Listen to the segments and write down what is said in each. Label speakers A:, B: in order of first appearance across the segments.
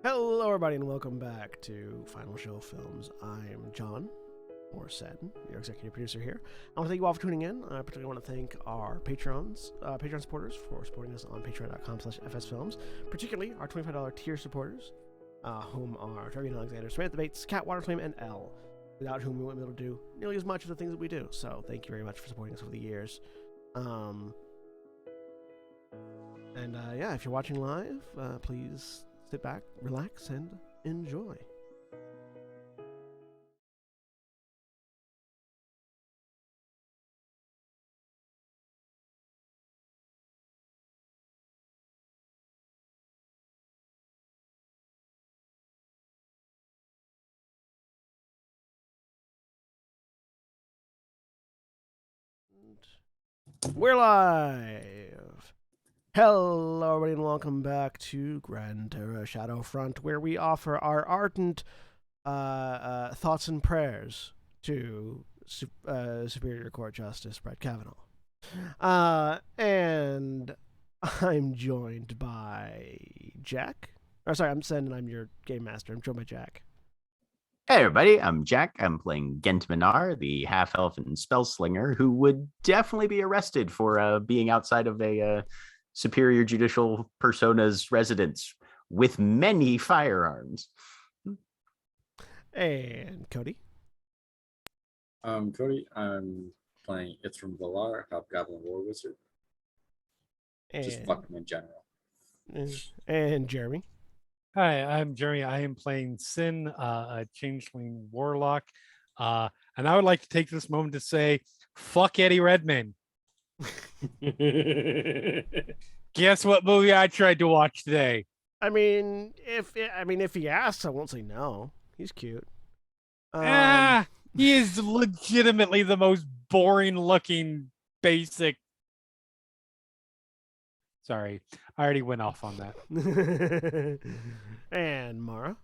A: Hello, everybody, and welcome back to Final Show Films. I'm John, or Sen, your executive producer here. I want to thank you all for tuning in. I particularly want to thank our Patreon supporters for supporting us on patreon.com/fsfilms, particularly our $25 tier supporters, whom are Trevian Alexander, Samantha Bates, Cat Waterflame, and Elle, without whom we wouldn't be able to do nearly as much of the things that we do. So thank you very much for supporting us over the years. Yeah, if you're watching live, please sit back, relax, and enjoy. We're live! Hello, everybody, and welcome back to Gran Terra Shadowfront, where we offer our ardent thoughts and prayers to Superior Court Justice Brett Kavanaugh. And I'm joined by Jack. I'm Sen, and I'm your game master. I'm joined by Jack.
B: Hey everybody, I'm Jack. I'm playing Gent Minar, the half-elf and spellslinger, who would definitely be arrested for being outside of a superior judicial persona's residence with many firearms.
A: And Cody.
C: Cody, I'm playing Ithram Valar, Hobgoblin War Wizard. Just fuck him in general.
A: And Jeremy.
D: Hi, I'm Jeremy. I am playing Sin, a changeling warlock. And I would like to take this moment to say, fuck Eddie Redmayne. Guess what movie I tried to watch today?
A: I mean, if he asks, I won't say no. He's cute.
D: He is legitimately the most boring looking basic. Sorry, I already went off on that.
A: And Mara.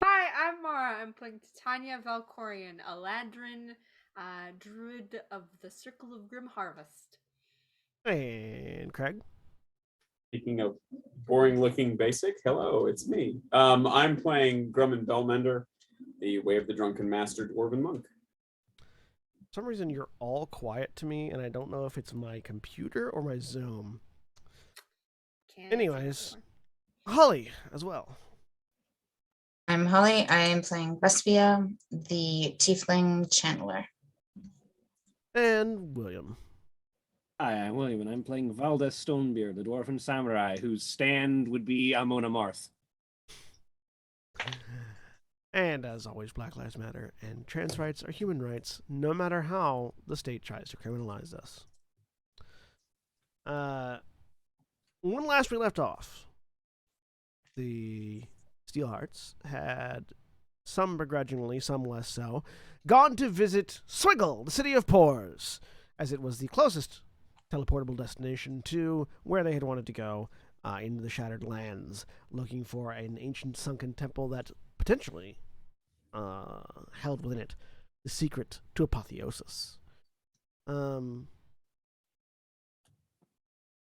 E: Hi, I'm Mara. I'm playing Titania Valkorian, a Ladrin druid of the Circle of Grim Harvest.
A: And Craig.
C: Speaking of boring-looking basic, hello, it's me. I'm playing Grumman Bellmender, the Way of the Drunken Master Dwarven Monk.
A: For some reason, you're all quiet to me, and I don't know if it's my computer or my Zoom. Anyways, Holly as well.
F: I'm Holly. I am playing Vespia, the Tiefling Channeler.
A: And William.
G: Hi, I'm William, and I'm playing Valdez Stonebeard, the Dwarven Samurai, whose stand would be Amona Marth.
A: And as always, Black Lives Matter, and trans rights are human rights, no matter how the state tries to criminalize us. When last we left off, the Steelhearts had, some begrudgingly, some less so, gone to visit Swiggle, the City of Pores, as it was the closest teleportable destination to where they had wanted to go, into the Shattered Lands, looking for an ancient sunken temple that potentially held within it the secret to apotheosis.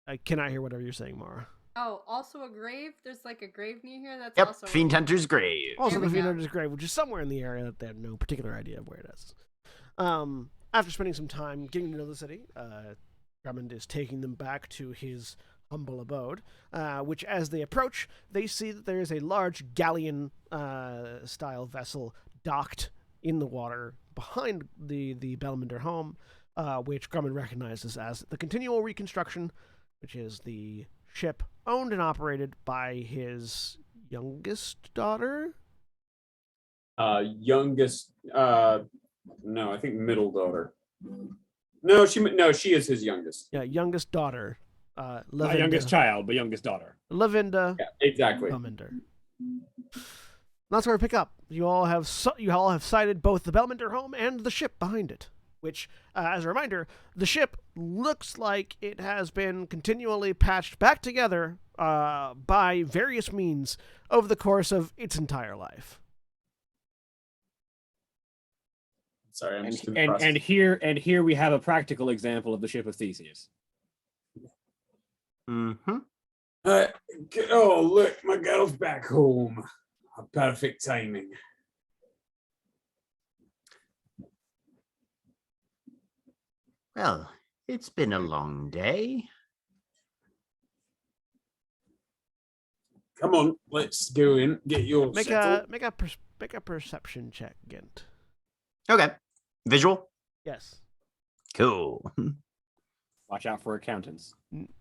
A: I cannot hear whatever you're saying, Mara.
E: Oh, also a grave? There's like a grave near here? That's
B: Yep,
E: also
B: Fiend Hunter's Grave.
A: Also, the Fiend Hunter's Grave, which is somewhere in the area that they have no particular idea of where it is. After spending some time getting to know the city, Drummond is taking them back to his humble abode, which, as they approach, they see that there is a large galleon-style vessel docked in the water behind the Bellmender home, which Grumman recognizes as the Continual Reconstruction, which is the ship owned and operated by his youngest daughter?
C: No, I think middle daughter. No, she is his youngest.
A: Yeah, youngest daughter.
G: Not youngest child, but youngest daughter.
A: Lavinda.
C: Yeah, exactly.
A: Bellmender. That's where we pick up. You all have sighted both the Bellmender home and the ship behind it. Which, as a reminder, the ship looks like it has been continually patched back together by various means over the course of its entire life.
C: Sorry, I'm just
G: And here we have a practical example of the ship of Theseus.
B: Mm-hmm.
C: Oh, look, my girl's back home. Perfect timing.
B: Well, it's been a long day.
C: Come on, let's go in. Get your
A: Make a perception check, Gent.
B: Okay. Visual?
A: Yes.
B: Cool.
G: Watch out for accountants.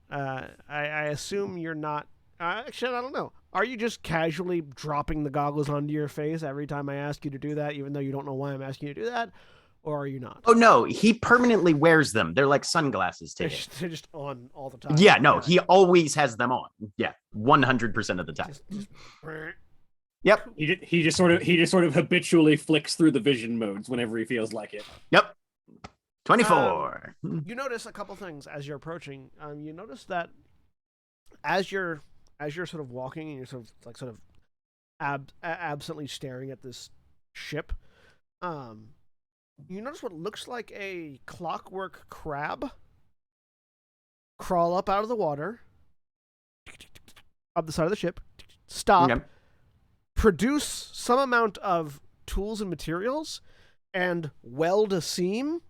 A: I assume you're not. Actually, I don't know. Are you just casually dropping the goggles onto your face every time I ask you to do that, even though you don't know why I'm asking you to do that? Or are you not?
B: Oh, no. He permanently wears them. They're like sunglasses to him.
A: They're just on all the time.
B: Yeah, no.
A: Okay.
B: He always has them on. Yeah. 100% of the time.
A: Just
B: Yep.
G: He just sort of habitually flicks through the vision modes whenever he feels like it.
B: Yep. 24.
A: You notice a couple things as you're approaching. You notice that as you're sort of walking and you're sort of absently staring at this ship, you notice what looks like a clockwork crab crawl up out of the water, up the side of the ship, stop,
B: Okay.
A: produce some amount of tools and materials, and weld a seam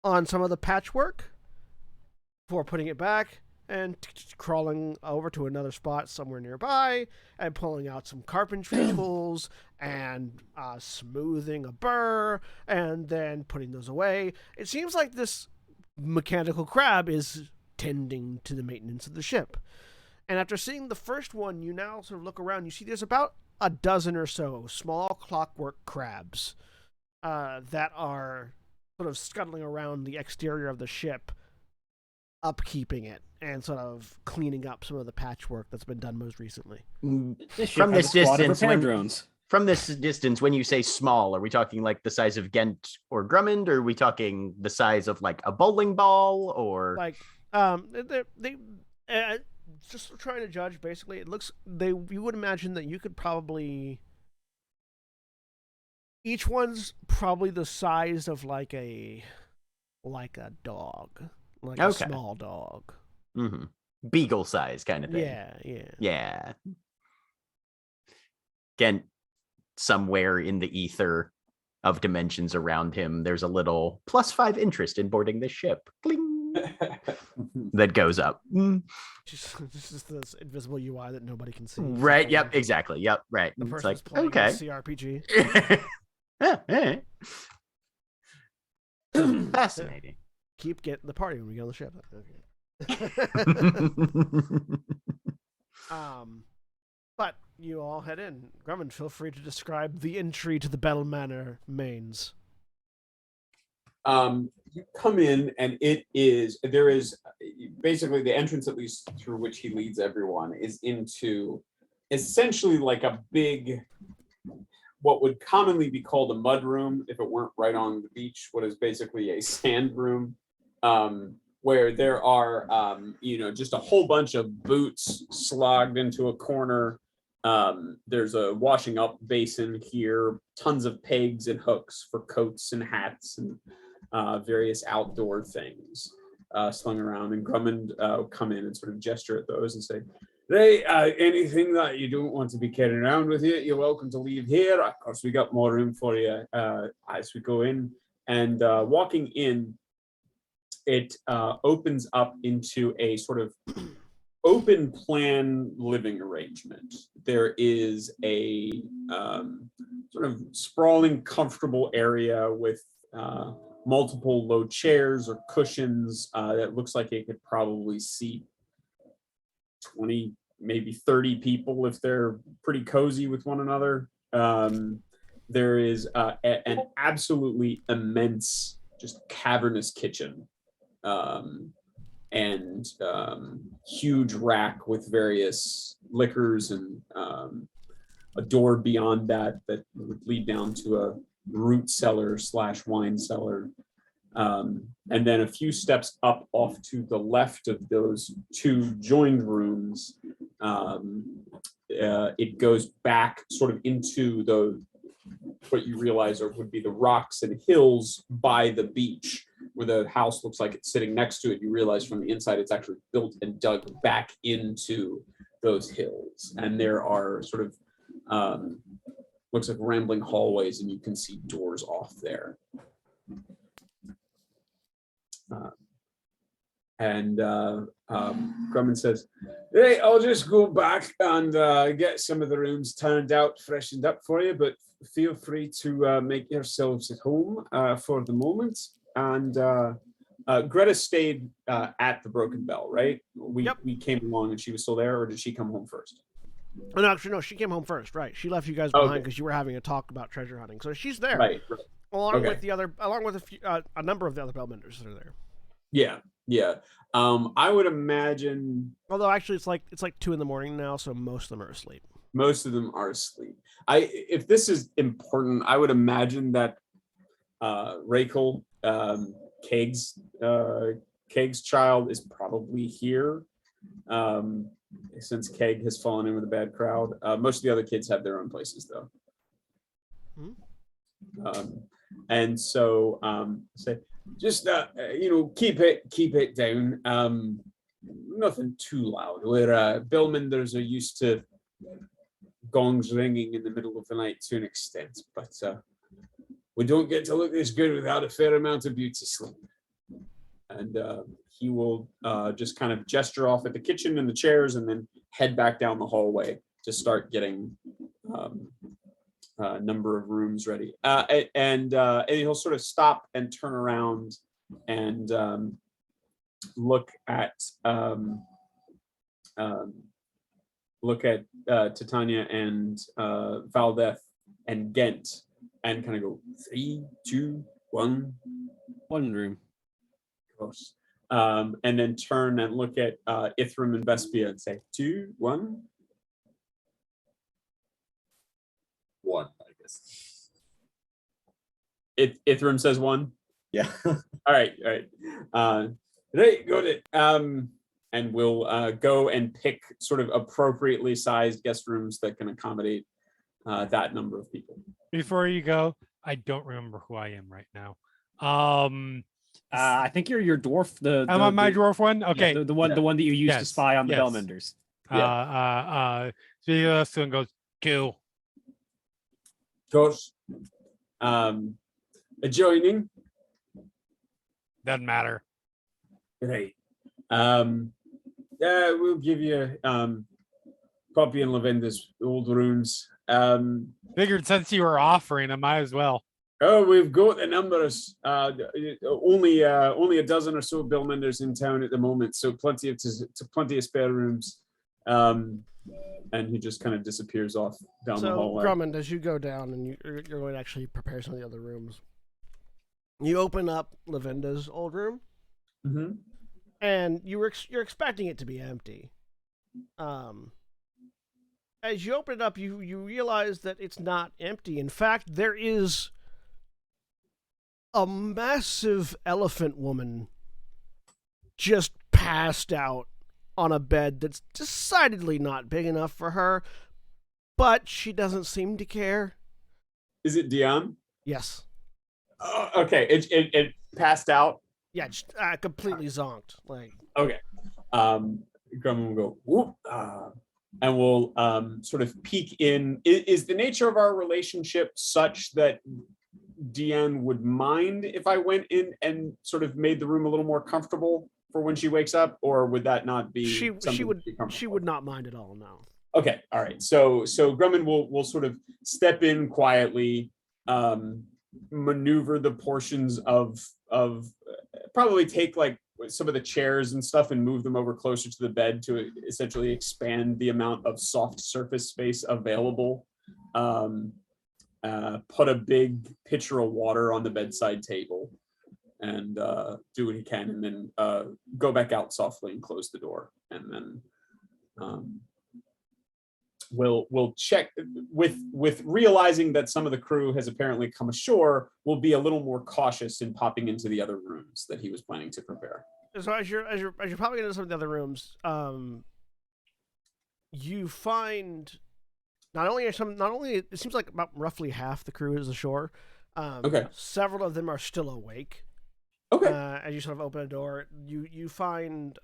A: on some of the patchwork before putting it back and crawling over to another spot somewhere nearby and pulling out some carpentry tools and smoothing a burr and then putting those away. It seems like this mechanical crab is tending to the maintenance of the ship. And after seeing the first one, you now sort of look around. You see there's about a dozen or so small clockwork crabs that are sort of scuttling around the exterior of the ship, upkeeping it and sort of cleaning up some of the patchwork that's been done most recently.
B: From this distance,
G: drones.
B: From this distance, when you say small, are we talking like the size of Ghent or Drummond, or are we talking the size of like a bowling ball, or
A: like they just trying to judge? Basically, it looks you would imagine that you could probably each one's probably the size of like a dog, like a small dog.
B: Mm-hmm. Beagle size kind of thing? Yeah. Again, somewhere in the ether of dimensions around him, there's a little +5 interest in boarding this ship. Bling! That goes up.
A: Just this invisible UI that nobody can see.
B: Right. Yep. Exactly. Yep. Right.
A: The
B: It's
A: person's
B: like,
A: playing
B: okay.
A: a CRPG.
B: Fascinating.
A: Keep getting the party when we get on the ship. But you all head in. Grumman, feel free to describe the entry to the Bell Manor mains.
C: You come in and there is basically the entrance, at least through which he leads everyone, is into essentially like a big, what would commonly be called a mud room if it weren't right on the beach, what is basically a sand room, where there are, just a whole bunch of boots slogged into a corner. There's a washing up basin here, tons of pegs and hooks for coats and hats and various outdoor things slung around. And Drummond come in and sort of gesture at those and say, "Hey, anything that you don't want to be carrying around with you, you're welcome to leave here. Of course, we got more room for you as we go in." And walking in, it opens up into a sort of open plan living arrangement. There is a sort of sprawling, comfortable area with multiple low chairs or cushions that looks like it could probably seat 20, maybe 30 people if they're pretty cozy with one another. There is an absolutely immense, just cavernous kitchen. And huge rack with various liquors and a door beyond that would lead down to a root cellar / wine cellar. And then a few steps up off to the left of those two joined rooms, it goes back sort of into what you realize would be the rocks and hills by the beach, where the house looks like it's sitting next to it. You realize from the inside it's actually built and dug back into those hills. And there are sort of looks like rambling hallways, and you can see doors off there. Grumman says, "Hey, I'll just go back and get some of the rooms turned out, freshened up for you, but feel free to make yourselves at home for the moment." And Greta stayed at the Broken Bell, right? We came along and she was still there, or did she come home first?
A: Oh, no, actually, no, she came home first, right? She left you guys behind because you were having a talk about treasure hunting, so she's there,
C: Right.
A: along with a number of the other Bellmenders that are there.
C: Yeah. I would imagine.
A: Although actually, it's like 2 a.m. now, so most of them are asleep.
C: Most of them are asleep. If this is important, I would imagine that Rachel, Keg's child, is probably here. Since Keg has fallen in with a bad crowd, most of the other kids have their own places, though. And so say, just keep it down. Nothing too loud. We're Bellmenders are used to gongs ringing in the middle of the night to an extent, but we don't get to look this good without a fair amount of beauty sleep. And he will just kind of gesture off at the kitchen and the chairs, and then head back down the hallway to start getting a number of rooms ready. And he'll sort of stop and turn around and look at Titania and Valdeth and Ghent, and kind of go 3, 2, 1.
G: One room.
C: Of course. And then turn and look at Ithram and Vespia and say 2, 1. 1, I guess. Ithram says 1.
H: Yeah.
C: All right. Right, got it. And we'll go and pick sort of appropriately sized guest rooms that can accommodate that number of people.
D: Before you go, I don't remember who I am right now.
G: I think you're your dwarf.
D: I'm on my dwarf one. Okay,
G: yeah, the one that you used to spy on the
D: yes.
G: Bellmenders.
D: So he goes and goes 2.
C: Of course. Adjoining.
D: Doesn't matter.
C: Right. Yeah, we'll give you Poppy and Lavenda's old rooms.
D: Figured since you were offering, I might as well.
C: Oh, we've got the numbers. Only a dozen or so Bellmenders in town at the moment, so plenty of spare rooms. And he just kind of disappears off down the hallway.
A: So, Drummond, as you go down and you're going to actually prepare some of the other rooms, you open up Lavenda's old room, and you're expecting it to be empty. As you open it up, you realize that it's not empty. In fact, there is a massive elephant woman just passed out on a bed that's decidedly not big enough for her, but she doesn't seem to care.
C: Is it Dion?
A: Yes.
C: Oh, okay. It passed out.
A: Yeah, just, completely zonked. Like,
C: okay. Grumman will go whoop, and we'll sort of peek in. Is the nature of our relationship such that Deanne would mind if I went in and sort of made the room a little more comfortable for when she wakes up, or would that not be?
A: She would not mind at all. No.
C: Okay. All right. So Grumman will sort of step in quietly, maneuver the portions of probably take like some of the chairs and stuff and move them over closer to the bed to essentially expand the amount of soft surface space available. Put a big pitcher of water on the bedside table and do what he can, and then go back out softly and close the door. And then we'll check with realizing that some of the crew has apparently come ashore. We'll be a little more cautious in popping into the other rooms that he was planning to prepare.
A: So as you're popping into some of the other rooms, you find not only it seems like about roughly half the crew is ashore.
C: Okay.
A: Several of them are still awake.
C: Okay.
A: As you sort of open a door, you find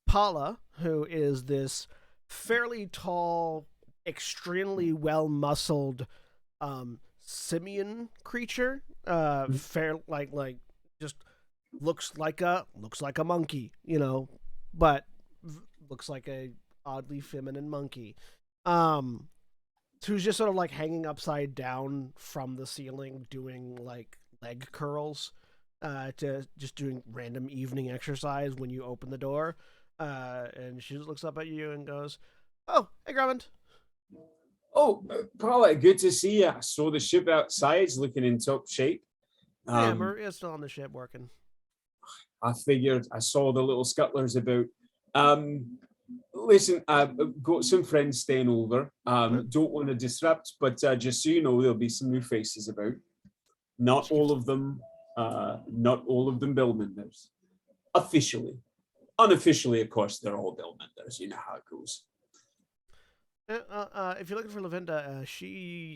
A: Paula, who is this fairly tall, extremely well muscled simian creature. Fair like just looks like a monkey, but looks like a oddly feminine monkey. Who's just sort of like hanging upside down from the ceiling, doing like leg curls, to just doing random evening exercise when you open the door. And she just looks up at you and goes, "Oh, hey, Drummond."
C: Oh, Paula, good to see you. I saw the ship outside's looking in top shape.
A: Yeah, Maria's still on the ship working.
C: I figured I saw the little scuttlers about. Listen, I've got some friends staying over. Don't want to disrupt, but just so you know, there'll be some new faces about. Not all of them Bellmenders. Officially. Unofficially, of course, they're all Bellmenders. You know how it goes.
A: If you're looking for Lavinda,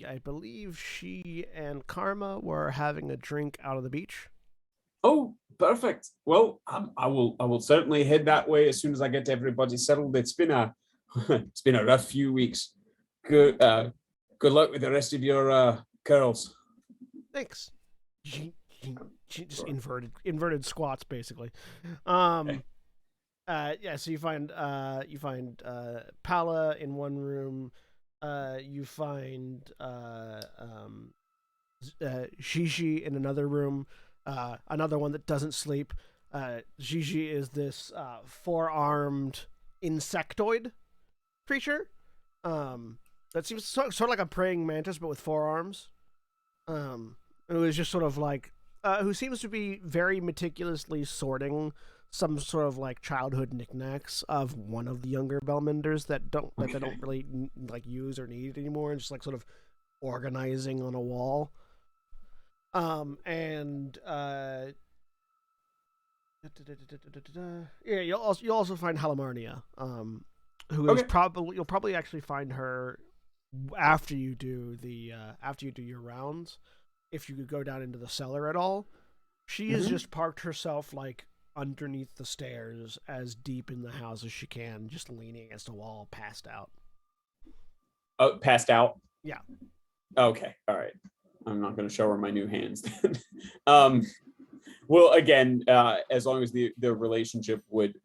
A: I believe she and Karma were having a drink out on the beach.
C: Oh, perfect. Well, I will certainly head that way as soon as I get everybody settled. It's been a rough few weeks. Good luck with the rest of your curls.
A: Thanks. She just inverted squats basically. Yeah, so you find Pala in one room. You find Gigi in another room. Another one that doesn't sleep. Gigi is this four-armed insectoid creature. That seems sort of like a praying mantis, but with four arms. It was just sort of like who seems to be very meticulously sorting some sort of like childhood knickknacks of one of the younger Bellmenders that they don't really like use or need anymore, and just like sort of organizing on a wall. Yeah, you'll also find Halamarnia, who is you'll probably actually find her after you do your rounds. If you could go down into the cellar at all, she has just parked herself like underneath the stairs, as deep in the house as she can, just leaning against a wall, passed out.
C: Oh, passed out?
A: Yeah.
C: Okay, all right. I'm not going to show her my new hands then. Well, again, as long as the relationship would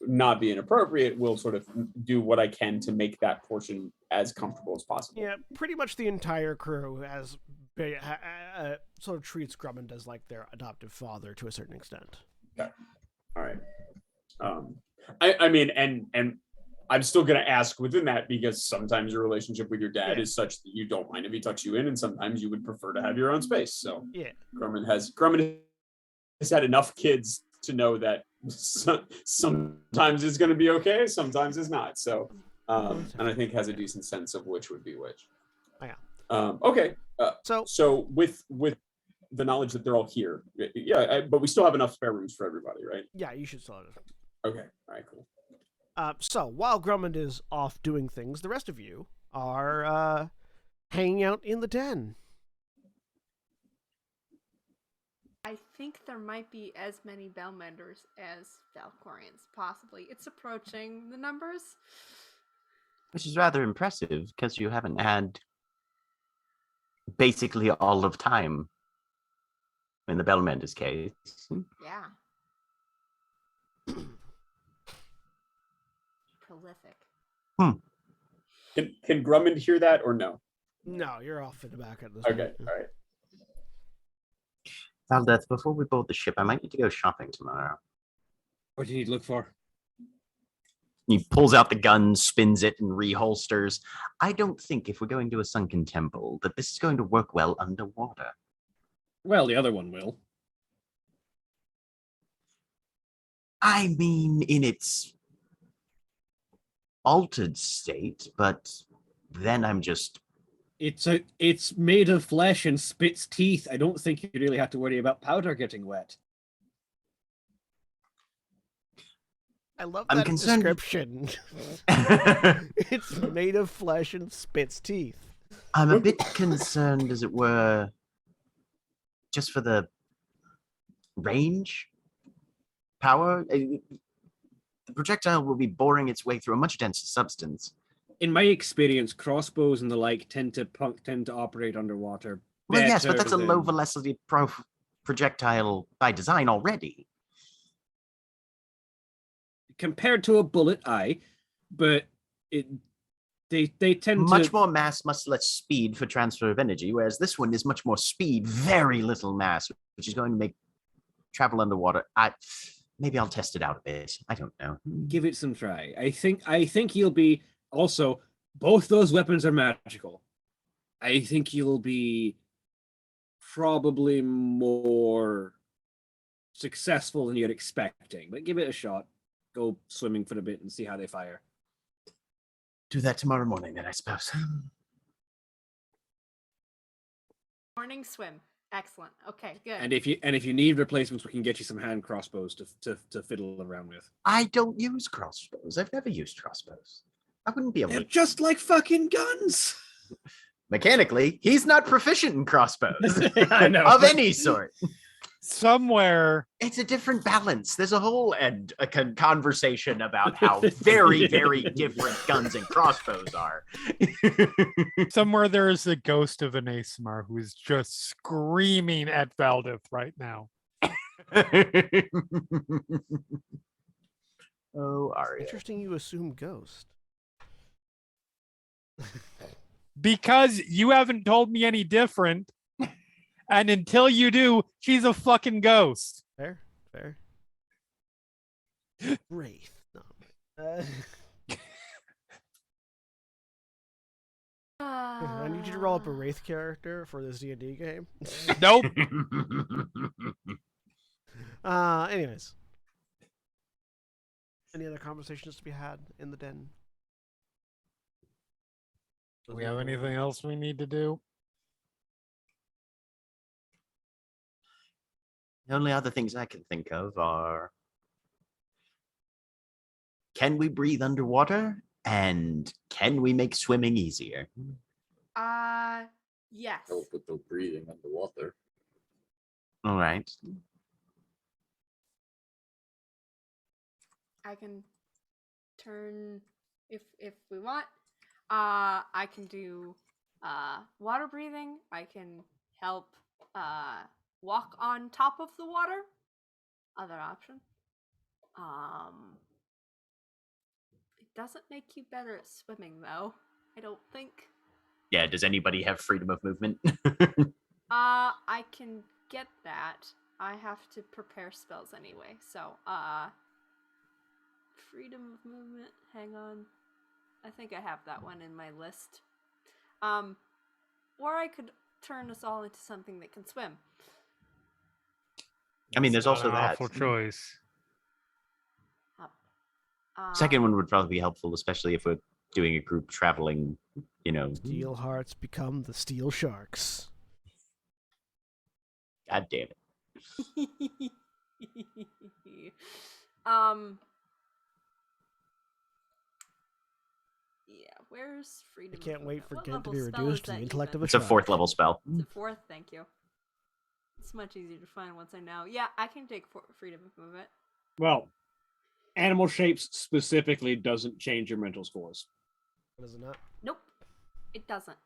C: not be inappropriate, we'll sort of do what I can to make that portion as comfortable as possible.
A: Yeah, pretty much the entire crew has sort of treats Grummond as like their adoptive father to a certain extent.
C: Okay. All right. I mean, and I'm still going to ask within that, because sometimes your relationship with your dad is such that you don't mind if he tucks you in, and sometimes you would prefer to have your own space. So
A: yeah,
C: Grummond has had enough kids to know that sometimes it's going to be okay, sometimes it's not. So, and I think has a decent sense of which would be which.
A: Oh, yeah.
C: Okay.
A: So
C: with the knowledge that they're all here, but we still have enough spare rooms for everybody, right?
A: Yeah, you should still have it.
C: Okay. All right. Cool.
A: So while Grummond is off doing things, the rest of you are hanging out in the den.
E: I think there might be as many Bellmenders as Valkorians, possibly. It's approaching the numbers.
B: Which is rather impressive, because you haven't had basically all of time in the Bellmender's case.
E: Yeah. Prolific.
C: Can Grummond hear that or no?
A: No, you're off in the back at this
C: Okay.
A: point.
C: All right.
B: Valdeth, before we board the ship, I might need to go shopping tomorrow.
G: What do you need to look for?
B: He pulls out the gun, spins it, and reholsters. I don't think if we're going to a sunken temple that this is going to work well underwater.
G: Well, the other one will.
B: I mean, in its altered state, but then I'm just...
G: It's made of flesh and spits teeth. I don't think you really have to worry about powder getting wet.
A: I love
B: I'm
A: that
B: concerned-
A: description. It's made of flesh and spits teeth.
B: I'm a bit concerned, as it were, just for the range, power. the projectile will be boring its way through a much denser substance.
G: In my experience, crossbows and the like tend to operate underwater.
B: Well, yes, but that's a
G: better
B: low
G: than-
B: velocity projectile by design already.
G: compared to a bullet, but they tend
B: Much
G: to
B: more mass, much less speed for transfer of energy, whereas this one is much more speed, very little mass, which is going to make travel underwater. Maybe I'll test it out a bit. I don't know.
G: give it some try. I think you'll be also both those weapons are magical. I think you'll be probably more successful than you're expecting, but give it a shot. Go swimming for a bit and see how they fire.
B: Do that tomorrow morning, then I suppose.
E: Morning swim. Excellent. Okay, good.
G: And if you need replacements, we can get you some hand crossbows to fiddle around with.
B: I don't use crossbows. I've never used crossbows. I wouldn't be able
G: They're
B: to.
G: just like fucking guns.
B: Mechanically, he's not proficient in crossbows
G: I know.
B: of any sort.
D: Somewhere,
B: It's a different balance. There's a whole conversation about how very, very different guns and crossbows are.
D: somewhere there is a ghost of an ASMR who is just screaming at Valdeth right now.
B: Oh, Arya.
A: Interesting you assume ghost.
D: Because you haven't told me any different. And until you do, she's a fucking ghost.
A: Fair. Wraith. No. I need you to roll up a Wraith character for this D&D game.
D: Nope.
A: Anyways. Any other conversations to be had in the den?
D: Do we have anything else we need to do?
B: The only other things I can think of are, can we breathe underwater? And can we make swimming easier?
E: Yes.
C: Help with the breathing underwater.
B: All right.
E: I can turn if we want. I can do water breathing. I can help walk on top of the water. Other option. It doesn't make you better at swimming though. I don't think.
B: Yeah, does anybody have freedom of movement?
E: I can get that. I have to prepare spells anyway. So, freedom of movement. Hang on. I think I have that one in my list. Or I could turn us all into something that can swim.
B: I mean, there's
D: Not
B: also
D: an
B: that.
D: awful choice.
B: Second one would probably be helpful, especially if we're doing a group traveling,
A: Steel hearts become the steel sharks.
B: God damn it.
E: Yeah, where's
A: I
E: freedom?
A: can't
E: of
A: wait
E: movement?
A: for
E: What
A: Gent to
E: level
A: be
E: spell
A: reduced
E: is
A: to the
E: that
A: intellect
E: even?
A: of a
B: It's a
A: shark.
B: 4th level spell.
E: It's a fourth, thank you. It's much easier to find once I know. Yeah, I can take freedom of movement.
G: Well, animal shapes specifically doesn't change your mental scores.
A: Does it not?
E: Nope, it doesn't.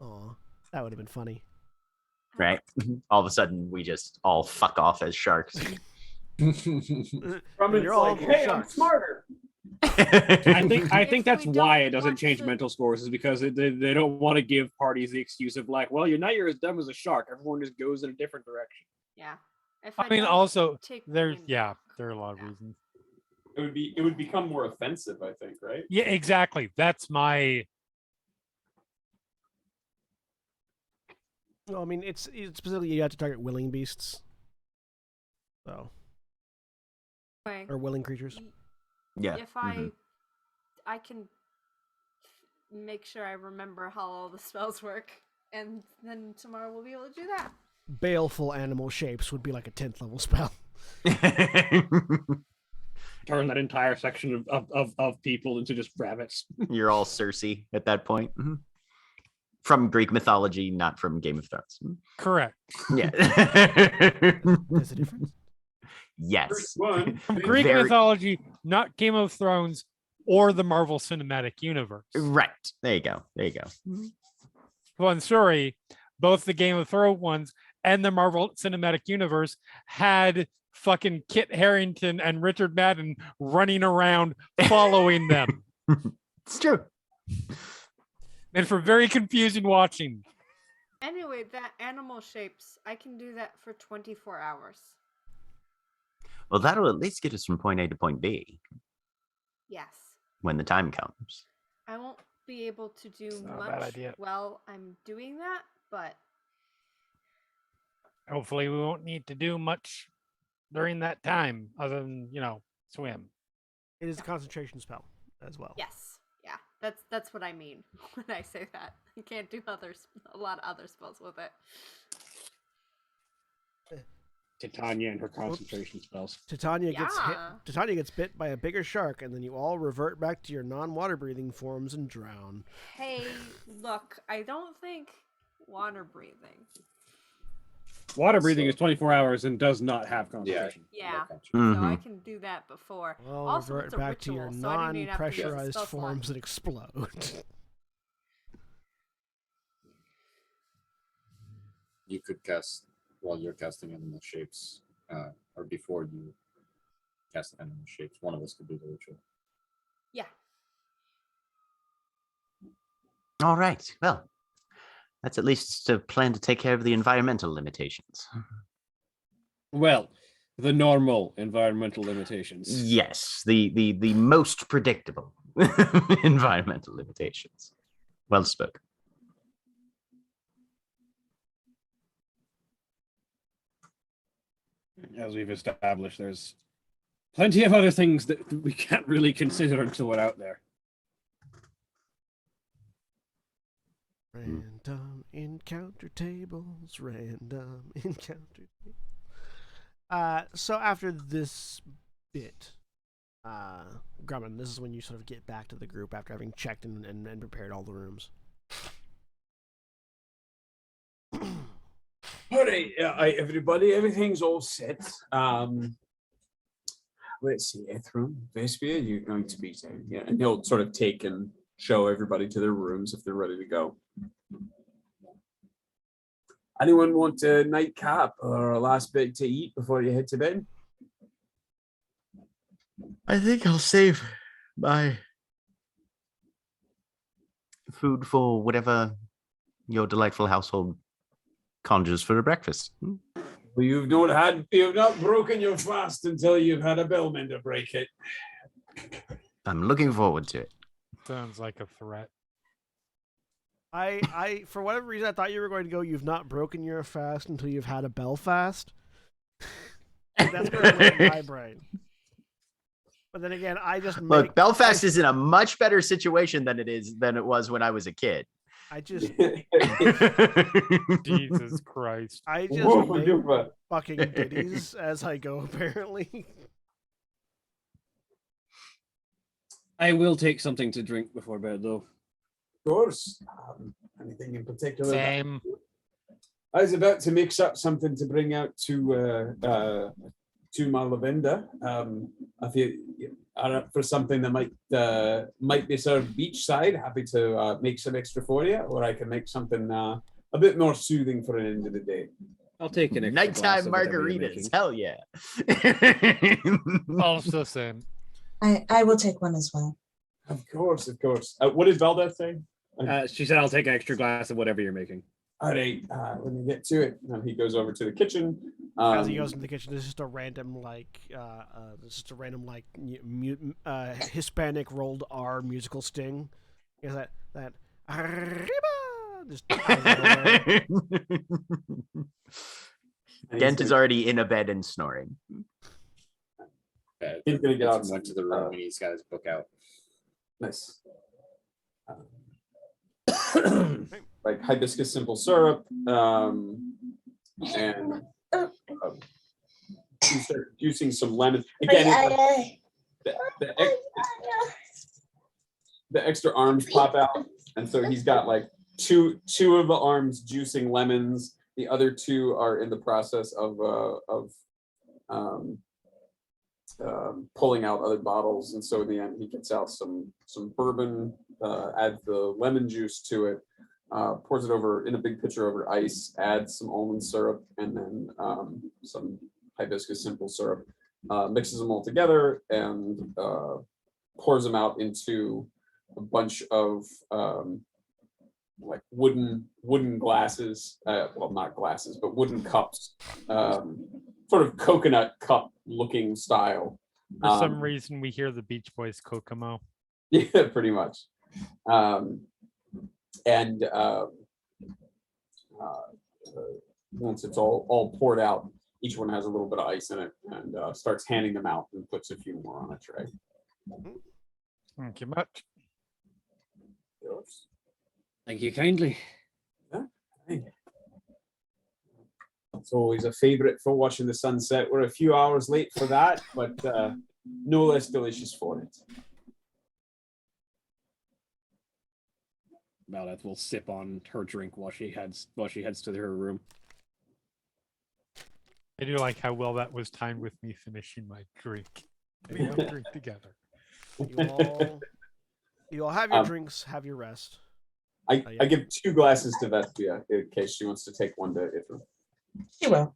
A: Aw, that would have been funny.
B: Right? All of a sudden, we just all fuck off as sharks.
C: From
A: You're all
C: hey, I'm
A: sharks.
C: smarter.
G: I
E: If
G: think that's
E: we
G: why
E: don't
G: it doesn't
E: want
G: change
E: to-
G: mental scores, is because they don't want to give parties the excuse of like, well, you're as dumb as a shark. Everyone just goes in a different direction.
E: Yeah. If
D: I mean,
E: don't
D: also,
E: take
D: there
E: wind off,
D: are a lot of
E: yeah.
D: reasons.
C: It would become more offensive, I think, right?
D: Yeah, exactly. That's my
A: Well, I mean, it's specifically you have to target willing beasts. So,
E: Anyway,
A: or willing creatures.
B: Yeah.
E: if I
B: mhm.
E: I can make sure I remember how all the spells work, and then tomorrow we'll be able to do that.
A: Baleful animal shapes would be like a 10th level spell.
G: Turn that entire section of people into just rabbits.
B: You're all Cersei at that point. Mhm. From Greek mythology, not from Game of Thrones.
D: correct.
B: Yeah.
A: There's a difference.
B: Yes.
C: First one.
D: From Greek
B: Very-
D: mythology, not Game of Thrones or the Marvel Cinematic Universe.
B: Right. There you go. There you go.
D: One story, both the Game of Thrones ones and the Marvel Cinematic Universe had fucking Kit Harington and Richard Madden running around following them.
B: It's true.
D: And for very confusing watching.
E: Anyway, that animal shapes, I can do that for 24 hours.
B: Well, that'll at least get us from point A to point B
E: Yes.
B: when the time comes.
E: I won't be able to do
D: not a bad
E: much
D: idea.
E: while I'm doing that, but
D: Hopefully we won't need to do much during that time other than, swim.
A: It is a concentration spell as well.
E: yes. Yeah. That's what I mean when I say that. You can't do a lot of other spells with it.
G: Titania and her concentration spells.
A: Titania gets hit.
E: Yeah.
A: Titania gets bit by a bigger shark, and then you all revert back to your non-water breathing forms and drown.
E: Hey, look, I don't think water breathing.
G: Water breathing is 24 hours and does not have concentration.
E: Yeah. So
B: Mhm.
E: I can do that before.
A: Well,
E: Also,
A: revert
E: it's a
A: back to your
E: ritual, so I don't even have to use the
A: non-pressurized
E: spell slot.
A: forms that explode.
H: You could cast while you're casting animal shapes, or before you cast animal shapes. One of us could do the ritual.
E: Yeah.
B: All right. Well, that's at least a plan to take care of the environmental limitations.
G: Well, the normal environmental limitations.
B: Yes, the most predictable environmental limitations. Well spoken.
G: As we've established, there's plenty of other things that we can't really consider until we're out there.
A: Random encounter tables. Random encounter tables. So after this bit, Grumman, this is when you sort of get back to the group after having checked and prepared all the rooms.
C: All right, everybody, everything's all set. Let's see, Ithram, Vespia, you're going to be down here, and he'll sort of take and show everybody to their rooms if they're ready to go. Anyone want a nightcap or a last bit to eat before you head to bed?
B: I think I'll save my food for whatever your delightful household conjures for a breakfast.
C: Well, you've not broken your fast until you've had a bellmender break it.
B: I'm looking forward to it.
D: Sounds like a threat.
A: I for whatever reason I thought you were going to go. You've not broken your fast until you've had a Belfast. That's going to win my brain. But then again, I just
B: Look, Belfast is in a much better situation than it was when I was a kid.
A: I just
D: Jesus Christ.
A: I just
C: Whoa,
A: make
C: you're
A: fucking ditties as I go. Apparently,
G: I will take something to drink before bed, though.
C: Of course. Anything in particular?
D: Same.
C: I was about to mix up something to bring out to my Lavenda. I feel for something that might be sort of beachside. Happy to make some extra for you, or I can make something a bit more soothing for an end of the day.
G: I'll take an extra glass
B: Nighttime
G: of whatever you're
B: margaritas.
G: making.
B: Hell yeah.
D: Also same.
F: I will take one as well.
C: Of course, of course. What did Valdeth say?
G: She said, I'll take an extra glass of whatever you're making.
C: All right, when we get to it, and he goes over to the kitchen.
A: as he goes into the kitchen, there's just a random Hispanic rolled R musical sting. You know, that arriba, just
B: Gent is already in a bed and snoring.
C: He's gonna get out.
H: Went to the room and he's got his book out.
C: Nice. Like hibiscus simple syrup, and you start juicing some lemon. Again, the extra arms pop out, and so he's got like two of the arms juicing lemons. The other two are in the process of pulling out other bottles, and so in the end he gets out some bourbon, adds the lemon juice to it, pours it over in a big pitcher over ice, adds some almond syrup, and then some hibiscus simple syrup, mixes them all together, and pours them out into a bunch of like wooden glasses, well, not glasses, but wooden cups, sort of coconut cup looking style.
D: For some reason, we hear the Beach Boys Kokomo.
C: Yeah, pretty much. Once it's all poured out, each one has a little bit of ice in it, and starts handing them out and puts a few more on a tray.
D: Thank you much.
C: Yours.
G: Thank you kindly.
C: It's always a favorite for watching the sunset. We're a few hours late for that, but no less delicious for it.
G: Valdeth will sip on her drink while she heads to her room.
D: I do like how well that was timed with me finishing my drink. We all drink together.
A: You all have your drinks, have your rest.
C: I give 2 glasses to Vespia in case she wants to take one to Ithra.
F: She will.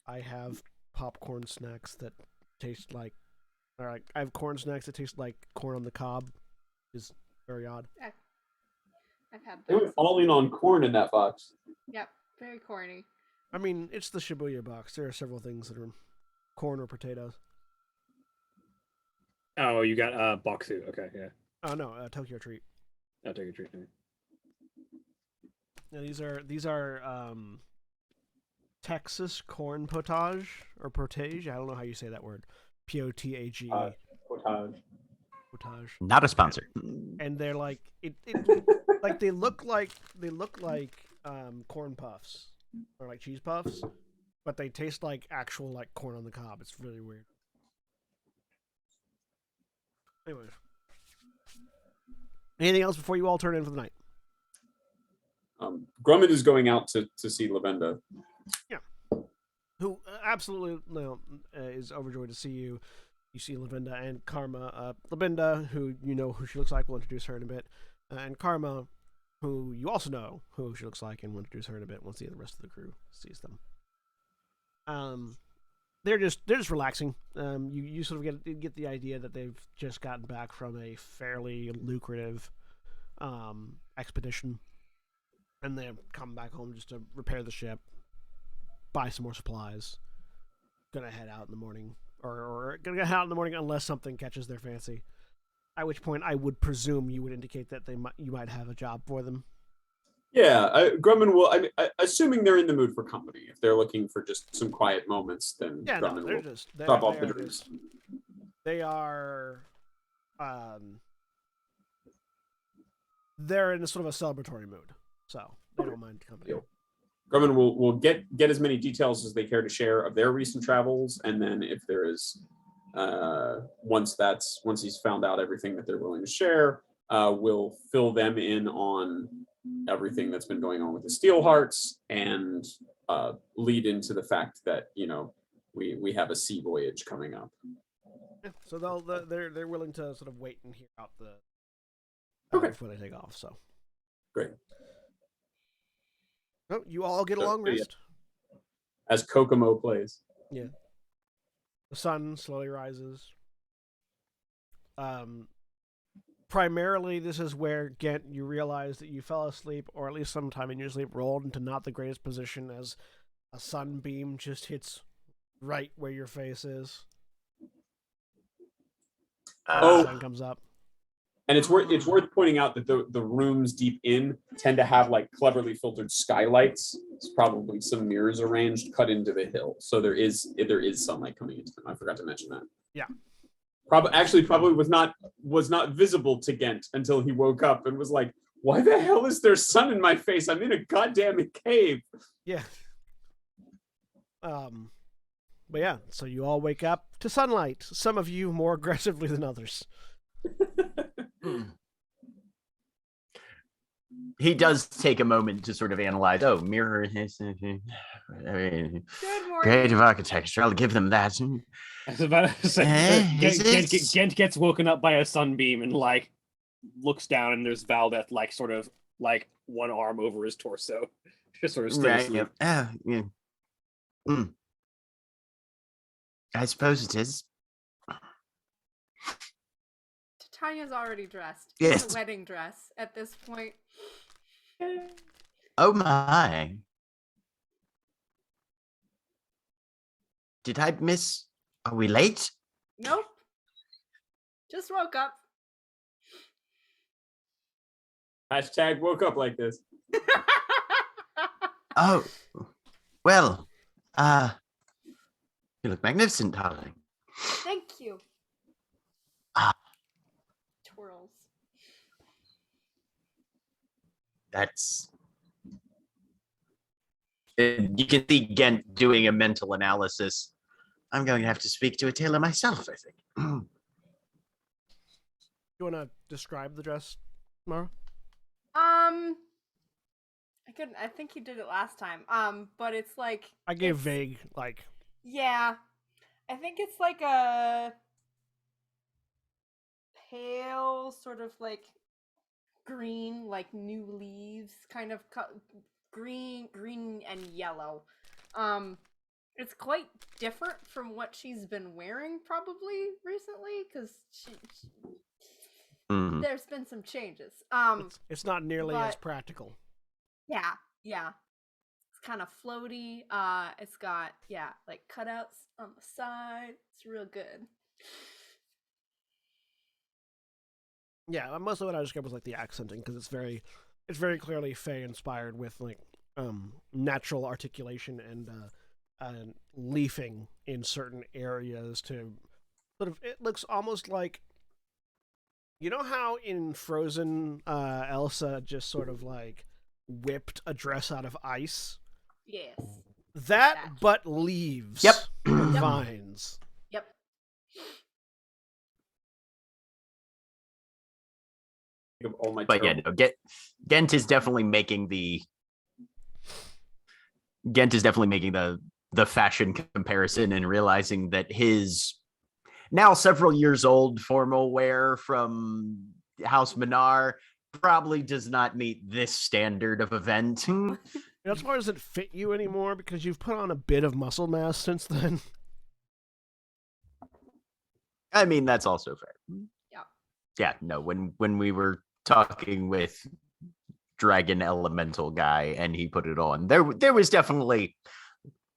A: I have popcorn snacks that taste like, or like I have corn snacks that taste like corn on the cob. Is very odd.
E: I've had
C: They went all in on corn in that box.
E: Yep, very corny.
A: I mean, it's the Shibuya box. There are several things that are corn or potatoes.
G: Oh, you got Boxu. Okay, yeah.
A: Oh no, Tokyo Treat.
G: I'll take a treat.
A: Now, these are Texas corn potage or potage. I don't know how you say that word. Potage.
C: Potage.
A: Potage.
B: Not a sponsor.
A: And they're like like they look like corn puffs or like cheese puffs, but they taste like actual like corn on the cob. It's really weird. Anyways. Anything else before you all turn in for the night?
C: Grumman is going out to see Lavenda.
A: Yeah. Who absolutely is overjoyed to see you. You see Lavenda and Karma. Lavenda, who you know who she looks like, we'll introduce her in a bit. And Karma, who you also know who she looks like, and we'll introduce her in a bit once the rest of the crew sees them. They're just relaxing. You sort of get the idea that they've just gotten back from a fairly lucrative expedition, and they come back home just to repair the ship, buy some more supplies. Gonna head out in the morning, or gonna head out in the morning unless something catches their fancy. At which point, I would presume you would indicate that you might have a job for them.
C: Yeah, Grumman will. Assuming they're in the mood for company. If they're looking for just some quiet moments, then
A: Yeah,
C: Grumman
A: no, they're
C: will
A: just
C: drop off the drinks.
A: They're in a sort of a celebratory mood, so they don't mind company.
C: Deal. Grumman will get as many details as they care to share of their recent travels, and then if there is, once he's found out everything that they're willing to share, we'll fill them in on everything that's been going on with the Steelhearts, and lead into the fact that we have a sea voyage coming up.
A: Yeah, so they're willing to sort of wait and hear out the before they take off. So
C: great.
A: Oh, you all get a long rest.
C: As Kokomo plays.
A: Yeah. The sun slowly rises. Primarily, this is where, Gent, you realize that you fell asleep, or at least sometime in your sleep, rolled into not the greatest position as a sunbeam just hits right where your face is. The sun comes up.
C: And it's worth pointing out that the rooms deep in tend to have like cleverly filtered skylights. It's probably some mirrors arranged cut into the hill, so there is sunlight coming into them. I forgot to mention that.
A: Yeah.
C: Probably was not visible to Gent until he woke up and was like, "Why the hell is there sun in my face? I'm in a goddamn cave."
A: Yeah. But yeah, so you all wake up to sunlight. Some of you more aggressively than others.
B: he does take a moment to sort of analyze. Oh, mirror.
E: Good
B: Creative
E: morning.
B: architecture. I'll give them that.
G: I was about to say,
B: Is it?
G: Gent gets woken up by a sunbeam and like looks down, and there's Valdeth like sort of like one arm over his torso, just sort of still
B: Right.
G: asleep.
B: Yeah. Yeah. I suppose it is.
E: Titania's already dressed.
B: Yes.
E: It's a wedding dress at this point.
B: Oh my. Did I miss? Are we late?
E: Nope. Just woke up.
C: Hashtag woke up like this.
B: Oh, well, you look magnificent, darling.
E: Thank you.
B: Ah.
E: Twirls.
B: That's. You can see Gent doing a mental analysis. I'm going to have to speak to a tailor myself, I think.
A: You want to describe the dress, Mara?
E: I think he did it last time. But it's like
A: I gave
E: it's-
A: vague, like,
E: Yeah. I think it's like a pale sort of like green, like new leaves, kind of green and yellow. It's quite different from what she's been wearing probably recently because
B: Mhm.
E: there's been some changes.
A: it's not nearly as
E: but-
A: practical.
E: Yeah. It's kind of floaty. It's got like cutouts on the side. It's real good.
A: Yeah, mostly what I described was like the accenting because it's very clearly Fey inspired with like natural articulation and leafing in certain areas to sort of it looks almost like you know how in Frozen Elsa just sort of like whipped a dress out of ice?
E: Yes.
A: That but leaves.
B: Yep.
A: And
E: Yep.
A: vines.
E: Yep.
C: All my
B: But yeah, no, Gent is definitely making the fashion comparison and realizing that his now several years old formal wear from House Minar probably does not meet this standard of event.
A: That's why it doesn't fit you anymore because you've put on a bit of muscle mass since then.
B: I mean, that's also fair.
E: Yeah.
B: Yeah, no, when we were talking with Dragon Elemental guy and he put it on, there was definitely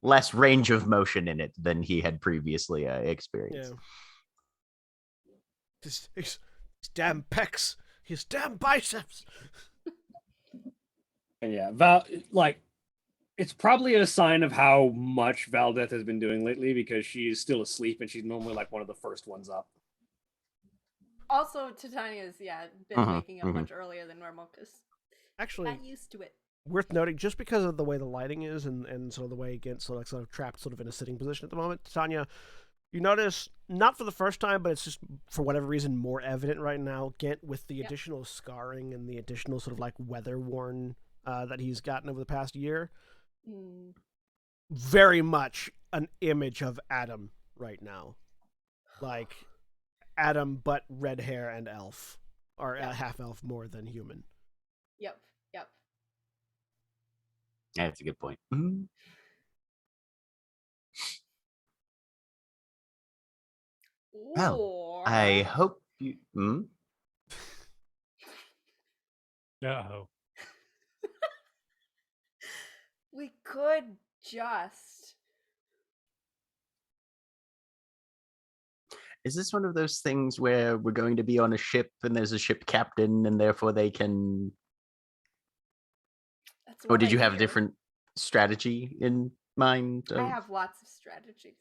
B: less range of motion in it than he had previously experienced.
A: Yeah. His damn pecs, his damn biceps.
G: And yeah, it's probably a sign of how much Valdeth has been doing lately because she's still asleep and she's normally like one of the first ones up.
E: Also, Titania's been waking up much earlier than normal because
A: Actually,
E: not used to it.
A: worth noting, just because of the way the lighting is and sort of the way it gets sort of trapped sort of in a sitting position at the moment, Tanya, you notice, not for the first time, but it's just for whatever reason more evident right now, Gent with the additional scarring and the additional sort of like weather-worn that he's gotten over the past year. Very much an image of Adam right now. Like Adam, but red hair and elf. Or half elf more than human.
E: Yep.
B: Yeah, that's a good point. Well,
E: Or
B: I hope you.
D: Uh-oh.
E: we could just
B: Is this one of those things where we're going to be on a ship and there's a ship captain and therefore they can?
E: That's
B: Or
E: what
B: did
E: I
B: you have a
E: hear.
B: different strategy in mind?
E: I have lots of strategies.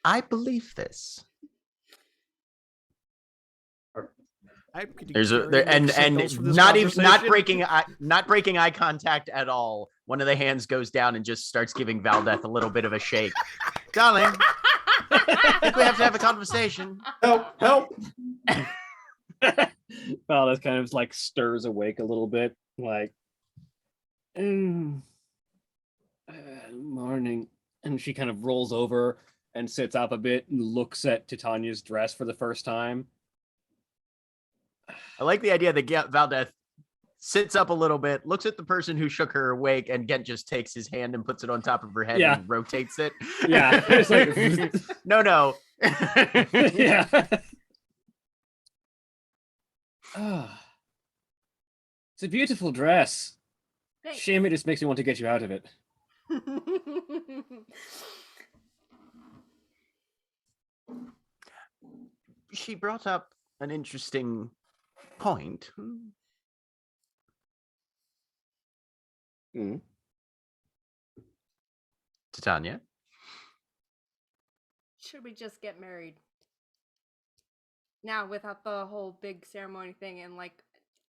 B: I believe this. There's and not breaking eye contact at all. One of the hands goes down and just starts giving Valdeth a little bit of a shake. Darling, I think we have to have a conversation.
C: Help!
G: Valdeth kind of like stirs awake a little bit Like, morning. And she kind of rolls over and sits up a bit and looks at Titania's dress for the first time.
B: I like the idea that Valdeth sits up a little bit, looks at the person who shook her awake, and Gent just takes his hand and puts it on top of her head
G: Yeah.
B: and rotates it.
G: Yeah, it's like
B: no.
G: yeah. Ah, it's a beautiful dress.
E: Thanks.
G: Shame it just makes me want to get you out of it.
B: She brought up an interesting point.
G: Mm.
B: Titania.
E: Should we just get married now without the whole big ceremony thing and like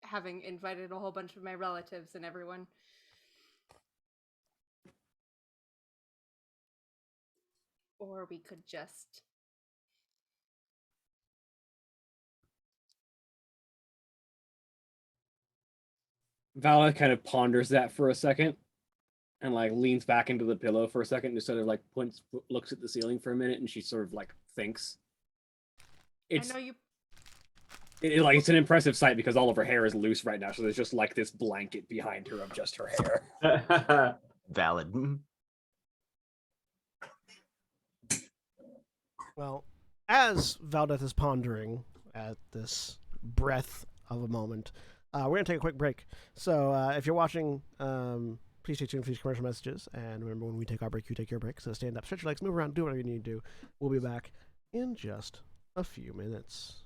E: having invited a whole bunch of my relatives and everyone? Or we could just
G: Vala kind of ponders that for a second and like leans back into the pillow for a second, just sort of like looks at the ceiling for a minute, and she sort of like thinks. It's
E: I know you
G: like it's an impressive sight because all of her hair is loose right now, so there's just like this blanket behind her of just her hair.
B: Valid.
A: Well, as Valdeth is pondering at this breath of a moment, we're going to take a quick break. So if you're watching, please stay tuned for these commercial messages. And remember, when we take our break, you take your break. So stand up, stretch your legs, move around, do whatever you need to do. We'll be back in just a few minutes.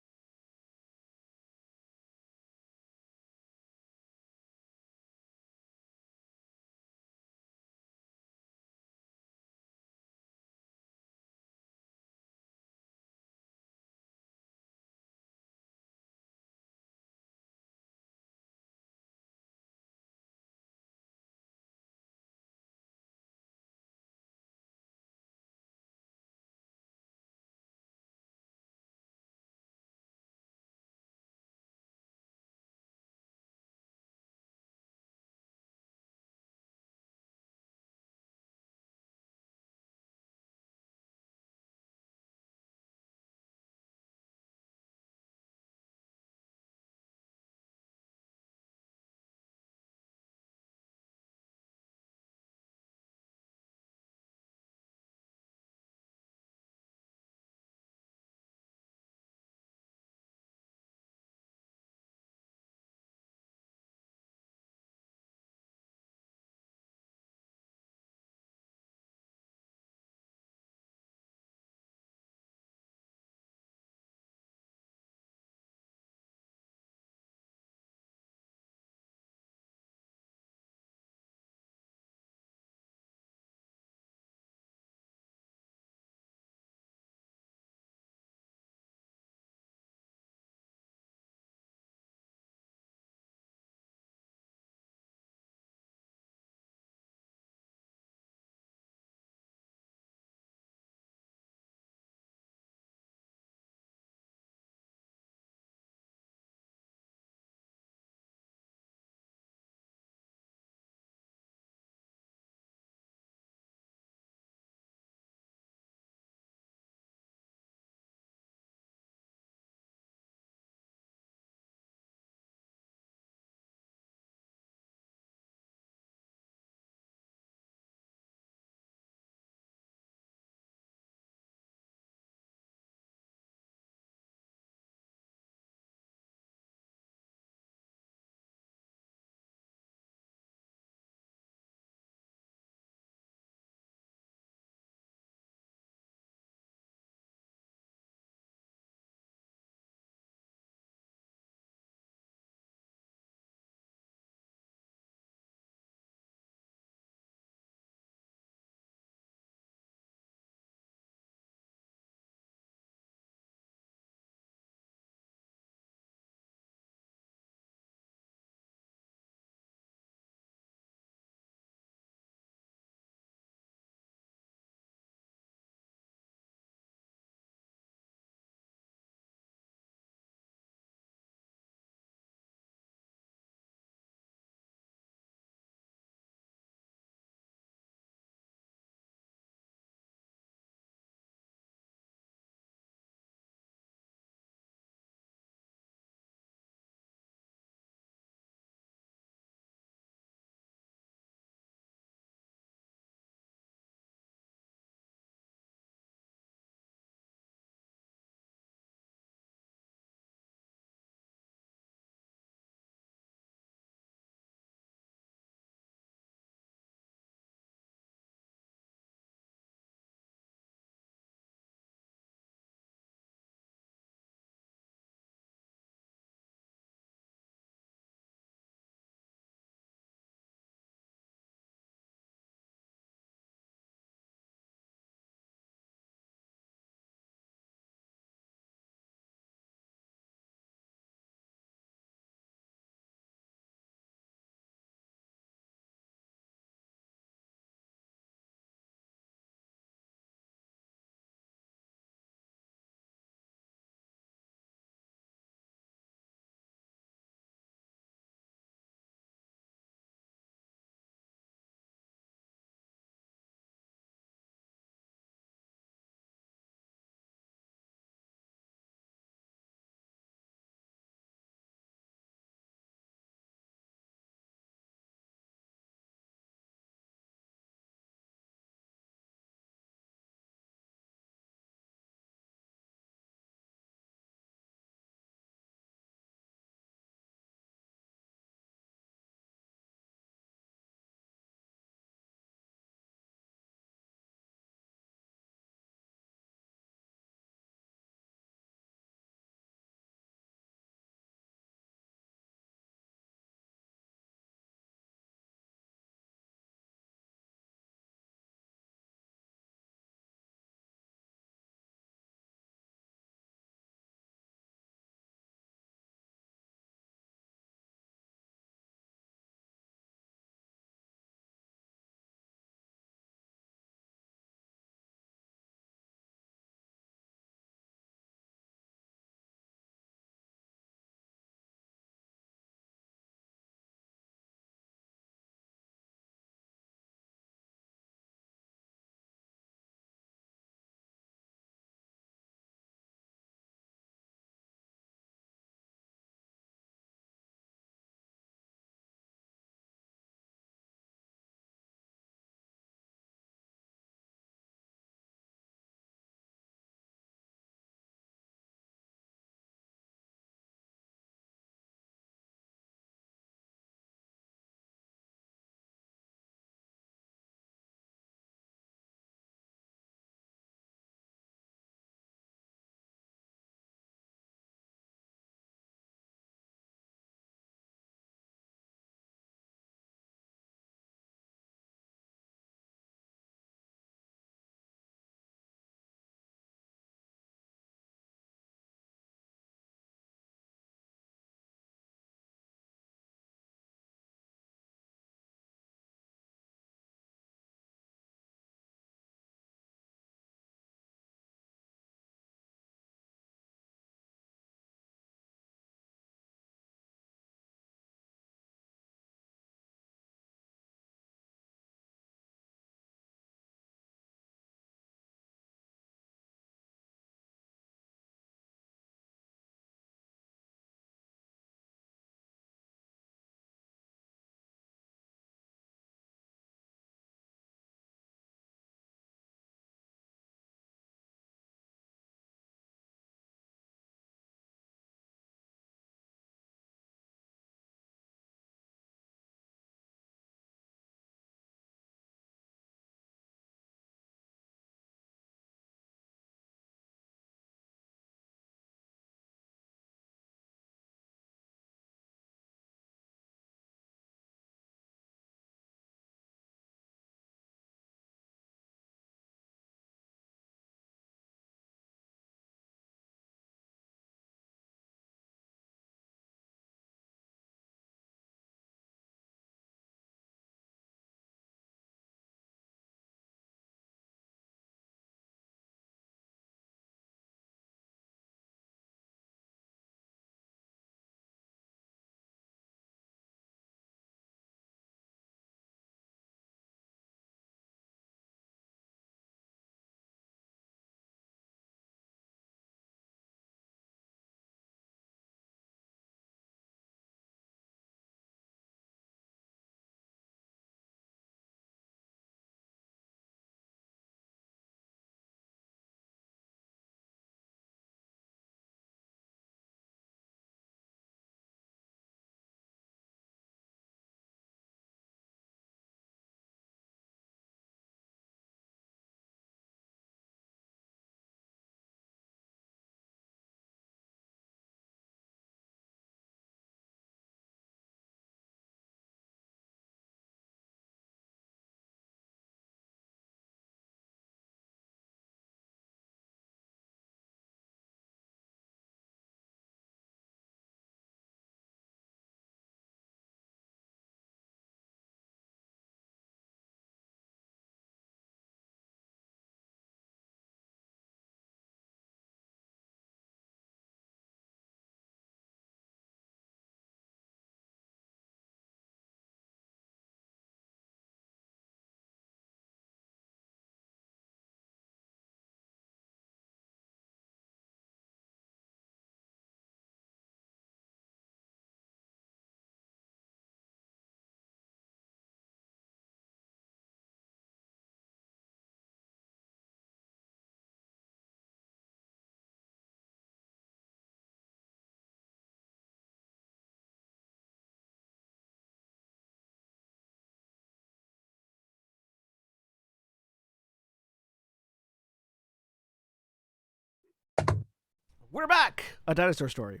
A: we're back. A dinosaur story.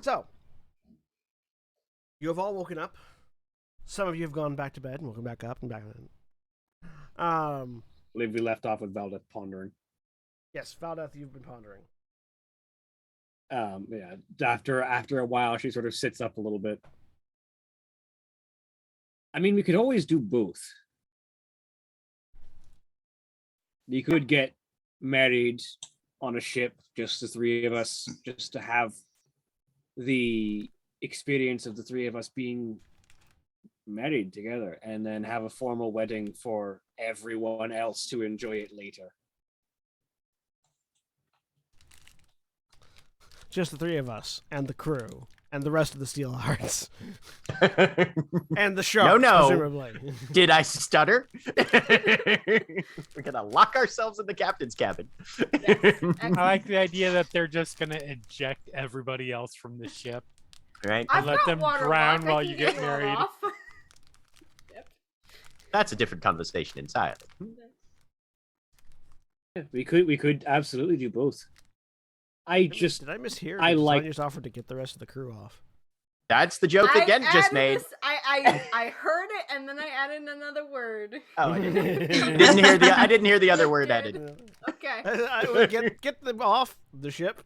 A: So, you have all woken up. Some of you have gone back to bed and woken back up and back.
G: I believe we left off with Valdeth pondering.
A: Yes, Valdeth, you've been pondering.
G: Yeah. After a while, she sort of sits up a little bit. I mean, we could always do both. You could get married on a ship, just the three of us, just to have the experience of the three of us being married together, and then have a formal wedding for everyone else to enjoy it later.
A: Just the three of us and the crew and the rest of the Steel Hearts and the sharks.
B: No.
A: Presumably.
B: Did I stutter? We're gonna lock ourselves in the captain's cabin.
D: I like the idea that they're just gonna eject everybody else from the ship.
B: Right?
E: I've
D: let
E: got
D: them
E: water
D: drown
E: lock, I
D: while
E: can
D: you get
E: you all
D: married.
E: off.
B: That's a different conversation entirely.
G: Yeah, we could absolutely do both.
A: Did I mishear?
G: I like-
A: Sonya just offered to get the rest of the crew off.
B: That's the joke that Gent just
E: added
B: made.
E: this- I heard it and then I added another word.
B: Oh, I didn't hear the other word
E: Did.
B: added.
E: Okay.
A: I would get them off the ship.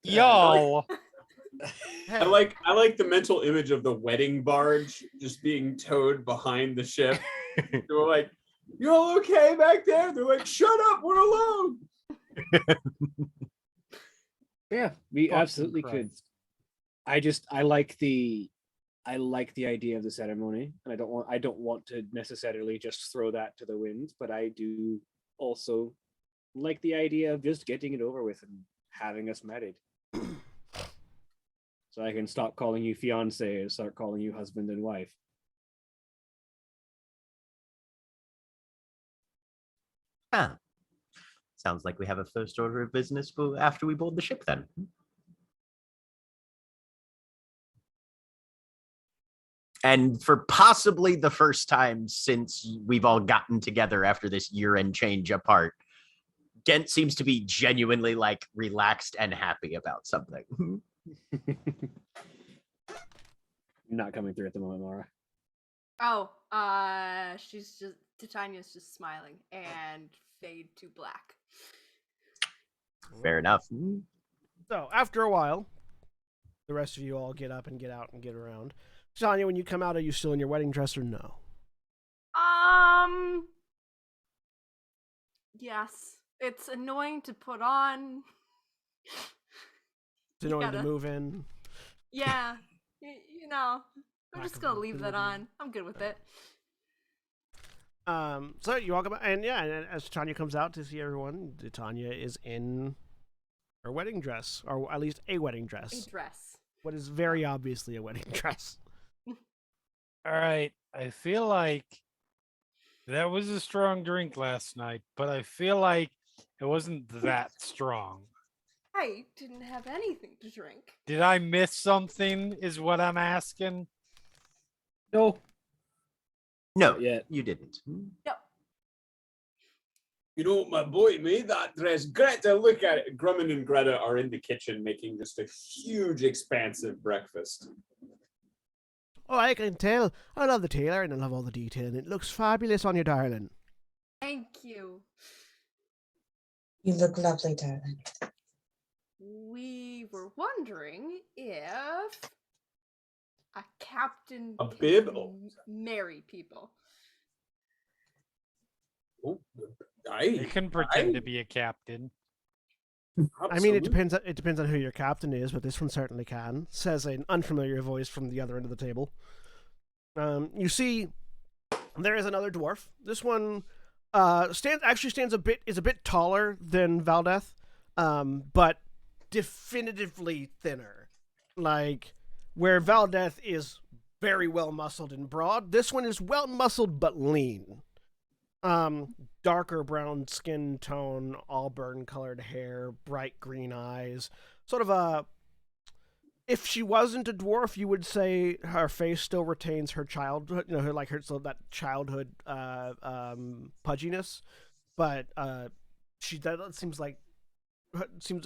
D: Yo,
C: I like the mental image of the wedding barge just being towed behind the ship. They're like, "You all okay back there?" They're like, "Shut up, we're alone."
G: Yeah, we
D: Fucking
G: absolutely could.
D: Christ.
G: I like the idea of the ceremony, and I don't want to necessarily just throw that to the wind, but I do also like the idea of just getting it over with and having us married. So I can stop calling you fiance and start calling you husband and wife.
B: Huh. Sounds like we have a first order of business after we board the ship then. And for possibly the first time since we've all gotten together after this year-end change apart, Gent seems to be genuinely like relaxed and happy about something.
G: Not coming through at the moment, Laura.
E: Oh, Titania's just smiling and fade to black.
B: Fair enough.
A: So after a while, the rest of you all get up and get out and get around. Tanya, when you come out, are you still in your wedding dress or no?
E: Yes. It's annoying to put on.
A: It's annoying to move in.
E: Yeah. You know, I'm
A: Lack
E: just
A: of
E: gonna leave that
A: mobility.
E: on. I'm good with it.
A: So you walk about, and yeah, and as Tanya comes out to see everyone, Tanya is in her wedding dress, or at least a wedding dress.
E: A dress.
A: What is very obviously a wedding dress.
D: all right. I feel like that was a strong drink last night, but I feel like it wasn't that strong.
E: I didn't have anything to drink.
D: Did I miss something? Is what I'm asking.
G: No,
B: No,
G: yet.
B: you didn't.
E: No.
C: You know, my boy made that dress. Greta, look at it. Grummond and Greta are in the kitchen making just a huge, expansive breakfast.
A: Oh, I can tell. I love the tailor and I love all the detail. It looks fabulous on you, darling.
E: Thank you.
F: You look lovely, darling.
E: We were wondering if a captain
C: A
E: can
C: bib?
E: marry people.
C: Oh,
D: You can pretend to be a captain.
A: I mean, it depends. It depends on who your captain is, but this one certainly can. Says an unfamiliar voice from the other end of the table. You see, there is another dwarf. This one stands a bit taller than Valdeth, but definitively thinner. Like where Valdeth is very well muscled and broad, this one is well muscled but lean. Darker brown skin tone, auburn colored hair, bright green eyes, sort of if she wasn't a dwarf, you would say her face still retains her childhood, that childhood pudginess, but that seems like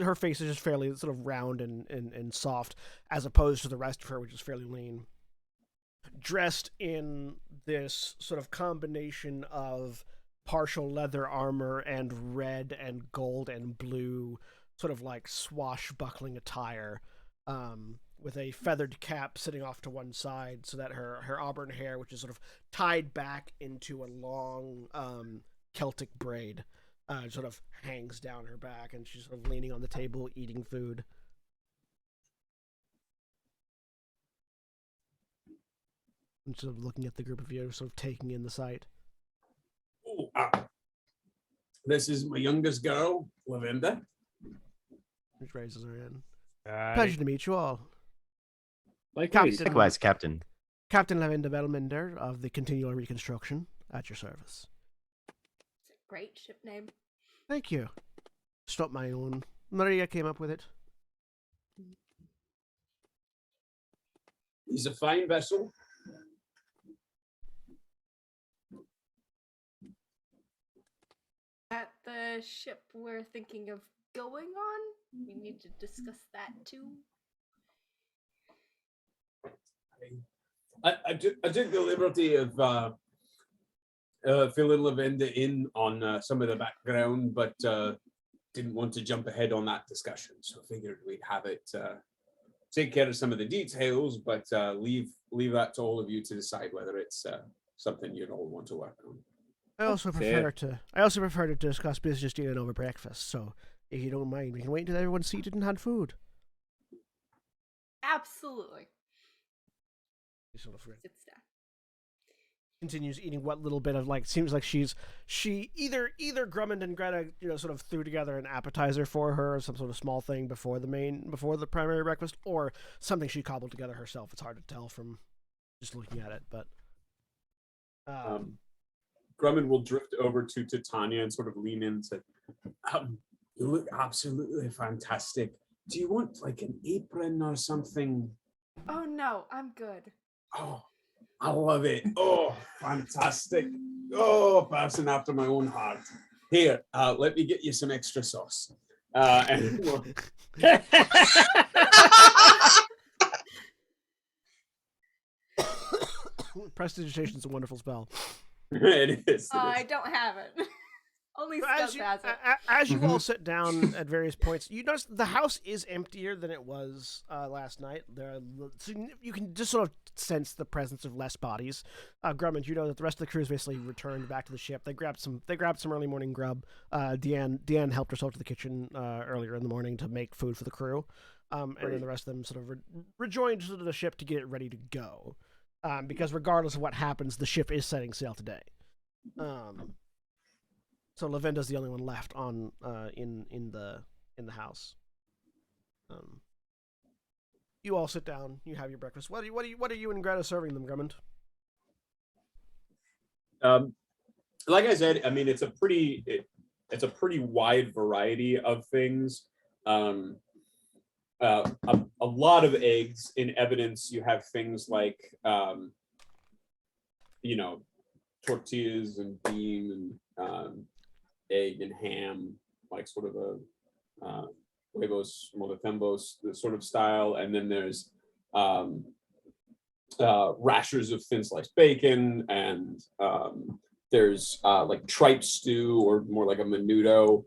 A: her face is just fairly sort of round and soft, as opposed to the rest of her, which is fairly lean. Dressed in this sort of combination of partial leather armor and red and gold and blue, sort of like swashbuckling attire, with a feathered cap sitting off to one side, so that her auburn hair, which is sort of tied back into a long Celtic braid, sort of hangs down her back, and she's sort of leaning on the table eating food. And sort of looking at the group of you, sort of taking in the sight.
C: Oh, this is my youngest girl, Lavenda.
A: She raises her hand.
D: Aye.
A: Pleasure to meet you all.
G: Likewise.
A: Captain.
B: Likewise, Captain.
A: Captain Lavenda Belminder of the Continual Reconstruction, at your service.
E: It's a great ship name.
A: Thank you. It's not my own. Maria came up with it.
C: He's a fine vessel.
E: At the ship we're thinking of going on, we need to discuss that too.
C: I took the liberty of filling Lavenda in on some of the background, but didn't want to jump ahead on that discussion. So I figured we'd have it take care of some of the details, but leave that to all of you to decide whether it's something you'd all want to work on.
A: I also
G: Fair.
A: prefer to discuss business dealing over breakfast. So, if you don't mind, we can wait until everyone's seated and had food.
E: Absolutely.
A: He sort of
E: Sits down.
A: continues eating what little bit of seems like she either Grummond and Greta sort of threw together an appetizer for her, or some sort of small thing before the primary breakfast, or something she cobbled together herself. It's hard to tell from just looking at it, but
C: Grummond will drift over to Titania and sort of lean into, you look absolutely fantastic. Do you want like an apron or something?
E: Oh no, I'm good.
C: Oh, I love it. Oh, fantastic. Oh, person after my own heart. Here, let me get you some extra sauce. And we'll...
A: Prestidigitation is a wonderful spell.
C: It is.
E: I don't have it. Only Scuzz has it.
A: As you all sit down at various points, you notice the house is emptier than it was last night. So you can just sort of sense the presence of less bodies. Grummond, you know that the rest of the crew has basically returned back to the ship. They grabbed some early morning grub. Deanne helped herself to the kitchen earlier in the morning to make food for the crew. And then the rest of them sort of rejoined to the ship to get it ready to go. Because regardless of what happens, the ship is setting sail today. So Lavenda's the only one left on in the house. You all sit down. You have your breakfast. What are you and Greta serving them, Grummond?
C: Like I said, I mean it's a pretty wide variety of things. A lot of eggs. In evidence, you have things like tortillas and bean and egg and ham, like sort of a huevos molotembos sort of style, and then there's rashers of thin sliced bacon, and there's like tripe stew, or more like a menudo,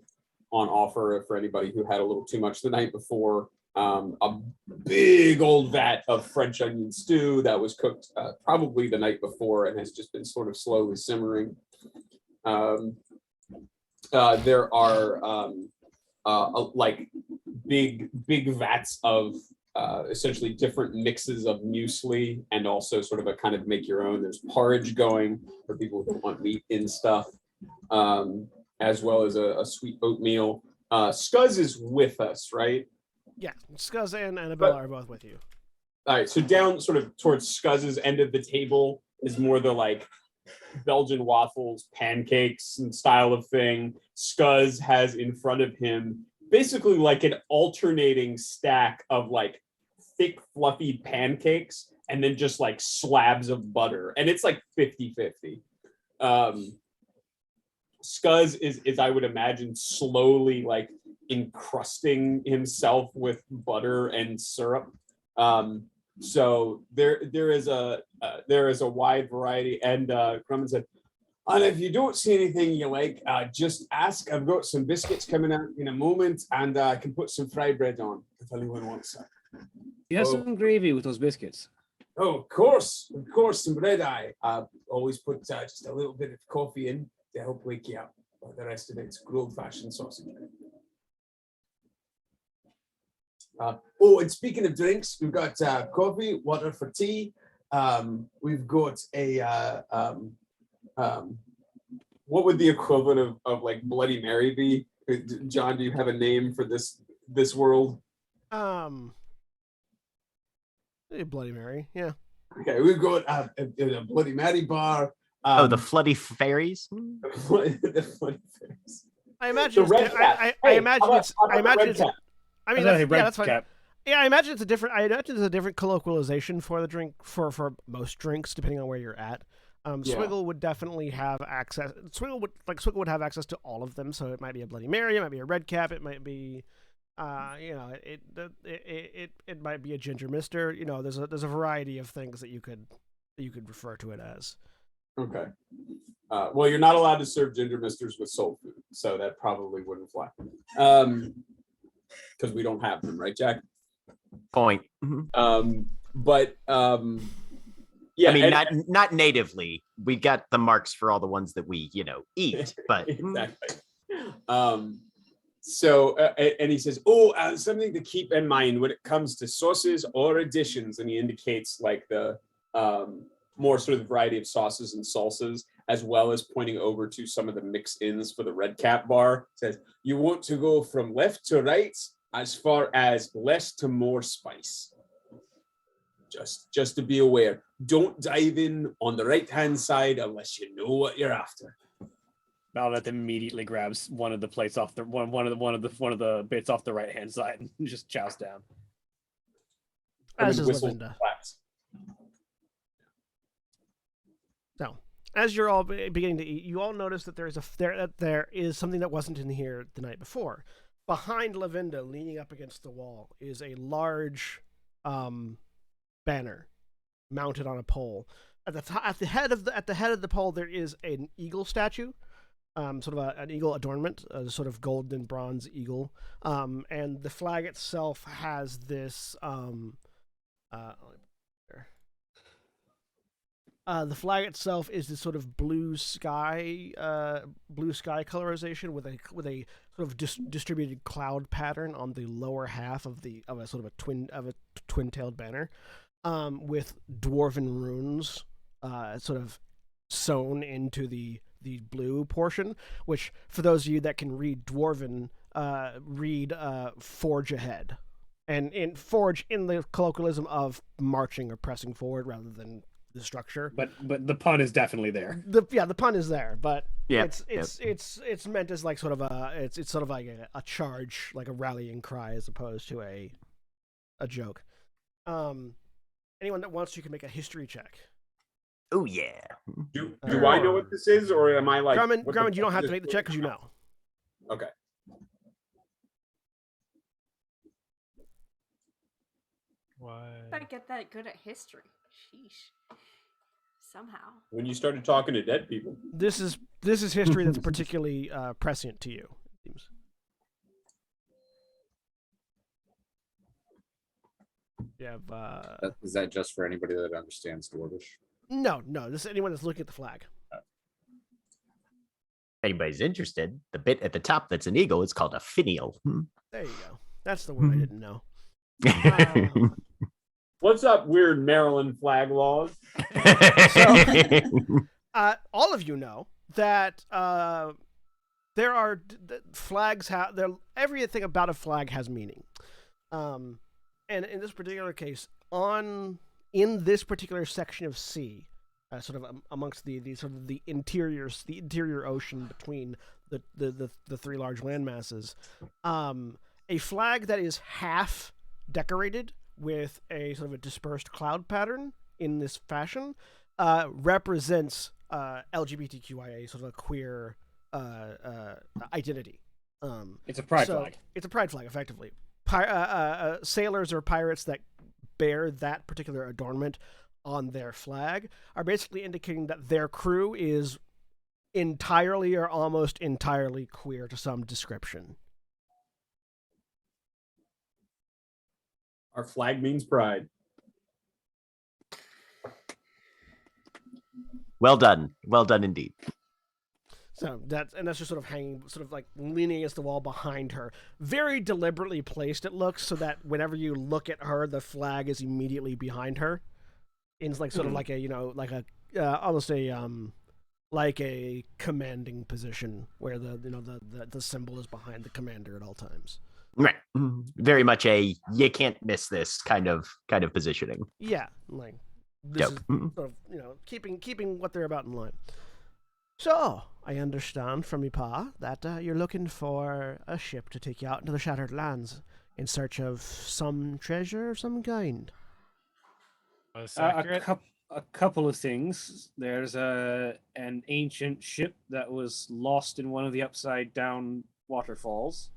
C: on offer for anybody who had a little too much the night before. A big old vat of French onion stew that was cooked probably the night before and has just been sort of slowly simmering. There are like big vats of essentially different mixes of muesli, and also sort of a kind of make your own. There's porridge going for people who want meat in stuff, as well as a sweet oatmeal. Scuzz is with us, right?
A: Yeah, Scuzz and Annabella are both with you.
C: All right, so down sort of towards Scuzz's end of the table is more the like Belgian waffles, pancakes and style of thing. Scuzz has in front of him basically like an alternating stack of like thick, fluffy pancakes and then just like slabs of butter. And it's like 50-50. Scuzz is I would imagine slowly like encrusting himself with butter and syrup. So there is a wide variety. And Grumman said, and if you don't see anything you like, just ask. I've got some biscuits coming out in a moment, and I can put some fry bread on if anyone wants that.
G: You have some gravy with those biscuits.
C: Oh, of course, some bread. I always put just a little bit of coffee in to help wake you up. But the rest of it's good old-fashioned sausage. And speaking of drinks, we've got coffee, water for tea. We've got a what would the equivalent of like Bloody Mary be? John, do you have a name for this world?
A: Bloody Mary, yeah.
C: Okay, we've got a Bloody Mary bar.
B: The Floody Fairies.
C: The Floody Fairies.
A: I imagine.
C: The red cap.
A: I imagine it's.
C: How about
A: I imagine
C: red
A: it's.
C: cap?
A: I mean, that's fine.
G: Cap.
A: Yeah, I imagine it's a different. I imagine it's a different colloquialization for the drink for most drinks, depending on where you're at. Swiggle would definitely have access. Swiggle would have access to all of them. So it might be a Bloody Mary, it might be a red cap, it might be, it might be a Ginger Mister. You know, there's a variety of things that you could refer to it as.
C: Okay. Well, you're not allowed to serve Ginger Misters with soul food, so that probably wouldn't fly. Because we don't have them, right, Jack?
B: Point.
C: Yeah,
B: I mean, not natively. We got the marks for all the ones that we, eat, but
C: exactly. And he says, something to keep in mind when it comes to sauces or additions, and he indicates like the more sort of variety of sauces and salsas, as well as pointing over to some of the mix-ins for the red cap bar. Says you want to go from left to right as far as less to more spice. Just to be aware, don't dive in on the right-hand side unless you know what you're after.
G: Malnet immediately grabs one of the plates off the one of the bits off the right-hand side and just chows down.
A: As is Lavinda. So, as you're all beginning to eat, you all notice that there is something that wasn't in here the night before. Behind Lavinda, leaning up against the wall, is a large banner mounted on a pole. At the head of the pole, there is an eagle statue, sort of an eagle adornment, a sort of gold and bronze eagle, and the flag itself has this. The flag itself is this sort of blue sky colorization with a sort of distributed cloud pattern on the lower half of a sort of a twin-tailed banner, with dwarven runes sort of sewn into the blue portion, which for those of you that can read dwarven, read forge ahead, and in forge in the colloquialism of marching or pressing forward rather than the structure.
G: But the pun is definitely there.
A: The pun is there, but it's meant as like sort of it's sort of like a charge, like a rallying cry, as opposed to a joke. Anyone that wants to can make a history check.
B: Oh yeah.
C: Do I know what this is, or am I like
A: Grumman, you don't have to make the check because you know.
C: Okay.
D: Why?
E: I get that good at history. Sheesh. Somehow.
C: When you started talking to dead people.
A: This is history that's particularly prescient to you. It seems. You have,
H: Is that just for anybody that understands Dwarvish?
A: No. This is anyone that's looking at the flag.
B: If anybody's interested, the bit at the top that's an eagle is called a finial.
A: There you go. That's the word I didn't know.
C: What's up, weird Maryland flag laws?
A: All of you know that there are flags. Everything about a flag has meaning, and in this particular case, in this particular section of sea, sort of amongst the sort of the interior ocean between the three large land masses, a flag that is half decorated with a sort of a dispersed cloud pattern in this fashion represents LGBTQIA, sort of a queer identity.
G: It's a pride flag.
A: It's a pride flag, effectively. Sailors or pirates that bear that particular adornment on their flag are basically indicating that their crew is entirely or almost entirely queer to some description.
C: Our flag means pride.
B: Well done indeed.
A: So that's just sort of hanging, sort of like leaning against the wall behind her. Very deliberately placed, it looks, so that whenever you look at her, the flag is immediately behind her. It's like sort of like a, like a almost a like a commanding position where the symbol is behind the commander at all times.
B: Right. Very much a you can't miss this kind of positioning.
A: Yeah, like this
B: Dope.
A: is sort of keeping what they're about in line. So I understand from your pa that you're looking for a ship to take you out into the Shattered Lands in search of some treasure of some kind.
G: A couple of things. There's an ancient ship that was lost in one of the upside down waterfalls.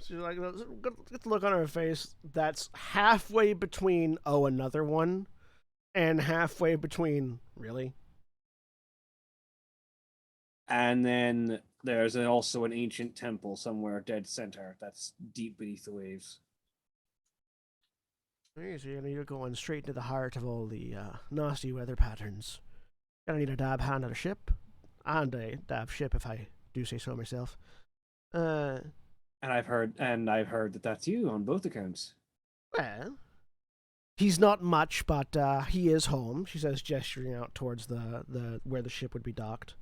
A: She's like, get the look on her face. That's halfway between another one, and halfway between really.
G: And then there's also an ancient temple somewhere dead center that's deep beneath the waves.
A: So you're going straight into the heart of all the nasty weather patterns. Gonna need a dab hand at a ship, and a dab ship if I do say so myself.
G: And I've heard that that's you on both accounts.
A: Well, he's not much, but he is home. She says, gesturing out towards the where the ship would be docked.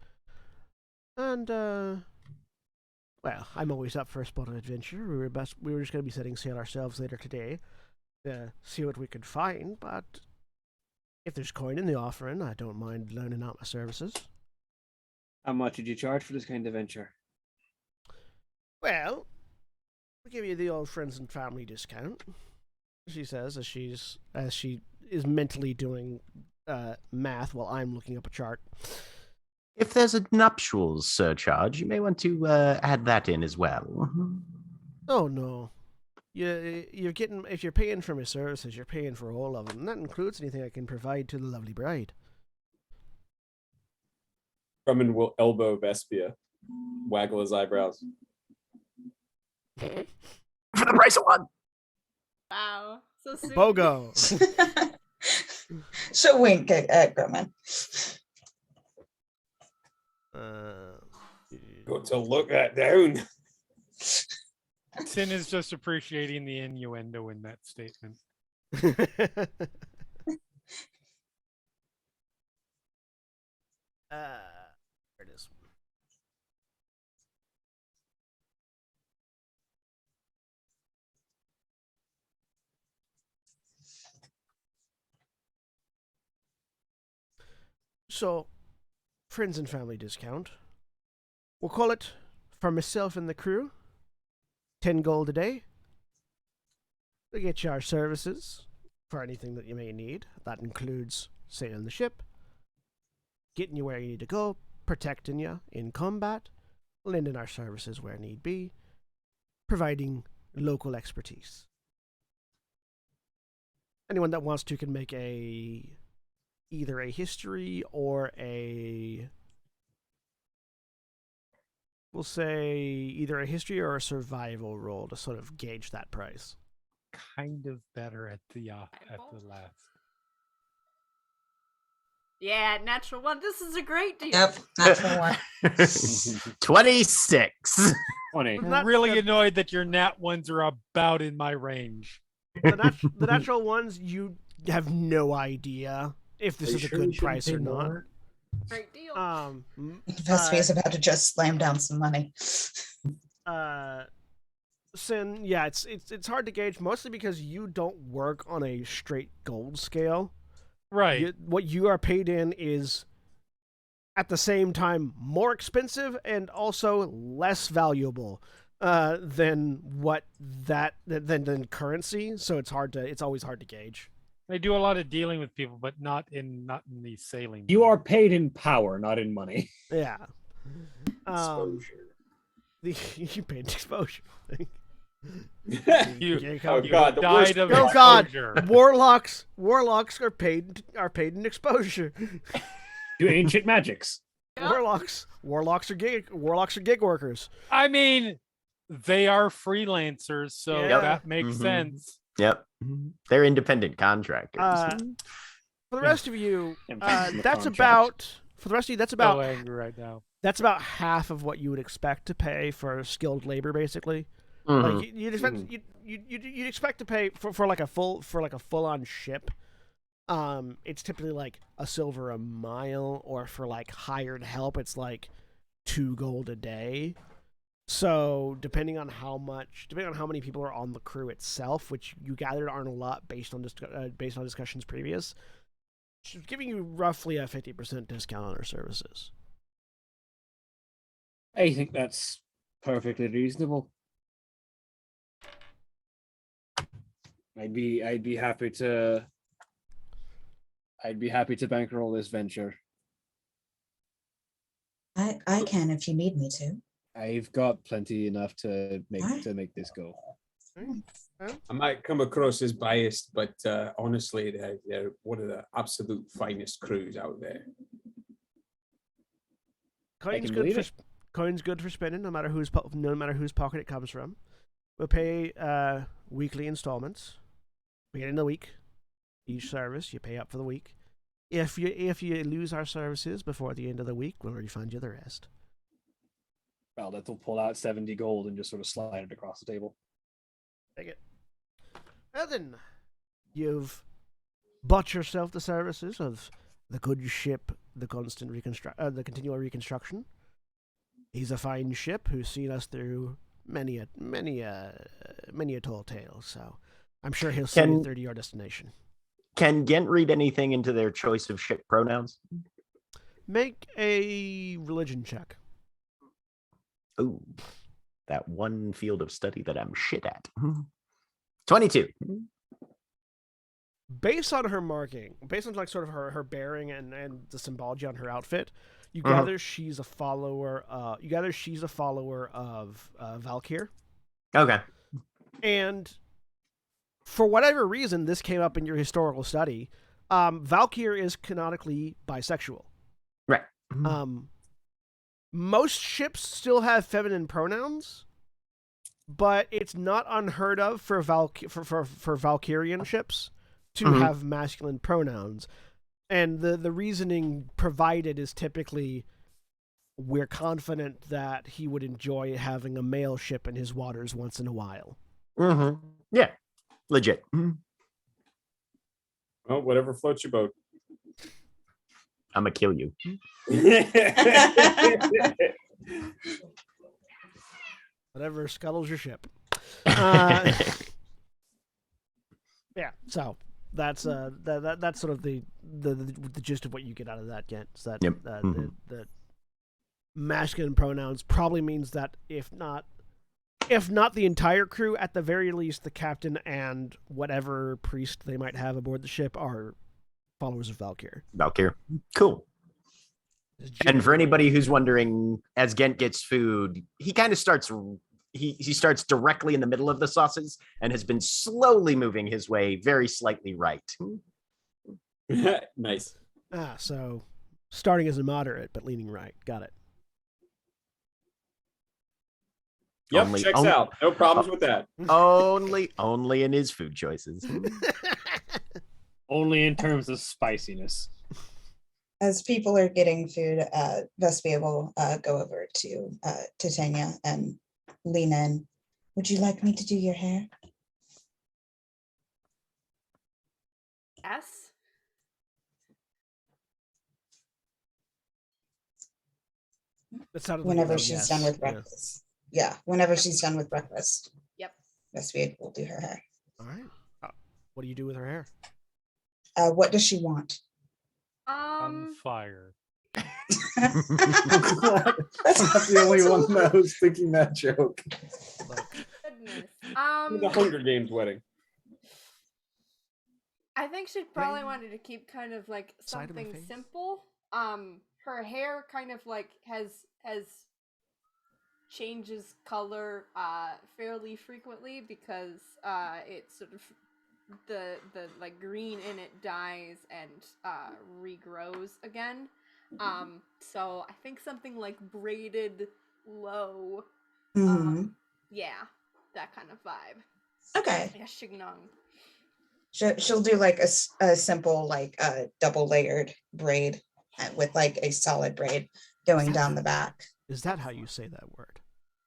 A: And well, I'm always up for a spot of adventure. We were just gonna be setting sail ourselves later today to see what we could find. But if there's coin in the offering, I don't mind loaning out my services.
G: How much did you charge for this kind of venture?
A: Well, we'll give you the old friends and family discount, she says as she is mentally doing math while I'm looking up a chart.
B: If there's a nuptials surcharge, you may want to add that in as well.
A: Oh no, you're getting, if you're paying for my services, you're paying for all of them, and that includes anything I can provide to the lovely bride.
C: Drummond will elbow Vespia, waggle his eyebrows.
B: For the price of one.
E: Wow, so soon.
A: BOGO.
F: So wink at Grumman.
C: Got to look that down.
D: Sin is just appreciating the innuendo in that statement.
A: There it is. So, friends and family discount. We'll call it, for myself and the crew, 10 gold a day. We'll get you our services for anything that you may need. That includes sailing the ship, getting you where you need to go, protecting you in combat, lending our services where need be, providing local expertise. Anyone that wants to can make either a history or we'll say either a history or a survival roll to sort of gauge that price.
D: Kind of better at the last.
E: Yeah, natural one. This is a great deal.
F: Yep, natural one.
B: 26.
G: 20.
A: Not
D: Really
A: the-
D: annoyed that your nat ones are about in my range.
A: The natural ones, you have no idea if this is a good price or not.
E: Great deal.
F: Vespia's about to just slam down some money.
A: Sin, yeah, it's hard to gauge, mostly because you don't work on a straight gold scale.
D: Right.
A: What you are paid in is, at the same time, more expensive and also less valuable. than what than currency. So it's always hard to gauge.
D: They do a lot of dealing with people, but not in the sailing.
G: You are paid in power, not in money.
A: Yeah.
C: Exposure.
A: You paid exposure.
D: You,
C: Oh,
A: you
C: God, the
D: died
C: worst
D: of
A: Oh God!
D: exposure.
A: Warlocks are paid in exposure.
G: Do ancient magics.
A: Warlocks are gig workers.
D: I mean, they are freelancers, so
A: Yeah.
D: that makes
B: Mhm.
D: sense.
B: Yep. They're independent contractors.
A: For the rest of you,
G: Emphasis on the
A: that's
G: contract.
D: So angry right now.
A: that's about half of what you would expect to pay for skilled labor, basically.
B: Mhm.
A: Like you'd expect you'd expect to pay for like a full on ship. It's typically like a silver a mile, or for like hired help, it's like 2 gold a day. So depending on how many people are on the crew itself, which you gathered aren't a lot based on discussions previous, she's giving you roughly a 50% discount on her services.
G: I think that's perfectly reasonable. I'd be happy to bankroll this venture.
F: I can if you need me to.
G: I've got plenty enough to
F: Alright.
G: make this go.
C: I might come across as biased, but honestly, they're one of the absolute finest crews out there.
A: Coin's
G: can
A: good
G: believe
A: for
G: it.
A: coin's good for spending, no matter whose pocket it comes from. We'll pay weekly installments. Beginning of the week, each service you pay up for the week. If you lose our services before the end of the week, we'll refund you the rest.
G: Well, that'll pull out 70 gold and just sort of slide it across the table.
A: Take it. Well then, you've bought yourself the services of the good ship, the Continual Reconstruction. He's a fine ship who's seen us through many a tall tale. So I'm sure he'll see you through to your destination.
B: Can Gent read anything into their choice of ship pronouns?
A: Make a religion check.
B: Ooh, that one field of study that I'm shit at. 22.
A: Based on her marking, based on like sort of her bearing and the symbology on her outfit, you
B: Uh-huh.
A: gather she's a follower. She's a follower of Valkyr.
B: Okay.
A: And for whatever reason, this came up in your historical study. Valkyr is canonically bisexual.
B: Right.
A: Most ships still have feminine pronouns, but it's not unheard of for Valkyrian ships to
B: Mhm.
A: have masculine pronouns. And the reasoning provided is typically, we're confident that he would enjoy having a male ship in his waters once in a while.
B: Mm-hmm. Yeah. Legit.
C: Well, whatever floats your boat.
B: I'm gonna kill you.
A: Whatever scuttles your ship. Yeah, so that's that's sort of the gist of what you get out of that, Gent. So that
B: Yep.
A: the masculine pronouns probably means that if not the entire crew, at the very least the captain and whatever priest they might have aboard the ship are followers of Valkyr.
B: Valkyr. Cool. And for anybody who's wondering, as Gent gets food, he kind of starts. He starts directly in the middle of the sauces and has been slowly moving his way very slightly right.
C: Nice.
A: So starting as a moderate but leaning right. Got it.
C: Yep, checks out. No problems with that.
B: Only in his food choices.
G: Only in terms of spiciness.
F: As people are getting food, Vespia will go over to Titania and lean in. Would you like me to do your hair?
E: Yes.
A: That sounded like
F: Whenever
A: a
F: she's
A: yes.
F: done with
A: Yeah.
F: breakfast. Yeah, whenever she's done with breakfast.
E: Yep.
F: Vespia will do her hair.
A: All right. What do you do with her hair?
F: What does she want?
D: On fire.
H: I'm not the only one that was thinking that joke.
E: Goodness.
C: The Hunger Games wedding.
E: I think she probably
A: Rain.
E: wanted to keep kind of like
A: Side of my
E: something
A: face.
E: simple. Her hair kind of like has changes color fairly frequently because it's sort of the like green in it dies and regrows again. So I think something like braided low.
F: Mhm.
E: Yeah, that kind of vibe.
F: Okay.
E: Yeah, chignon.
F: She'll do like a simple like double layered braid with like a solid braid going down the back.
A: Is that how you say that word?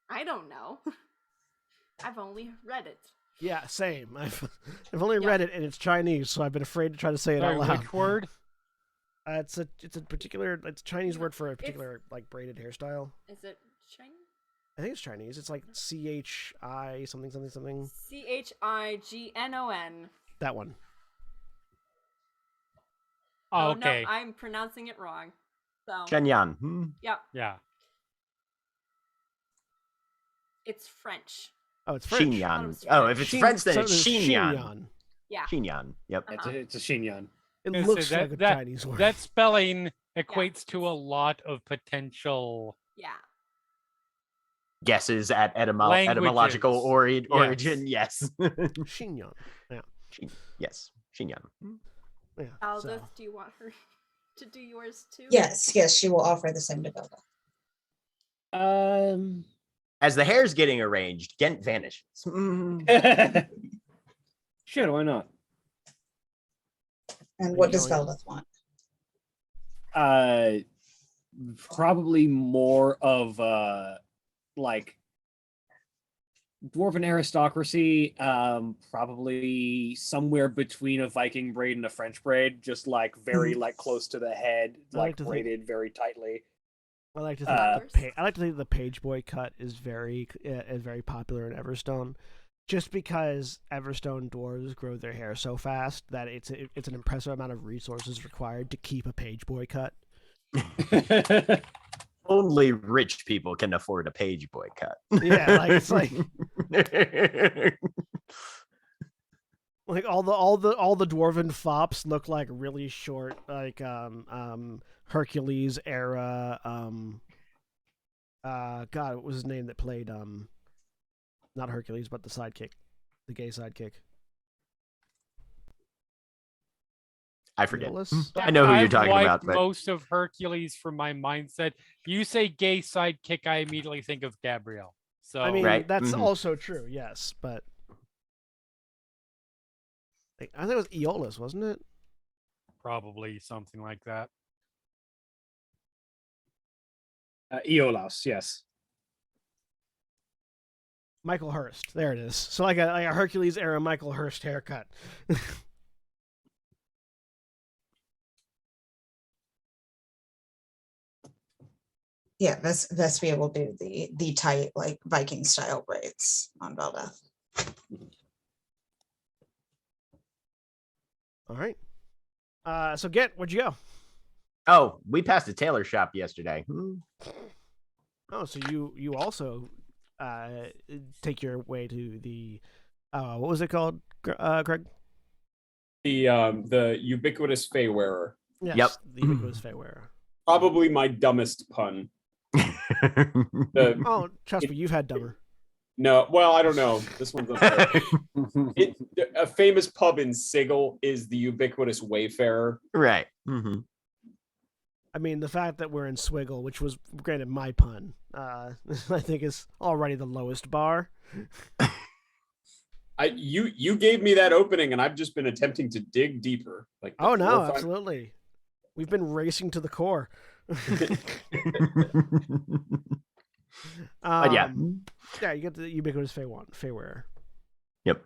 E: I don't know. I've only read it.
A: Yeah, same. I've only read it and it's Chinese, so I've been afraid to try to say it
D: Sorry,
A: out loud.
D: which word?
A: It's a particular it's a Chinese word for a particular like braided hairstyle.
E: Is it Chinese?
A: I think it's Chinese. It's like CHI something something something.
E: CHIGNON.
A: That one.
D: Oh,
E: Oh
D: okay.
E: no, I'm pronouncing it wrong. So
B: Shenyan. Hmm.
E: yep,
D: Yeah.
E: it's French.
A: Oh, it's French.
B: Xinyan. Oh, if it's
A: Xin-
B: French, then
A: so
B: it's
A: there's
B: Xinyan.
A: Xinyan.
E: Yeah.
B: Xinyan. Yep.
E: Uh-huh.
G: It's a Shinyan.
A: It
D: Gonna
A: looks
D: say
A: like a
D: that-
A: Chinese word.
D: That spelling equates to a lot of potential.
E: Yeah.
B: Guesses at
D: Languages.
B: etymological
D: Yes.
B: origin. Yes.
A: Xinyan. Yeah.
B: Yes. Xinyan.
A: Yeah.
E: Aldous,
A: so.
E: do you want her to do yours too?
F: Yes, she will offer the same to Belda.
B: As the hair's getting arranged, Gent vanishes.
G: Sure, why not?
F: And
A: Are
F: what
A: you
F: does
A: going?
F: Veldith want?
G: Probably more of like dwarven aristocracy, probably somewhere between a Viking braid and a French braid, just like very like close to the head,
A: I like
G: like
A: to think-
G: braided very tightly.
A: I like to think I like to think the page boy cut is very popular in Everstone, just because Everstone dwarves grow their hair so fast that it's an impressive amount of resources required to keep a page boy cut.
B: Only rich people can afford a page boy cut.
A: Yeah, like it's like like all the dwarven fops look like really short, like Hercules era. God, what was his name that played not Hercules but the sidekick, the gay sidekick.
B: I forget.
A: Aeolus?
B: I know who you're
D: I've
B: talking
D: wiped
B: about, but
D: most of Hercules from my mindset. You say gay sidekick, I immediately think of Gabrielle. So
A: I mean,
B: Right.
A: that's
B: Mhm.
A: also true, yes, but I think it was Aeolus, wasn't it?
D: probably something like that.
G: Eolas, yes.
A: Michael Hurst. There it is. So like a Hercules era Michael Hurst haircut.
F: Yeah, Vespia will do the tight like Viking style braids on Veldith.
A: All right. So where'd you go?
B: oh, we passed a tailor shop yesterday.
A: Oh, so you also take your way to the what was it called, Craig?
C: The ubiquitous Feywearer.
A: Yes,
B: Yep.
A: the ubiquitous Feywearer.
C: Probably my dumbest pun.
A: Oh, trust me, you've had dumber.
C: No, well, I don't know. This one's a famous pub in Sigil is the ubiquitous Wayfarer.
B: Right. Mm-hmm.
A: I mean, the fact that we're in Swiggle, which was granted my pun, I think is already the lowest bar.
C: You gave me that opening, and I've just been attempting to dig deeper. Like
A: Oh no,
C: 4 or 5
A: absolutely. We've been racing to the core.
B: Yeah.
A: Yeah, you get the ubiquitous Feywearer.
B: Yep.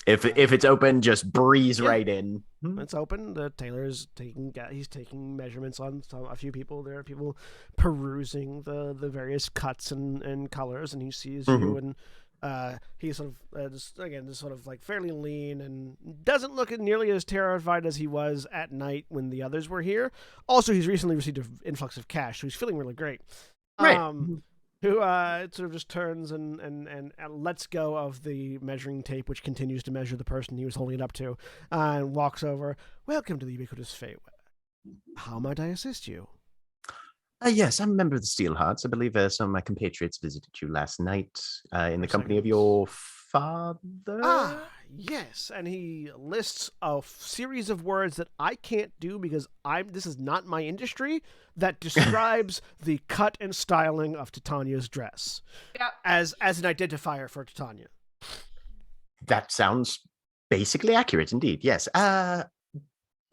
B: If it's open, just breeze
A: Yeah.
B: right in.
A: It's open. The tailor's taking measurements on a few people. There are people perusing the various cuts and colors, and he sees you and He's sort of just sort of like fairly lean and doesn't look nearly as terrified as he was at night when the others were here. Also, he's recently received an influx of cash, so he's feeling really great.
B: Right.
A: Who sort of just turns and lets go of the measuring tape, which continues to measure the person he was holding it up to, and walks over. Welcome to the Ubiquitous Fate. How might I assist you?
B: Yes, I'm a member of the Steelhearts. I believe some of my compatriots visited you last night in the company of
A: Seconds.
B: your father.
A: Ah, yes, and he lists a series of words that I can't do because this is not my industry, that describes the cut and styling of Titania's dress.
E: Yep.
A: As an identifier for Titania.
B: That sounds basically accurate indeed. Yes.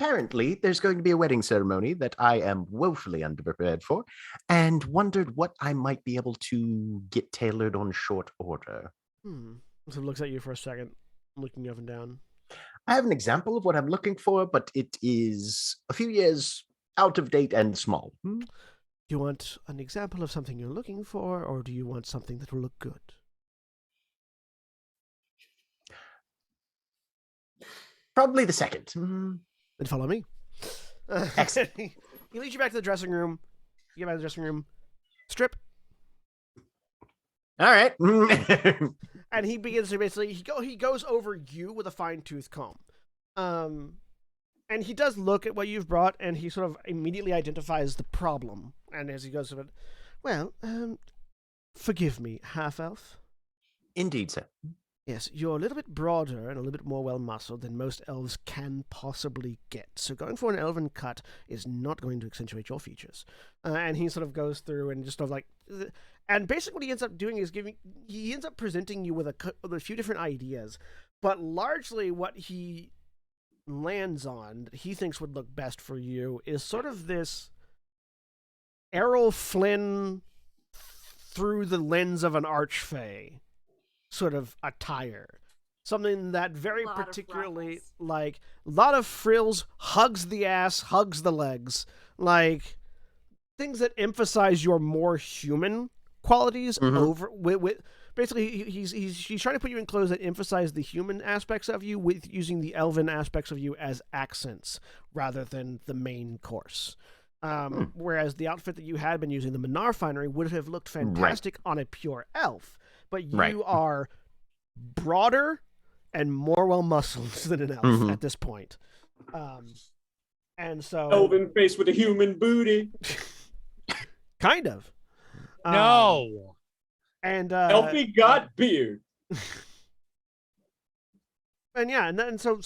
B: Apparently, there's going to be a wedding ceremony that I am woefully underprepared for, and wondered what I might be able to get tailored on short order.
A: So he looks at you for a second, looking up and down.
B: I have an example of what I'm looking for, but it is a few years out of date and small.
A: Do you want an example of something you're looking for, or do you want something that will look good?
B: Probably the second.
A: Then follow me.
B: Excellent.
A: He leads you back to the dressing room. You get back to the dressing room. Strip.
B: All right.
A: And he begins to basically he goes over you with a fine-tooth comb. And he does look at what you've brought, and he sort of immediately identifies the problem. And as he goes to it, well, forgive me, half-elf.
B: Indeed, sir.
A: Yes, you're a little bit broader and a little bit more well-muscled than most elves can possibly get. So going for an elven cut is not going to accentuate your features. And he sort of goes through and just sort of like... And basically what he ends up doing is he ends up presenting you with a few different ideas. But largely what he lands on, that he thinks would look best for you, is sort of this Errol Flynn through the lens of an archfey sort of attire. Something that very particularly, like, a lot of frills, hugs the ass, hugs the legs. Like, things that emphasize your more human qualities over... with basically, he's trying to put you in clothes that emphasize the human aspects of you with using the elven aspects of you as accents rather than the main course. Whereas the outfit that you had been using, the Minar finery, would have looked fantastic on a pure elf. But you are broader and more well-muscled than an elf at this point. And so...
C: Elven face with a human booty.
A: Kind of.
D: No.
A: And
C: Elfie got beard.
A: And yeah, and so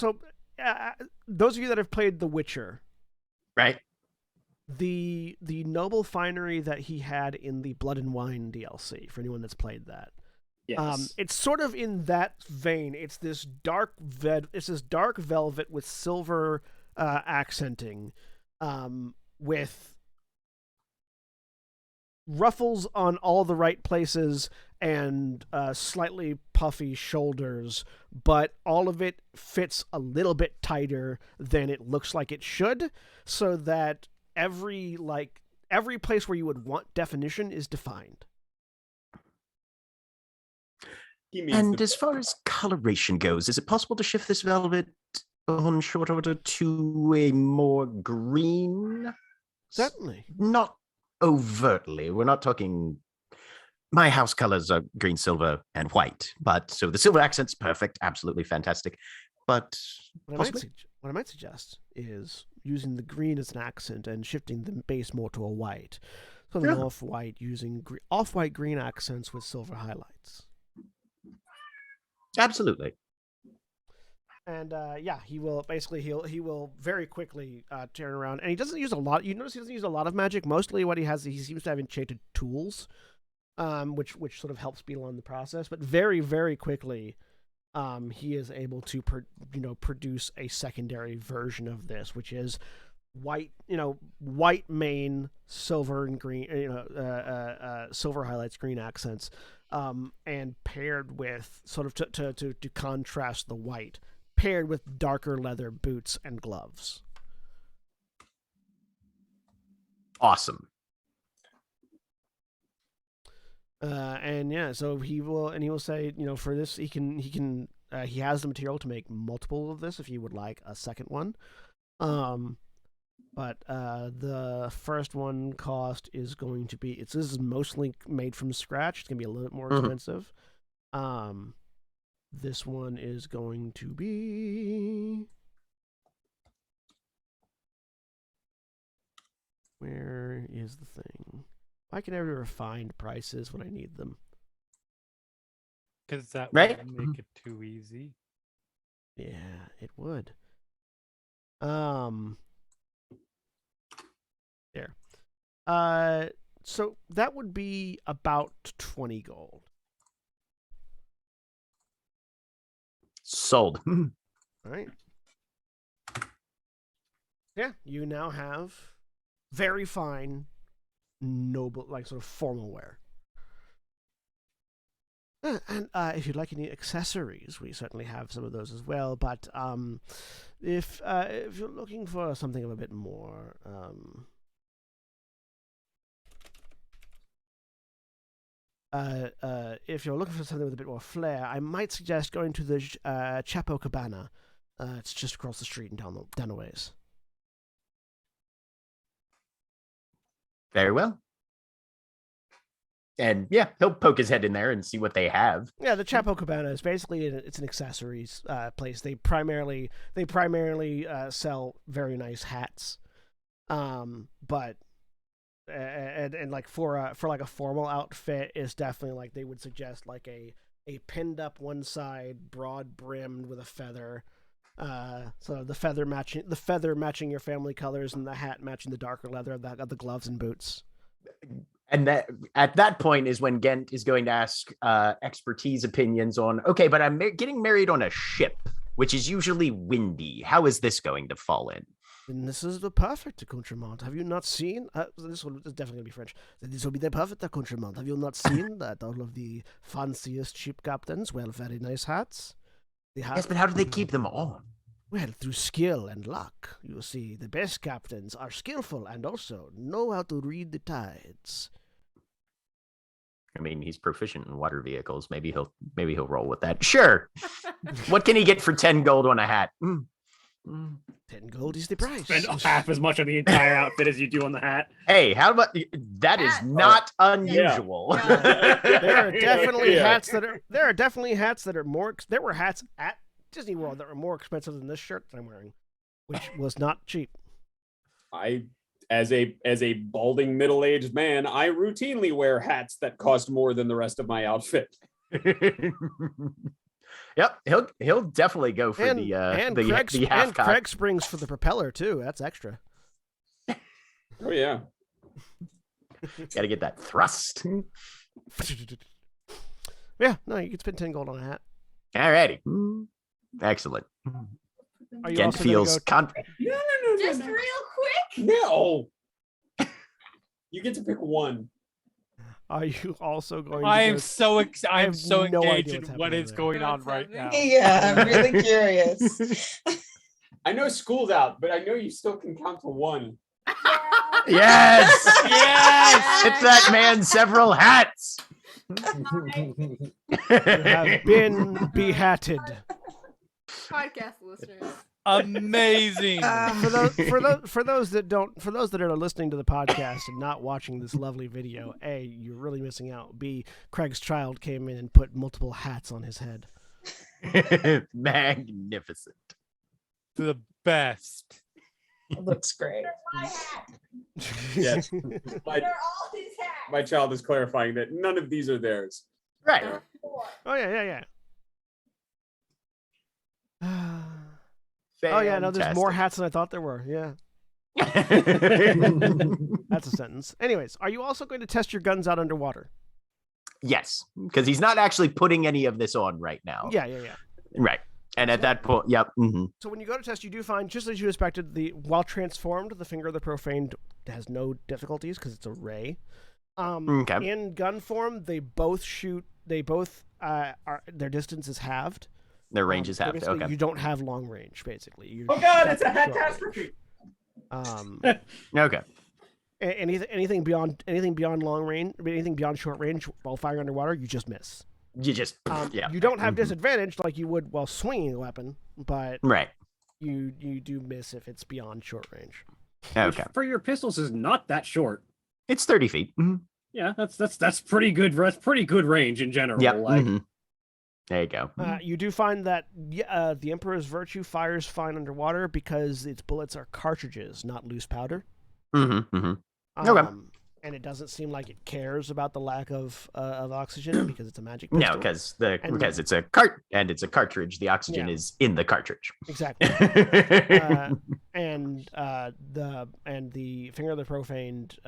A: those of you that have played The Witcher,
B: right?
A: The noble finery that he had in the Blood and Wine DLC, for anyone that's played that.
G: Yes.
A: It's sort of in that vein. It's this dark velvet with silver accenting, with ruffles on all the right places and slightly puffy shoulders, but all of it fits a little bit tighter than it looks like it should, so that every place where you would want definition is defined.
B: And as far as coloration goes, is it possible to shift this velvet on short order to a more green?
A: Certainly.
B: Not overtly. We're not talking... My house colors are green, silver, and white. But so the silver accent's perfect, absolutely fantastic. But
A: what I might suggest is using the green as an accent and shifting the base more to a white. So an off-white, using off-white green accents with silver highlights.
B: Absolutely.
A: And he will very quickly turn around, and he doesn't use a lot. You notice he doesn't use a lot of magic. Mostly, what he seems to have enchanted tools, which sort of help speed along the process. But very, very quickly, he is able to produce a secondary version of this, which is white mane, silver and green, silver highlights, green accents, and paired with sort of to contrast the white, paired with darker leather boots and gloves.
B: Awesome.
A: And yeah, so he will say, for this he has the material to make multiple of this if you would like a second one. But the first one cost is going to be this is mostly made from scratch. It's gonna be a little bit more expensive. This one is going to be, where is the thing? Why can I never find prices when I need them?
D: Because that
B: Right?
D: would make it too easy.
A: Yeah, it would. There. So that would be about 20 gold.
B: Sold.
A: All right. Yeah, you now have very fine, noble, like sort of formal wear. And if you'd like any accessories, we certainly have some of those as well. But if you're looking for something of a bit more, if you're looking for something with a bit more flair, I might suggest going to the Chapo Cabana. It's just across the street and down the ways.
B: Very well. And yeah, he'll poke his head in there and see what they have.
A: Yeah, the Chapo Cabana is basically it's an accessories place. They primarily sell very nice hats, but and like for like a formal outfit is definitely like they would suggest like a pinned up one side, broad brimmed with a feather. So the feather matching your family colors, and the hat matching the darker leather of the gloves and boots.
B: And that at that point is when Gent is going to ask expertise opinions on, okay, but I'm getting married on a ship, which is usually windy. How is this going to fall in?
A: And this is the perfect accoutrement. Have you not seen? This one is definitely going to be French. This will be the perfect accoutrement. Have you not seen that all of the fanciest ship captains wear very nice hats?
B: Yes, but how do they keep them on?
A: Well, through skill and luck. You see, the best captains are skillful and also know how to read the tides.
B: I mean, he's proficient in water vehicles. Maybe he'll roll with that. Sure. What can he get for 10 gold on a hat?
A: 10 gold is the price.
G: Spend half as much on the entire outfit as you do on the hat.
B: Hey, how about that? Is not unusual.
E: Yeah.
A: There are definitely
C: Yeah.
A: hats that are more. There were hats at Disney World that were more expensive than this shirt that I'm wearing, which was not cheap.
C: As a balding middle-aged man, I routinely wear hats that cost more than the rest of my outfit.
B: Yep, he'll definitely go for
A: And
B: the
A: Craig
B: half cock.
A: Craig springs for the propeller too. That's extra.
C: Oh yeah.
B: Got to get that thrust.
A: Yeah, no, you could spend 10 gold on a hat.
B: Alrighty, excellent.
A: Are you
B: Gent
A: also gonna
B: feels
A: go
C: No.
E: Just real quick.
C: No. You get to pick one.
A: Are you also going?
D: I
A: to
D: am
A: go...
D: so I'm
A: have
D: so
A: no
D: engaged
A: idea
D: in
A: what's
D: what
A: happening
D: is
A: there.
D: going on
E: What's
D: right now.
E: happening?
F: Yeah, I'm really curious.
C: I know school's out, but I know you still can count to one.
B: Yes,
D: Yes!
B: it's that man. Several hats.
A: You have been behatted.
E: Podcast listeners.
D: Amazing.
A: For those that are listening to the podcast and not watching this lovely video, A, you're really missing out. B, Craig's child came in and put multiple hats on his head.
B: Magnificent.
D: The best.
F: It looks great.
C: Yes. My,
E: They're all his hats.
C: my child is clarifying that none of these are theirs.
B: Right.
A: Oh yeah. Oh yeah, no, there's more hats than I thought there were. Yeah, that's a sentence. Anyways, are you also going to test your guns out underwater?
B: Yes, because he's not actually putting any of this on right now.
A: Yeah.
B: Right. And at that point, yep. Mm-hmm.
A: So when you go to test, you do find, just as you expected, while transformed, the Finger of the Profaned has no difficulties because it's a ray.
B: Okay.
A: In gun form, they both their distance is halved.
B: Their range is
A: So
B: halved.
A: basically,
B: Okay.
A: You don't have long range, basically.
C: Oh God, it's a
A: short range.
C: catastrophe.
B: Okay.
A: anything beyond long range, anything beyond short range while firing underwater, you just miss.
B: You just
A: You don't have disadvantage like you would while swinging a weapon, but
B: right.
A: you do miss if it's beyond short range.
G: Which
B: Okay,
G: for your pistols is not that short.
B: it's 30 feet.
G: Yeah, that's pretty good. That's pretty good range in general.
B: Yep.
G: Like,
B: There you go.
A: You do find that the Emperor's Virtue fires fine underwater because its bullets are cartridges, not loose powder.
B: Okay.
A: And it doesn't seem like it cares about the lack of oxygen because it's a magic pistol.
B: No, because it's a cartridge. The oxygen is in the cartridge.
A: Exactly. And the Finger of the Profaned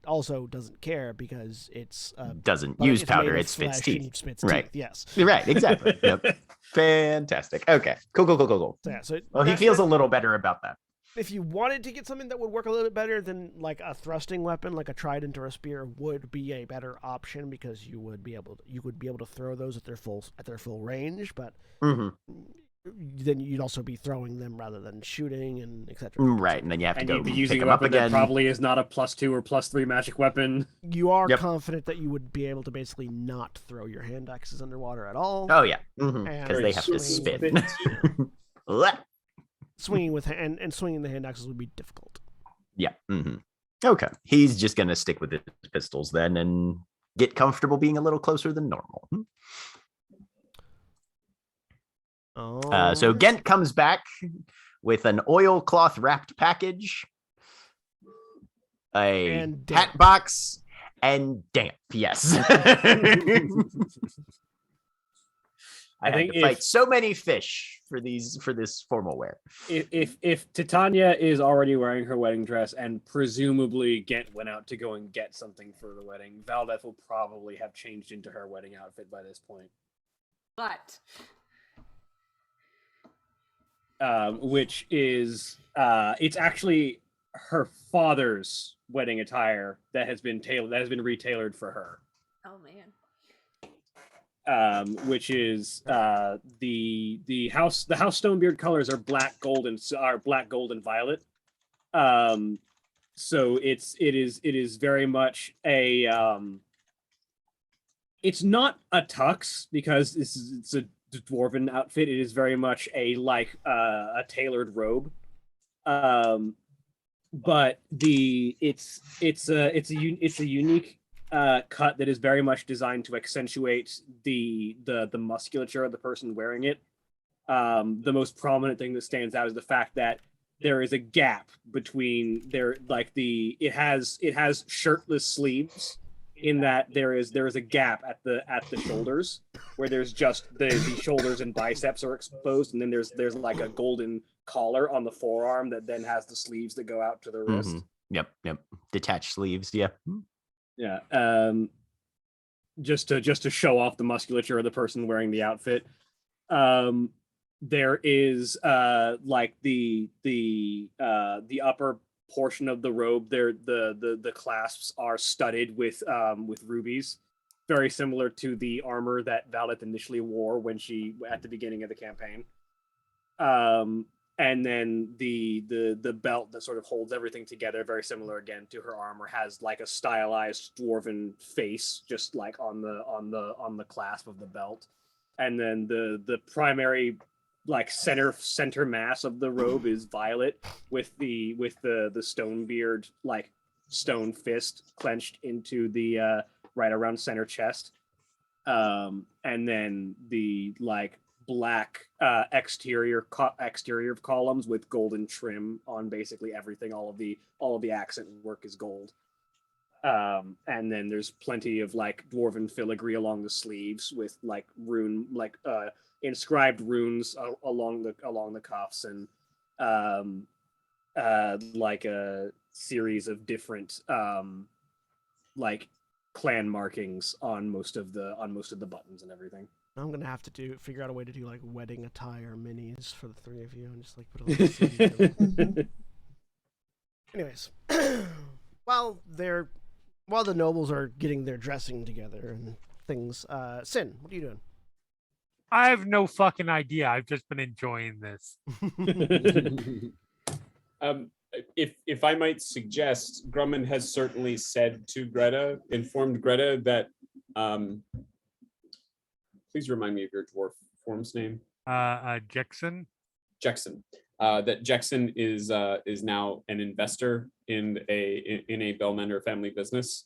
A: also doesn't care because it's
B: doesn't use powder. It spits teeth. Right.
A: Yes.
B: Right. Exactly. Yep. Fantastic. Okay. Cool.
A: So
B: Well, he feels a little better about that.
A: If you wanted to get something that would work a little bit better than like a thrusting weapon, like a trident or a spear, would be a better option because you would be able to throw those at their full range, but then you'd also be throwing them rather than shooting and etc.
B: Right, and then you have to go
G: you'd be
B: pick
G: using a
B: them up
G: weapon that
B: again.
G: probably is not a +2 or +3 magic weapon.
A: You are confident that you would be able to basically not throw your hand axes underwater at all.
B: Oh yeah, because they have to spin.
A: Swinging swinging the hand axes would be difficult.
B: Yeah. Okay. He's just gonna stick with his pistols then and get comfortable being a little closer than normal. So Gent comes back with an oilcloth wrapped package, a hat box, and damp. Yes. I think to fight so many fish for this formal wear.
G: If Titania is already wearing her wedding dress and presumably Gent went out to go and get something for the wedding, Valdeth will probably have changed into her wedding outfit by this point.
E: But
G: which is it's actually her father's wedding attire that has been retailored for her.
E: Oh man.
G: Which is the house Stonebeard colors are black, gold, and violet. So it is very much a it's not a tux because it's a dwarven outfit. It is very much a tailored robe. But it's a unique cut that is very much designed to accentuate the musculature of the person wearing it. The most prominent thing that stands out is the fact that there is a gap between it has shirtless sleeves, in that there is a gap at the shoulders where there's just the shoulders and biceps are exposed, and then there's like a golden collar on the forearm that then has the sleeves that go out to the wrist.
B: Yep. Detached sleeves. Yeah.
G: Yeah. Just to show off the musculature of the person wearing the outfit. There is the upper portion of the robe there, the clasps are studded with rubies, very similar to the armor that Valdeth initially wore when she at the beginning of the campaign. And then the belt that sort of holds everything together, very similar again to her armor, has like a stylized dwarven face just like on the clasp of the belt. And then the primary center mass of the robe is violet with the Stonebeard stone fist clenched into the right around center chest. And then the black exterior of columns with golden trim on basically everything. All of the accent work is gold. And then there's plenty of dwarven filigree along the sleeves with inscribed runes along the cuffs, and a series of different clan markings on most of the buttons and everything.
A: I'm gonna have to figure out a way to do wedding attire minis for the three of you and just put a little Anyways, while the nobles are getting their dressing together and things, Sin, what are you doing?
D: I have no fucking idea. I've just been enjoying this.
C: if I might suggest, Grumman has certainly said to Greta, informed Greta that, please remind me of your dwarf form's name.
D: Jackson.
C: Jackson. That Jackson is now an investor in a Bellmender family business,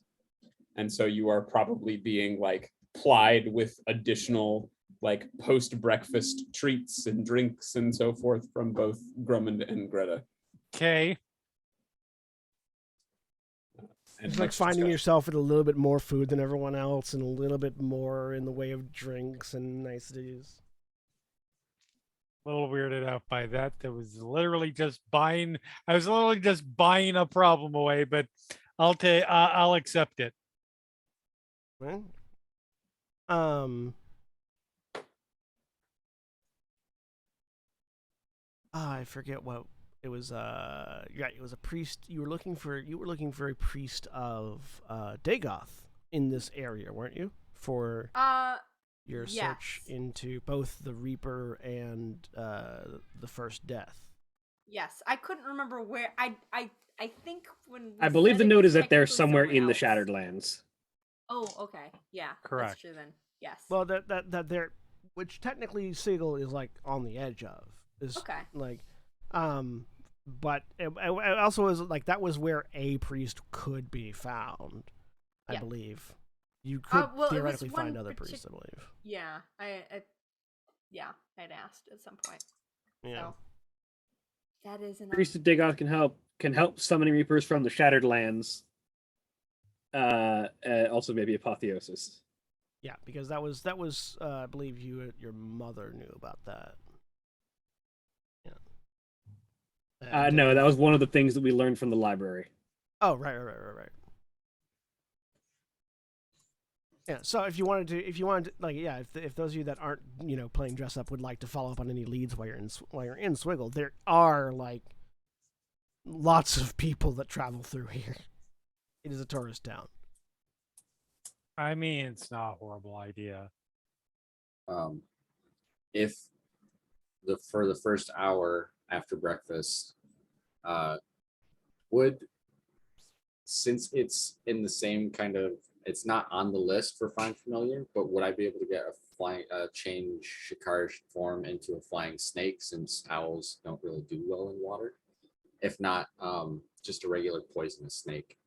C: and so you are probably being like plied with additional like post-breakfast treats and drinks and so forth from both Grummond and Greta.
D: Okay.
A: It's like finding yourself with a little bit more food than everyone else and a little bit more in the way of drinks and niceties.
D: A little weirded out by that. I was literally just buying a problem away, but I'll accept it.
A: Right? I forget what it was. Yeah, it was a priest. You were looking for a priest of Dagoth in this area, weren't you? For your search into both the Reaper and the First Death.
E: Yes, I couldn't remember where. I think when
G: I believe the note is that they're somewhere in the Shattered Lands.
E: Oh, okay, yeah,
D: correct.
E: That's true then. Yes.
A: Well, that they're, which technically Siegel is like on the edge of. Is
E: okay.
A: Like, but it also was like that was where a priest could be found. I believe you could theoretically find other priests. I believe.
E: Yeah, I'd asked at some point.
A: Yeah.
E: So, that is enough.
G: Priest of Dagoth can help summoning Reapers from the Shattered Lands. Also maybe Apotheosis.
A: Yeah, because that was I believe your mother knew about that. Yeah.
G: No, that was one of the things that we learned from the library.
A: Oh, right. Yeah, so if you wanted to, like, yeah, if those of you that aren't, playing dress up would like to follow up on any leads while you're in Swiggle, there are like lots of people that travel through here. It is a tourist town.
D: I mean, it's not a horrible idea.
H: If for the first hour after breakfast, since it's in the same kind of, it's not on the list for Find Familiar, but would I be able to get change Shikar's form into a flying snake, since owls don't really do well in water? If not, just a regular poisonous snake.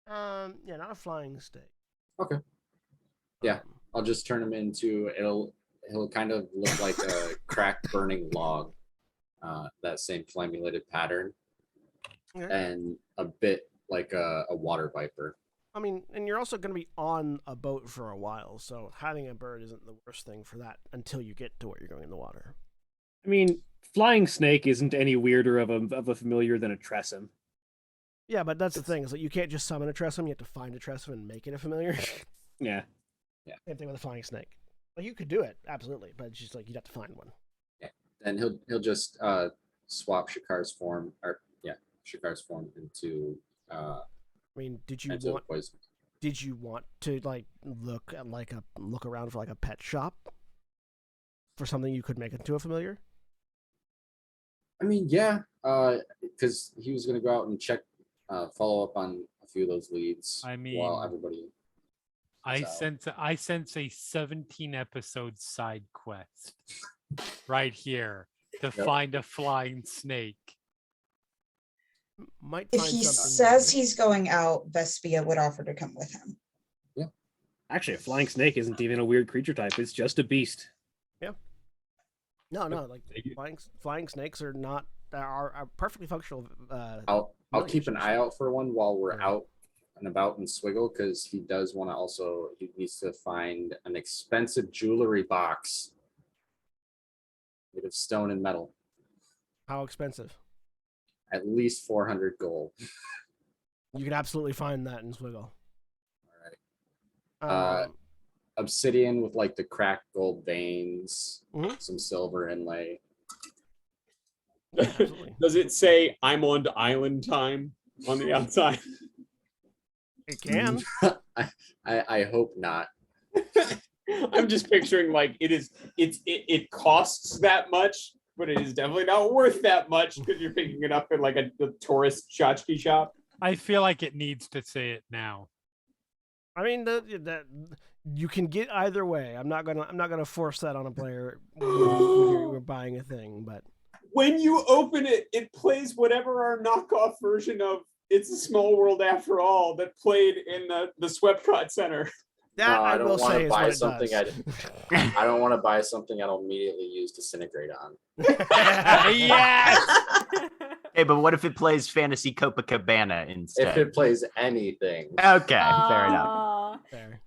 A: Yeah, not a flying snake.
H: Okay. Yeah, I'll just turn him into, he'll kind of look like a cracked burning log, that same flammulated pattern, and a bit like a water viper.
A: I mean, and you're also going to be on a boat for a while, so having a bird isn't the worst thing for that until you get to where you're going in the water.
G: I mean, flying snake isn't any weirder of a familiar than a Tressum.
A: Yeah, but that's the thing, is that you can't just summon a Tressum, you have to find a Tressum and make it a familiar.
G: Yeah.
A: Same thing with a flying snake. Well, you could do it, absolutely, but it's just like you'd have to find one.
H: Yeah, and he'll just swap Shikar's form, into.
A: I mean, did you want to like look around for like a pet shop for something you could make into a familiar?
H: I mean, yeah, because he was going to go out and follow up on a few of those leads.
D: I mean,
H: while everybody.
D: I sense a 17 episode side quest right here to find a flying snake.
A: Might
F: If
A: find
F: he
A: something
F: says
A: there.
F: he's going out, Vespia would offer to come with him.
H: Yeah.
G: Actually, a flying snake isn't even a weird creature type. It's just a beast.
A: Yeah. No, like flying snakes are not are perfectly functional.
H: I'll keep an eye out for one while we're out and about in Swiggle, because he does want to he needs to find an expensive jewelry box made of stone and metal.
A: How expensive?
H: At least 400 gold.
A: You could absolutely find that in Swiggle.
H: All right. Obsidian with like the cracked gold veins, some silver inlay.
A: Yeah, absolutely.
C: Does it say "I'm on island time" on the outside?
A: It can.
H: I hope not.
C: I'm just picturing like it costs that much, but it is definitely not worth that much because you're picking it up at like a tourist tchotchke shop.
D: I feel like it needs to say it now.
A: I mean, that you can get either way. I'm not gonna force that on a player when you're buying a thing. But
C: when you open it, it plays whatever our knockoff version of "It's a Small World After All" that played in the Swepcott Center.
A: that
H: No,
A: I
H: don't
A: will
H: want
A: say
H: to
A: is
H: buy
A: what it
H: something
A: does.
H: I don't want to buy something I'll immediately use disintegrate on.
D: Yes.
B: Hey, but what if it plays Fantasy Copacabana instead?
H: If it plays anything.
B: Okay, fair enough.
E: Aw.
A: Fair.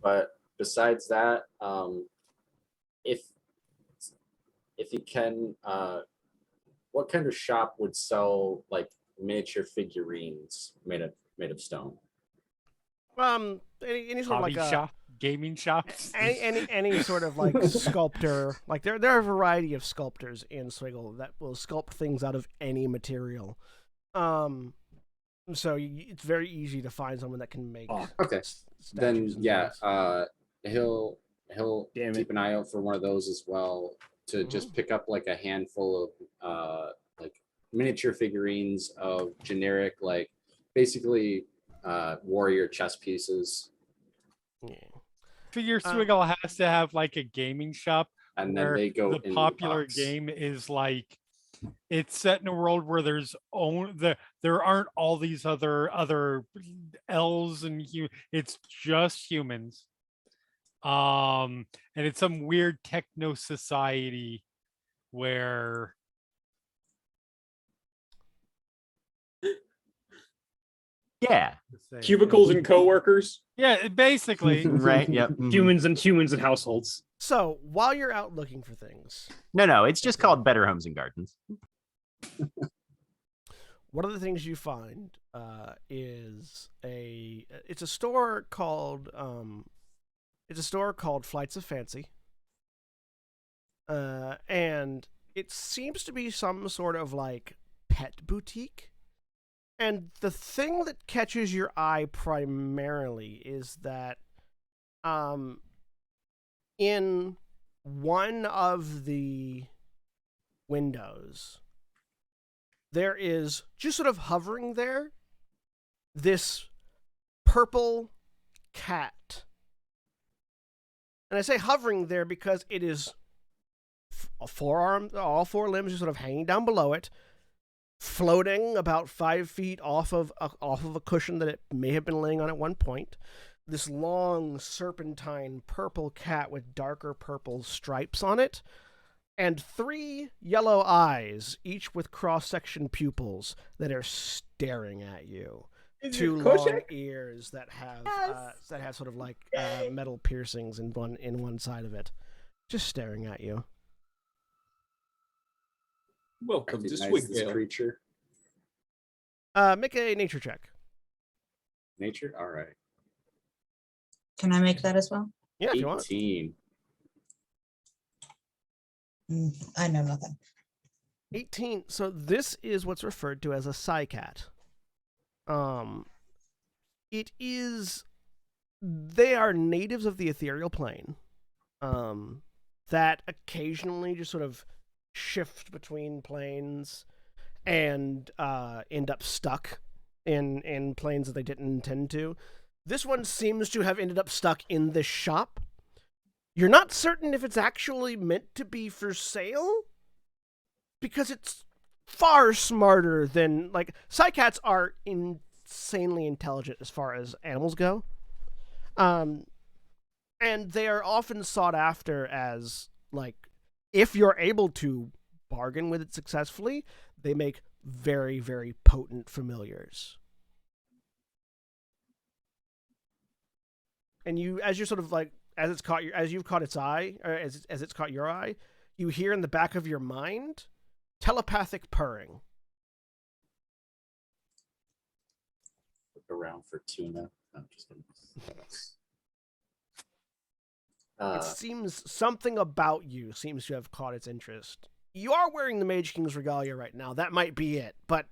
H: But besides that, if you can, what kind of shop would sell like miniature figurines made of stone?
A: Any sort of
D: Hobby
A: like
D: shop, gaming shops.
A: any sort of like sculptor. Like there are a variety of sculptors in Swiggle that will sculpt things out of any material. So it's very easy to find someone that can make.
H: Okay. Then
A: statues and
H: yeah,
A: things.
H: he'll
G: Damn
H: keep an eye out for one of those as well to just pick up like a handful of like miniature figurines of generic like basically warrior chess pieces,
A: Yeah.
D: Figure Swiggle has to have like a gaming shop
H: and then
D: where
H: they go
D: the
H: into
D: popular
H: box.
D: game is like it's set in a world where there aren't all these other elves and it's just humans. And it's some weird techno society where
B: Yeah.
C: Cubicles and coworkers.
D: yeah, basically.
B: Right. Yep. Mhm.
G: Humans and households.
A: So while you're out looking for things,
B: No, it's just called Better Homes and Gardens.
A: one of the things you find is it's a store called Flights of Fancy, and it seems to be some sort of like pet boutique. And the thing that catches your eye primarily is that in one of the windows, there is just sort of hovering there this purple cat. And I say hovering there because it is all four limbs are sort of hanging down below it, floating about 5 feet off of a cushion that it may have been laying on at one point. This long serpentine purple cat with darker purple stripes on it, and 3 yellow eyes, each with cross-section pupils that are staring at you.
C: Is
A: 2
C: it
A: long
C: Koshek?
A: ears that have
E: Yes.
A: sort of like metal piercings in one side of it, just staring at you.
C: Welcome to
H: Recognize this
C: Swigdale.
H: creature.
A: Make a nature check.
H: Nature. All right.
F: Can I make that as well?
A: Yeah, if you want.
H: 18.
F: I know nothing.
A: 18. So this is what's referred to as a psycat. It is. They are natives of the ethereal plane. That occasionally just sort of shift between planes and end up stuck in planes that they didn't intend to. This one seems to have ended up stuck in this shop. You're not certain if it's actually meant to be for sale, because it's far smarter than, like, psycats are insanely intelligent as far as animals go. And they are often sought after as, like, if you're able to bargain with it successfully, they make very, very potent familiars. And as you're sort of like, as you've caught its eye, or as it's caught your eye, you hear in the back of your mind telepathic purring.
H: Look around for tuna. I'm just kidding.
A: It seems something about you seems to have caught its interest. You are wearing the Mage King's regalia right now. That might be it, but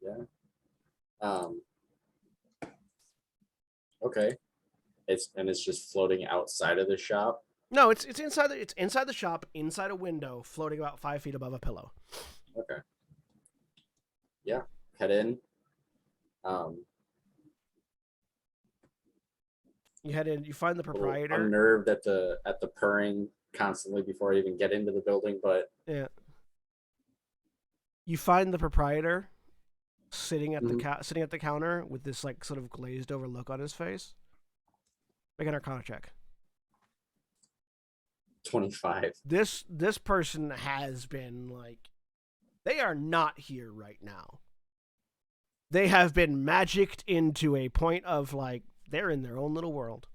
H: yeah. Okay. It's just floating outside of the shop.
A: No, it's inside the shop, inside a window, floating about 5 feet above a pillow.
H: Okay. Yeah. Head in.
A: You head in, you find the
H: A little
A: proprietor.
H: unnerved at the purring constantly before I even get into the building, but
A: Yeah. You find the proprietor sitting at sitting at the counter with this like sort of glazed over look on his face. Make an Arcana check.
H: 25.
A: This person has been like, they are not here right now. They have been magicked into a point of like they're in their own little world.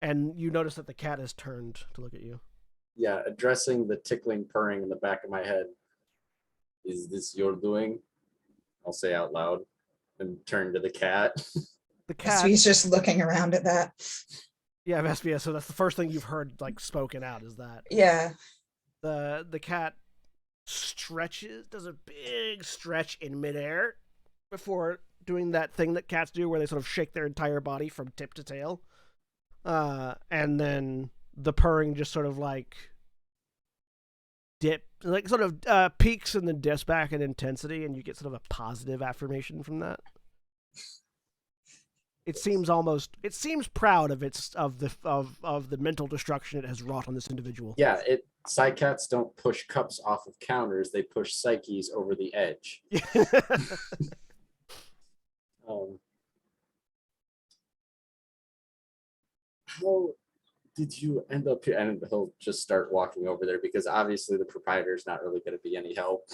A: And you notice that the cat has turned to look at you.
H: Yeah, addressing the tickling purring in the back of my head. Is this your doing? I'll say out loud and turn to the cat.
A: The cat.
F: He's just looking around at that.
A: Yeah, Vespia. So that's the first thing you've heard like spoken out is that.
F: Yeah.
A: The cat stretches, does a big stretch in midair before doing that thing that cats do where they sort of shake their entire body from tip to tail. And then the purring just sort of like sort of peaks and then dips back in intensity, and you get sort of a positive affirmation from that. It seems proud of the mental destruction it has wrought on this individual.
H: Yeah, psycats don't push cups off of counters; they push psyches over the edge. How did you end up here? And he'll just start walking over there because obviously the proprietor is not really going to be any help.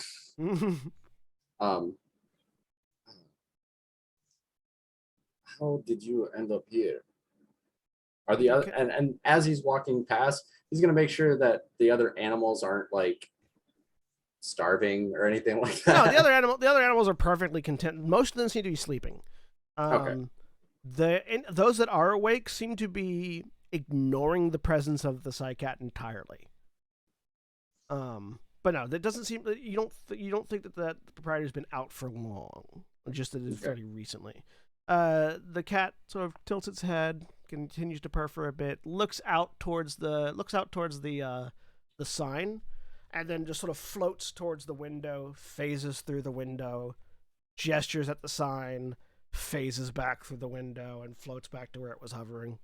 H: How did you end up here? Are the other and as he's walking past, he's going to make sure that the other animals aren't like starving or anything like that.
A: No, the other animals are perfectly content. Most of them seem to be sleeping.
H: Okay.
A: Those that are awake seem to be ignoring the presence of the psycat entirely. But no, that doesn't seem. You don't think that the proprietor's been out for long. Just that it's fairly recently. The cat sort of tilts its head, continues to purr for a bit, looks out towards the sign, and then just sort of floats towards the window, phases through the window, gestures at the sign, phases back through the window, and floats back to where it was hovering.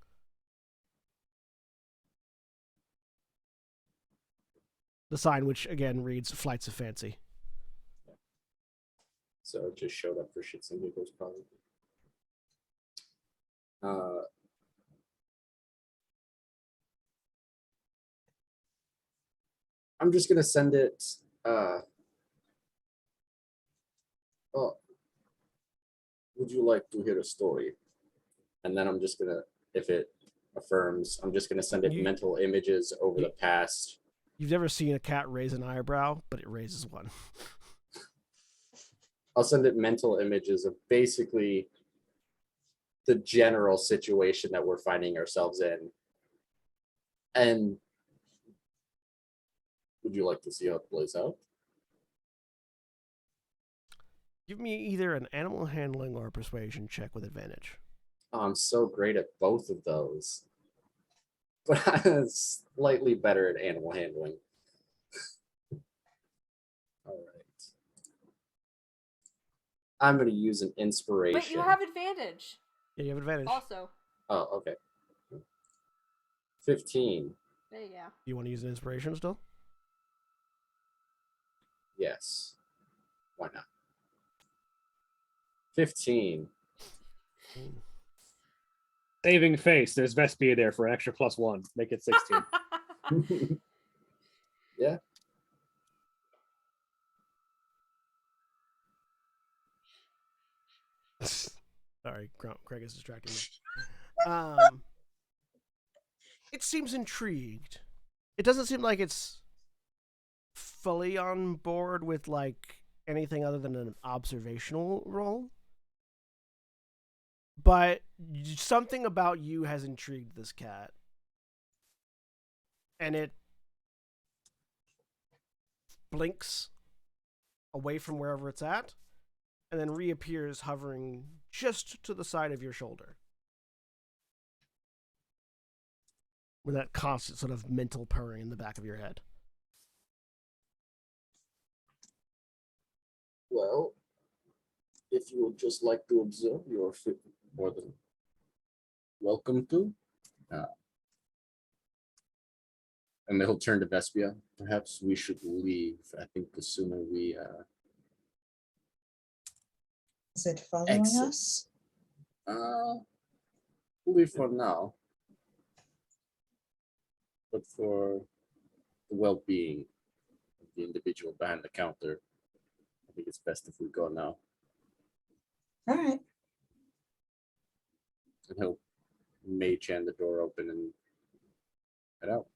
A: The sign, which again reads "Flights of Fancy."
H: So it just showed up for shits and giggles, probably. I'm just gonna send it. Would you like to hear a story? And then I'm just gonna, if it affirms, I'm just gonna send it mental images over the past.
A: You've never seen a cat raise an eyebrow, but it raises one.
H: I'll send it mental images of basically the general situation that we're finding ourselves in. And would you like to see how it plays out?
A: Give me either an animal handling or a persuasion check with advantage.
H: Oh, I'm so great at both of those. But I'm slightly better at animal handling. All right. I'm going to use an inspiration.
E: But you have advantage.
A: Yeah, you have advantage.
E: Also.
H: Oh, okay. 15.
E: There you go.
A: You want to use an inspiration still?
H: Yes. Why not? 15.
G: Saving face. There's Vespia there for an extra +1. Make it 16.
H: Yeah.
A: Sorry, Craig is distracting me. It seems intrigued. It doesn't seem like it's fully on board with like anything other than an observational role. But something about you has intrigued this cat. And it blinks away from wherever it's at, and then reappears hovering just to the side of your shoulder. with that constant sort of mental purring in the back of your head.
H: Well, if you would just like to observe, you're more than welcome to. And he'll turn to Vespia. Perhaps we should leave. I think the sooner we
F: Is it following
H: exit.
F: us?
H: Leave for now. But for the well-being of the individual behind the counter, I think it's best if we go now.
F: All right.
H: And he'll mage hand the door open and head out.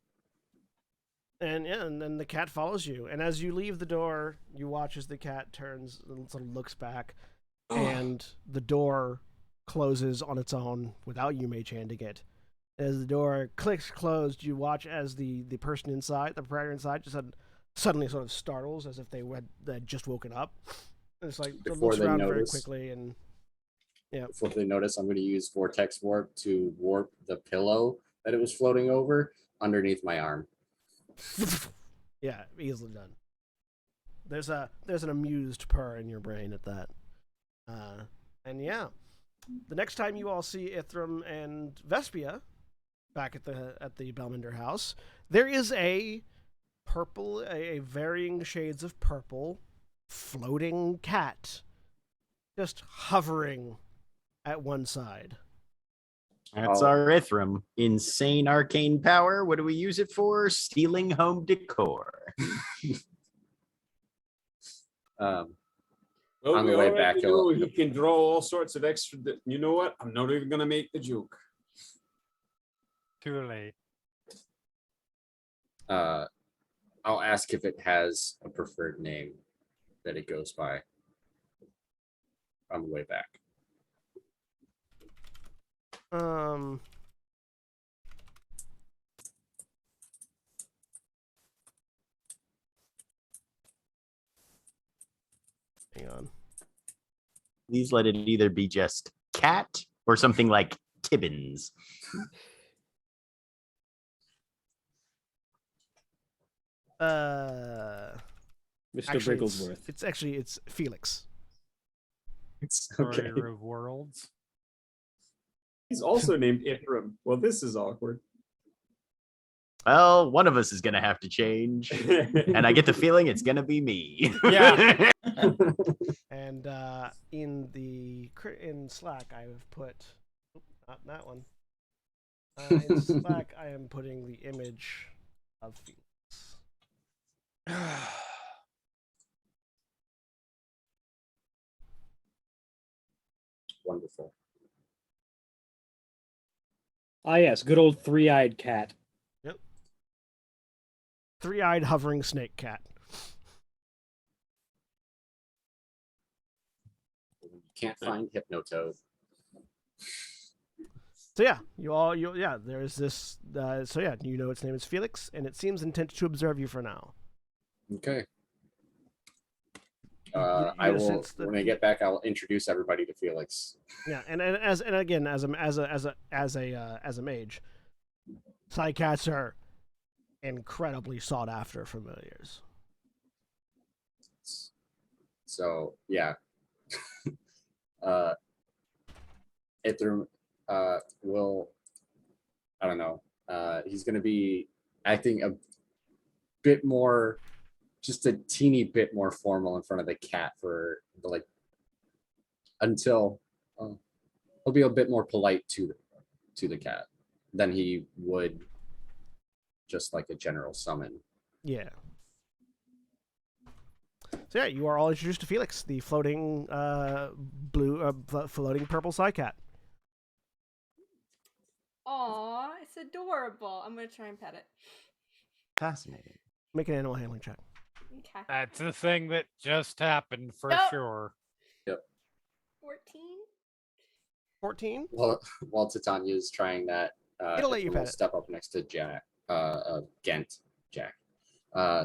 A: And yeah, and then the cat follows you. And as you leave the door, you watch as the cat turns and sort of looks back, and the door closes on its own without you mage handing it. As the door clicks closed, you watch as the person inside, the proprietor inside, just suddenly sort of startles as if they had just woken up. And it's like
H: Before
A: looks
H: they
A: around very
H: notice.
A: quickly, and yeah.
H: Before they notice, I'm going to use Vortex Warp to warp the pillow that it was floating over underneath my arm.
A: Yeah, easily done. There's an amused purr in your brain at that. And yeah, the next time you all see Ithram and Vespia back at the Belmender house, there is a varying shades of purple floating cat just hovering at one side.
B: That's
H: Oh.
B: our Ithram. Insane arcane power. What do we use it for? Stealing home decor.
C: Well,
H: On
C: we
H: the way
C: already
H: back,
C: know
H: he'll-
C: he can draw all sorts of extra. You know what? I'm not even gonna make the joke.
D: Too late.
H: I'll ask if it has a preferred name that it goes by on the way back.
A: Hang on.
B: Please let it either be just cat or something like Tibbins.
G: Mr.
A: Actually,
G: Brigglesworth.
A: it's Felix.
H: Okay.
D: Warrior of Worlds.
C: He's also named Ithram. Well, this is awkward.
B: Well, one of us is going to have to change. And I get the feeling it's going to be me.
D: Yeah.
A: And in Slack, I have put not that one. In Slack, I am putting the image of Felix.
H: Wonderful.
G: Ah, yes, good old three-eyed cat.
A: Three-eyed hovering snake cat.
H: You can't find Hypnotoad.
A: So yeah, there's this. So yeah, you know its name is Felix, and it seems intent to observe you for now.
H: Okay.
A: You
H: I
A: get a
H: will
A: sense that-
H: when I get back. I'll introduce everybody to Felix.
A: Yeah, and again, as a mage, psycats are incredibly sought after familiars.
H: So yeah, Ithram will. I don't know. He's going to be acting a bit more, just a teeny bit more formal in front of the cat for until he'll be a bit more polite to the cat than he would just like a general summon.
A: Yeah. So yeah, you are all introduced to Felix, the floating floating purple psycat.
E: Aw, it's adorable. I'm gonna try and pet it.
B: Fascinating.
A: Make an animal handling check.
E: Okay.
D: That's a thing that just happened for
E: Nope.
D: sure.
E: 14.
A: 14.
H: While Titania's trying that,
A: It'll let you
H: Ithram will
A: pet it.
H: step up next to Jack, Gent, Jack,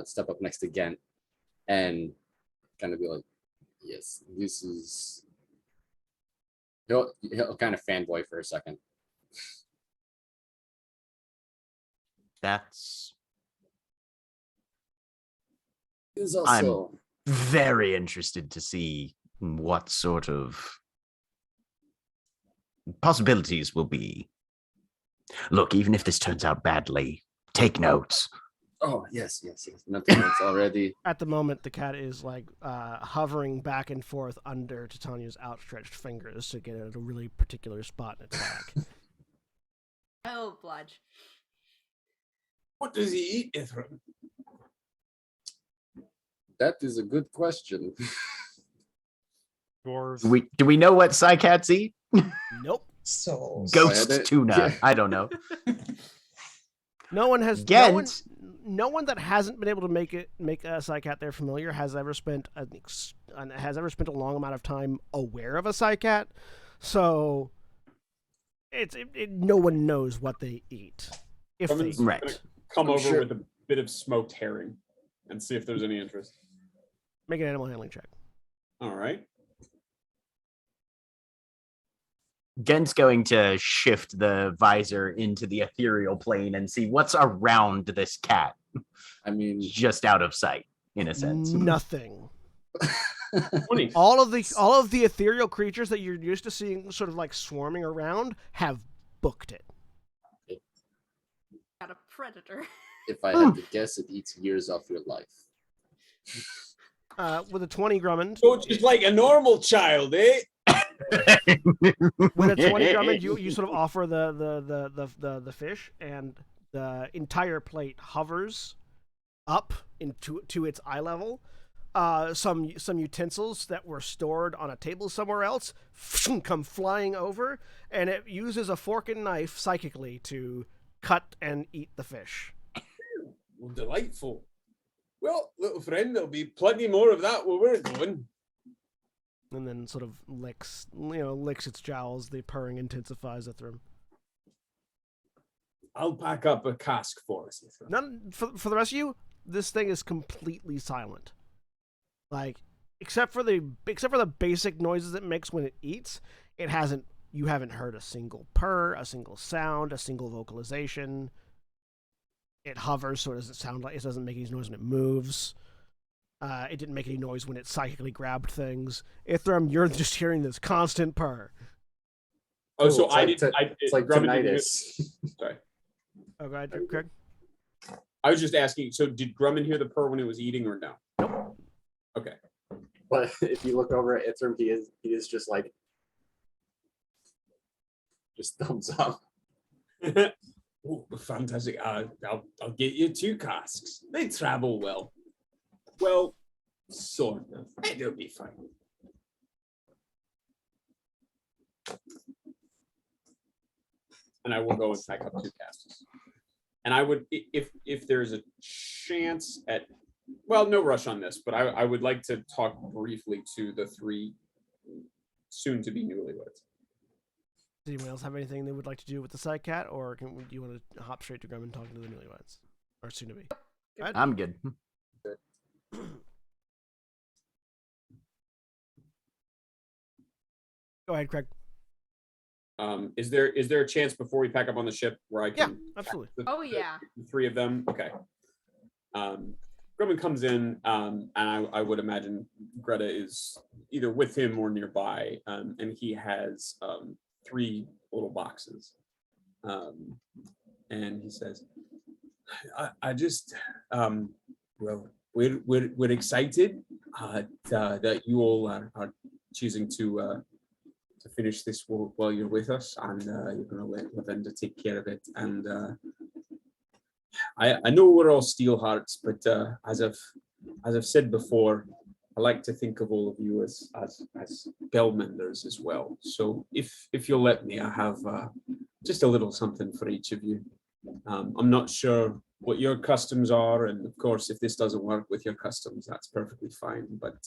H: step up next to Gent, and kind of be like, "Yes, this is." He'll kind of fanboy for a second.
B: That's
H: Is
B: I'm
H: also
B: very interested to see what sort of possibilities will be. Look, even if this turns out badly, take notes.
H: oh yes. Nothing else already.
A: At the moment, the cat is like hovering back and forth under Titania's outstretched fingers to get at a really particular spot in its back.
E: Oh, bludge.
C: What does he eat, Ithram?
H: That is a good question.
D: Dwarves.
B: Do we know what psycats eat?
A: Nope.
F: Souls.
B: Ghost
H: it-
B: tuna.
H: yeah.
B: I don't know.
A: No one has
B: Ghent.
A: no one that hasn't been able to make a psycat their familiar has ever spent a long amount of time aware of a psycat. So no one knows what they eat. If they
C: Someone's
A: eat.
B: Right.
C: Come
H: I'm
C: over
H: sure-
C: with a bit of smoked herring and see if there's any interest.
A: Make an animal handling check.
C: All right.
B: Gen's going to shift the visor into the ethereal plane and see what's around this cat,
H: I mean,
B: just out of sight, in a sense.
A: Nothing.
C: 20.
A: All of the ethereal creatures that you're used to seeing sort of like swarming around have booked it.
E: Got a predator.
H: if I had to guess, it eats years off your life.
A: With a 20 Grummond.
C: So just like a normal child, eh?
A: With a 20 Drummond, you sort of offer the fish, and the entire plate hovers up to its eye level. Some utensils that were stored on a table somewhere else come flying over, and it uses a fork and knife psychically to cut and eat the fish.
C: Well, delightful. Well, little friend, there'll be plenty more of that where we're going.
A: And then sort of licks its jowls. The purring intensifies at them.
C: I'll pack up a cask for us. Ithram.
A: None for the rest of you. This thing is completely silent. Like, except for the basic noises it makes when it eats, you haven't heard a single purr, a single sound, a single vocalization. It hovers, so it doesn't make any noise when it moves. It didn't make any noise when it psychically grabbed things. Ithram, you're just hearing this constant purr.
C: Oh, so
H: it's
C: I
H: like
C: did.
H: It's like
C: Drummond didn't
H: tinnitus.
C: Sorry.
A: Oh, go ahead, Craig.
C: I was just asking. So did Drummond hear the purr when it was eating, or no?
A: Nope.
C: Okay.
H: But if you look over at Ithram, he is just like, just thumbs up.
C: Oh, fantastic! I'll get you 2 casks. They travel well. Well, sort of. It'll be fine. And I will go and pack up 2 casks. And I would, if there's a chance at, well, no rush on this, but I would like to talk briefly to the 3 soon-to-be newlyweds.
A: Does anyone else have anything they would like to do with the side cat, or do you want to hop straight to Grumman talking to the newlyweds, or soon to be?
B: I'm good.
A: Go ahead, Craig.
C: Is there a chance before we pack up on the ship where I
A: Yeah,
C: can?
A: absolutely.
E: Oh, yeah.
C: The 3 of them. Okay. Grumman comes in, and I would imagine Greta is either with him or nearby, and he has 3 little boxes, and he says, "I just, well, we're excited that you all are choosing to finish this while you're with us, and you're going to let Lavender take care of it. And I know we're all steel hearts, but as I've said before, I like to think of all of you as bellmenders as well. So if you'll let me, I have just a little something for each of you. I'm not sure what your customs are, and of course, if this doesn't work with your customs, that's perfectly fine. But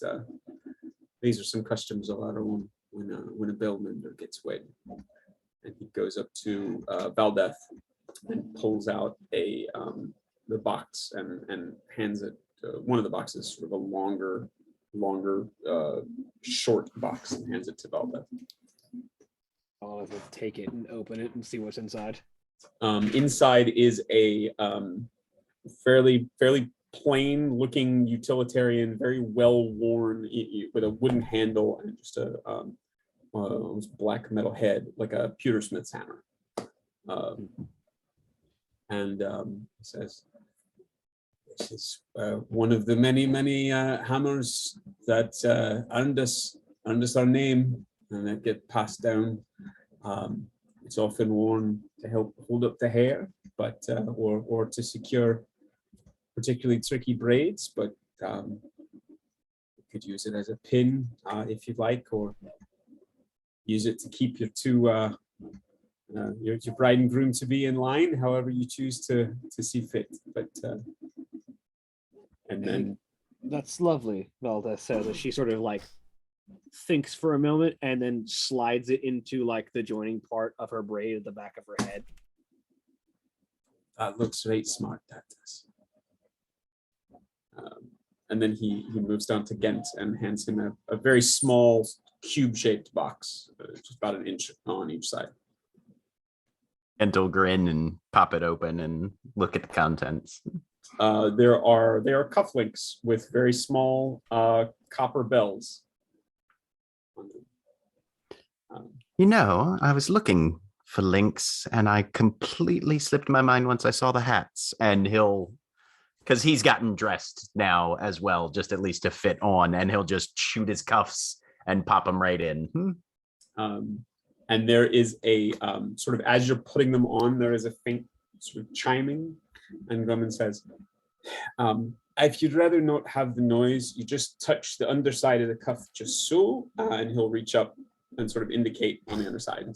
C: these are some customs of our own when a bellmender gets wed. And he goes up to Valdeth and pulls out the box and hands it. One of the boxes, sort of a longer, short box, and hands it to Valdeth.
G: I'll take it and open it and see what's inside.
C: Inside is a fairly plain looking utilitarian, very well worn, with a wooden handle and just a black metal head, like a pewtersmith's hammer. And it says, "This is one of the many hammers that earned us our name, and that get passed down. It's often worn to help hold up the hair, but or to secure particularly tricky braids, but you could use it as a pin if you'd like, or use it to keep your two your bride and groom to be in line, however you choose to see fit. But and then
G: That's lovely, Valda says as she sort of like thinks for a moment and then slides it into like the joining part of her braid at the back of her head.
C: that looks right smart, that does. And then he moves down to Ghent and hands him a very small cube-shaped box, just about an inch on each side.
B: Ghent will grin and pop it open and look at the contents.
C: There are cufflinks with very small copper bells.
B: You know, I was looking for links and I completely slipped my mind once I saw the hats. And because he's gotten dressed now as well, just at least to fit on, and he'll just shoot his cuffs and pop them right in.
C: And there is a sort of, as you're putting them on, there is a faint sort of chiming, and Grumman says, if you'd rather not have the noise, you just touch the underside of the cuff just so, and he'll reach up and sort of indicate on the underside, and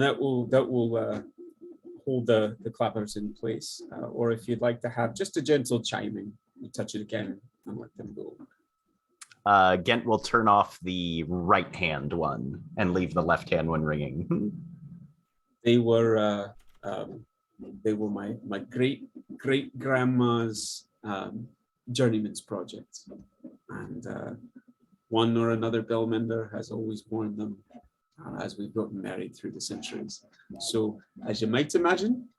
C: that will hold the clappers in place. Or if you'd like to have just a gentle chiming, you touch it again and let them go.
B: Ghent will turn off the right hand one and leave the left hand one ringing.
C: They were my great grandma's journeyman's project, and one or another bell mender has always worn them as we've gotten married through the centuries. So, as you might imagine,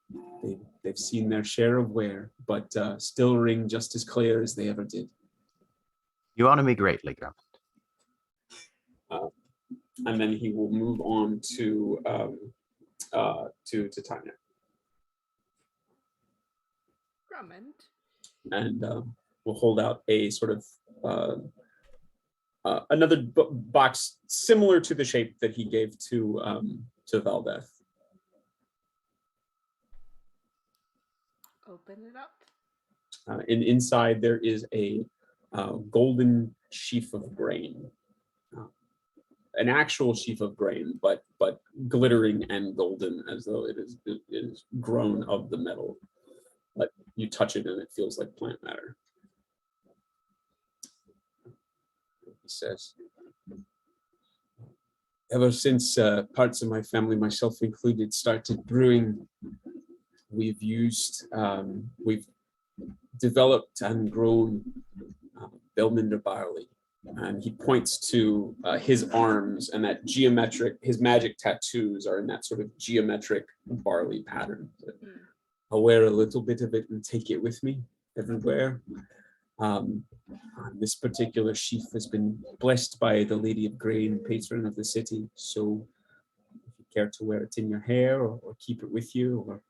C: they've seen their share of wear, but still ring just as clear as they ever did.
B: You honor me greatly, Grummond.
C: And then he will move on to Tanya.
E: Drummond.
C: And we'll hold out a sort of another box similar to the shape that he gave to Valdeth.
E: Open it up.
C: And inside there is a golden sheaf of grain, an actual sheaf of grain, but glittering and golden, as though it is grown of the metal. But you touch it and it feels like plant matter. He says, ever since parts of my family, myself included, started brewing, we've developed and grown Belminder barley. And he points to his arms, and that his magic tattoos are in that sort of geometric barley pattern. I'll wear a little bit of it and take it with me everywhere. This particular sheaf has been blessed by the Lady of Grain, patron of the city. So if you care to wear it in your hair, or keep it with you, or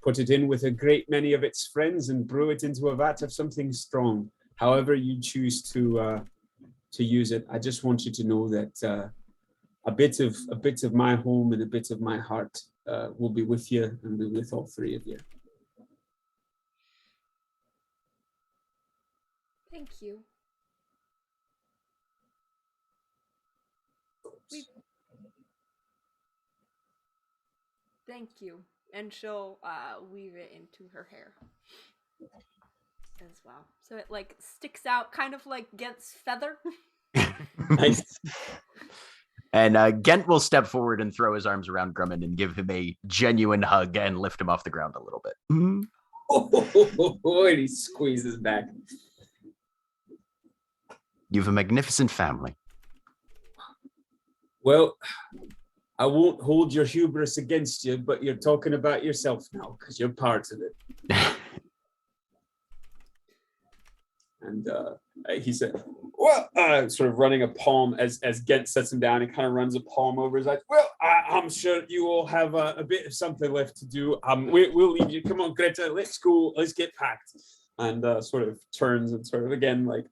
C: put it in with a great many of its friends and brew it into a vat of something strong, however you choose to use it, I just want you to know that a bit of my home and a bit of my heart will be with you and be with all three of you.
E: Thank you. Thank you. And she'll weave it into her hair as well. So it like sticks out kind of like Gent's feather.
C: Nice.
B: And Ghent will step forward and throw his arms around Grummond and give him a genuine hug and lift him off the ground a little bit.
C: And he squeezes back.
B: You've a magnificent family.
C: Well, I won't hold your hubris against you, but you're talking about yourself now because you're part of it. And he said, well, sort of running a palm as Gent sets him down and kind of runs a palm over his eyes. Well, I'm sure you all have a bit of something left to do. We'll leave you. Come on, Greta, let's go. Let's get packed. And sort of turns and sort of again, like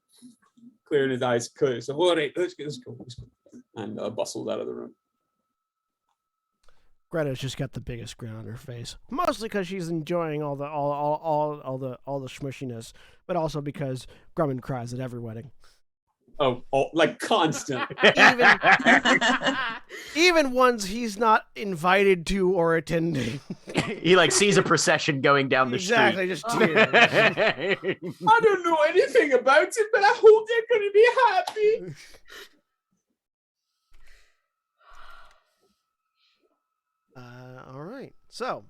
C: clearing his eyes. So, all right, let's go. And bustles out of the room.
A: Greta's just got the biggest grin on her face, mostly because she's enjoying all the smushiness, but also because Grumman cries at every wedding.
C: Oh, like constant.
A: Even ones he's not invited to or attending.
B: He like sees a procession going down the
A: exactly,
B: street.
A: just tears.
C: I don't know anything about it, but I hope they're going to be happy.
A: All right. So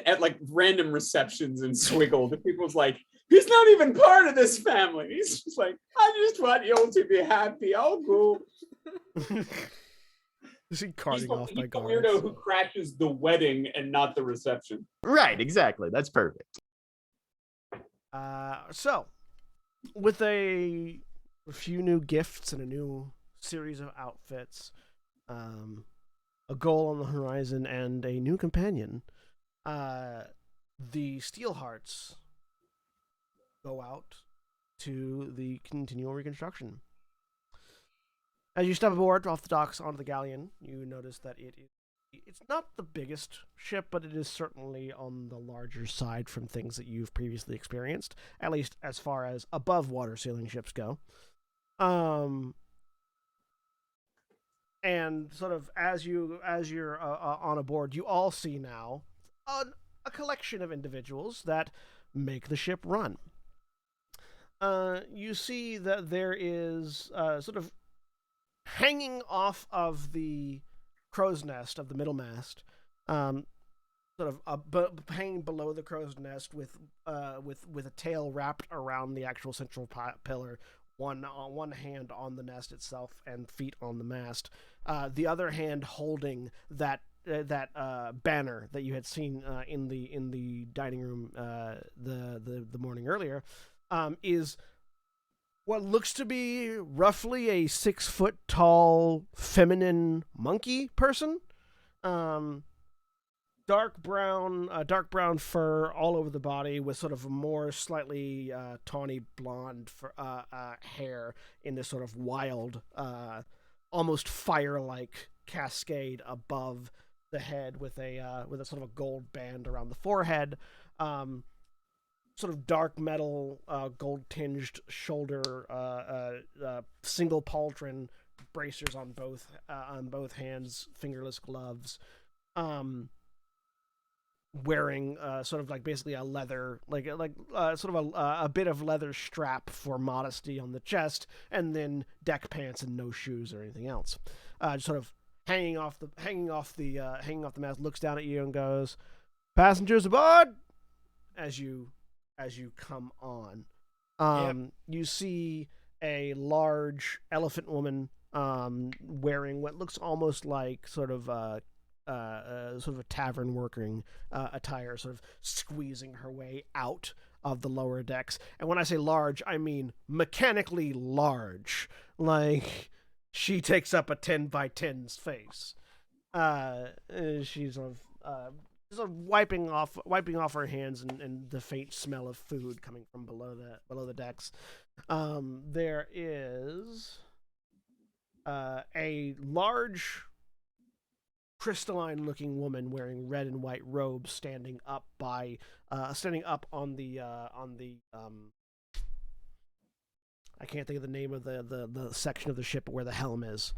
C: at like random receptions in Swiggle, the people's like, he's not even part of this family. He's just like, I just want you all to be happy. I'll go.
A: Is he carting off by
C: the
A: guards?
C: weirdo who crashes the wedding and not the reception.
B: Right, exactly. That's perfect.
A: So with a few new gifts and a new series of outfits, a goal on the horizon, and a new companion, the Steelhearts go out to the continual reconstruction. As you step aboard off the docks onto the galleon, you notice that it's not the biggest ship, but it is certainly on the larger side from things that you've previously experienced, at least as far as above water sailing ships go. And sort of as you're on aboard, you all see now a collection of individuals that make the ship run. You see that there is sort of hanging off of the crow's nest of the middle mast, sort of hanging below the crow's nest with a tail wrapped around the actual central pillar. One hand on the nest itself and feet on the mast. The other hand holding that banner that you had seen in the dining room the morning earlier, is what looks to be roughly a 6 foot tall feminine monkey person. Dark brown fur all over the body, with sort of a more slightly tawny blonde hair in this sort of wild, almost fire-like cascade above the head, with a sort of a gold band around the forehead. Sort of dark metal, gold-tinged shoulder, single pauldron bracers on both hands, fingerless gloves. Wearing sort of like basically a leather, sort of a bit of leather strap for modesty on the chest, and then deck pants and no shoes or anything else. Just sort of hanging off the mast, looks down at you and goes, "Passengers aboard!" As you come on. You see a large elephant woman wearing what looks almost like sort of a tavern working attire, sort of squeezing her way out of the lower decks. And when I say large, I mean mechanically large. Like, she takes up a 10 by 10 space. She's sort of wiping off her hands and the faint smell of food coming from below the decks. There is a large crystalline looking woman wearing red and white robes standing up on the I can't think of the name of the section of the ship where the helm is.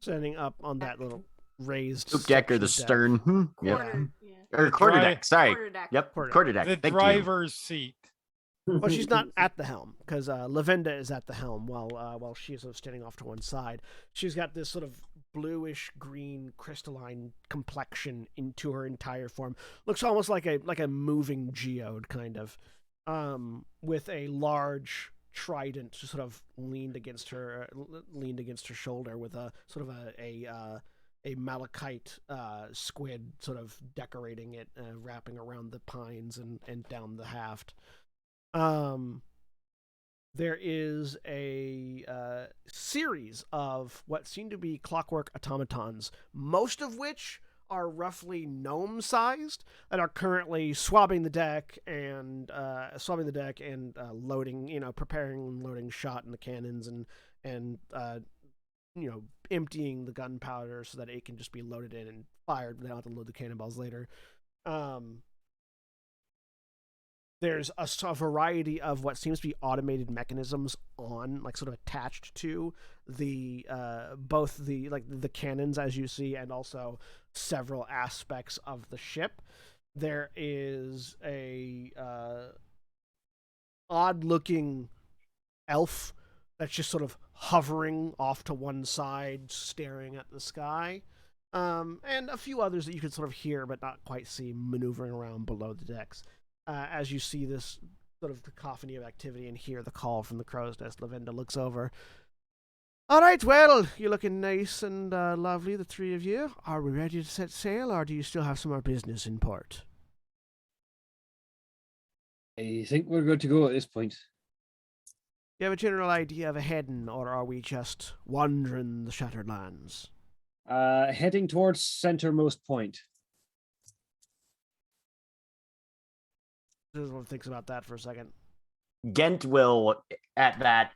A: Standing up on that little raised
B: Poop deck or the stern. Yep. Or quarterdeck. Sorry.
E: Quarterdeck.
B: Yep. Quarterdeck.
D: The
B: Thank you.
D: driver's seat.
A: Well, she's not at the helm, because Lavenda is at the helm while she's sort of standing off to one side. She's got this sort of bluish green crystalline complexion into her entire form. Looks almost like a moving geode, kind of, with a large trident just sort of leaned against her shoulder with a sort of a malachite squid sort of decorating it, wrapping around the pines and down the haft. There is a series of what seem to be clockwork automatons, most of which are roughly gnome-sized, and are currently swabbing the deck and loading, preparing and loading shot in the cannons and emptying the gunpowder so that it can just be loaded in and fired. They don't have to load the cannonballs later. There's a variety of what seems to be automated mechanisms sort of attached to the both the cannons, as you see, and also several aspects of the ship. There is a odd-looking elf that's just sort of hovering off to one side, staring at the sky, and a few others that you can sort of hear but not quite see maneuvering around below the decks. As you see this sort of cacophony of activity and hear the call from the crow's nest, Lavenda looks over. All right, well, you're looking nice and lovely, the three of you. Are we ready to set sail, or do you still have some more business in port?
G: I think we're good to go at this point.
A: Do you have a general idea of a heading, or are we just wandering the Shattered Lands?
G: Heading towards centermost point.
A: Everyone thinks about that for a second.
B: Gent will, at that,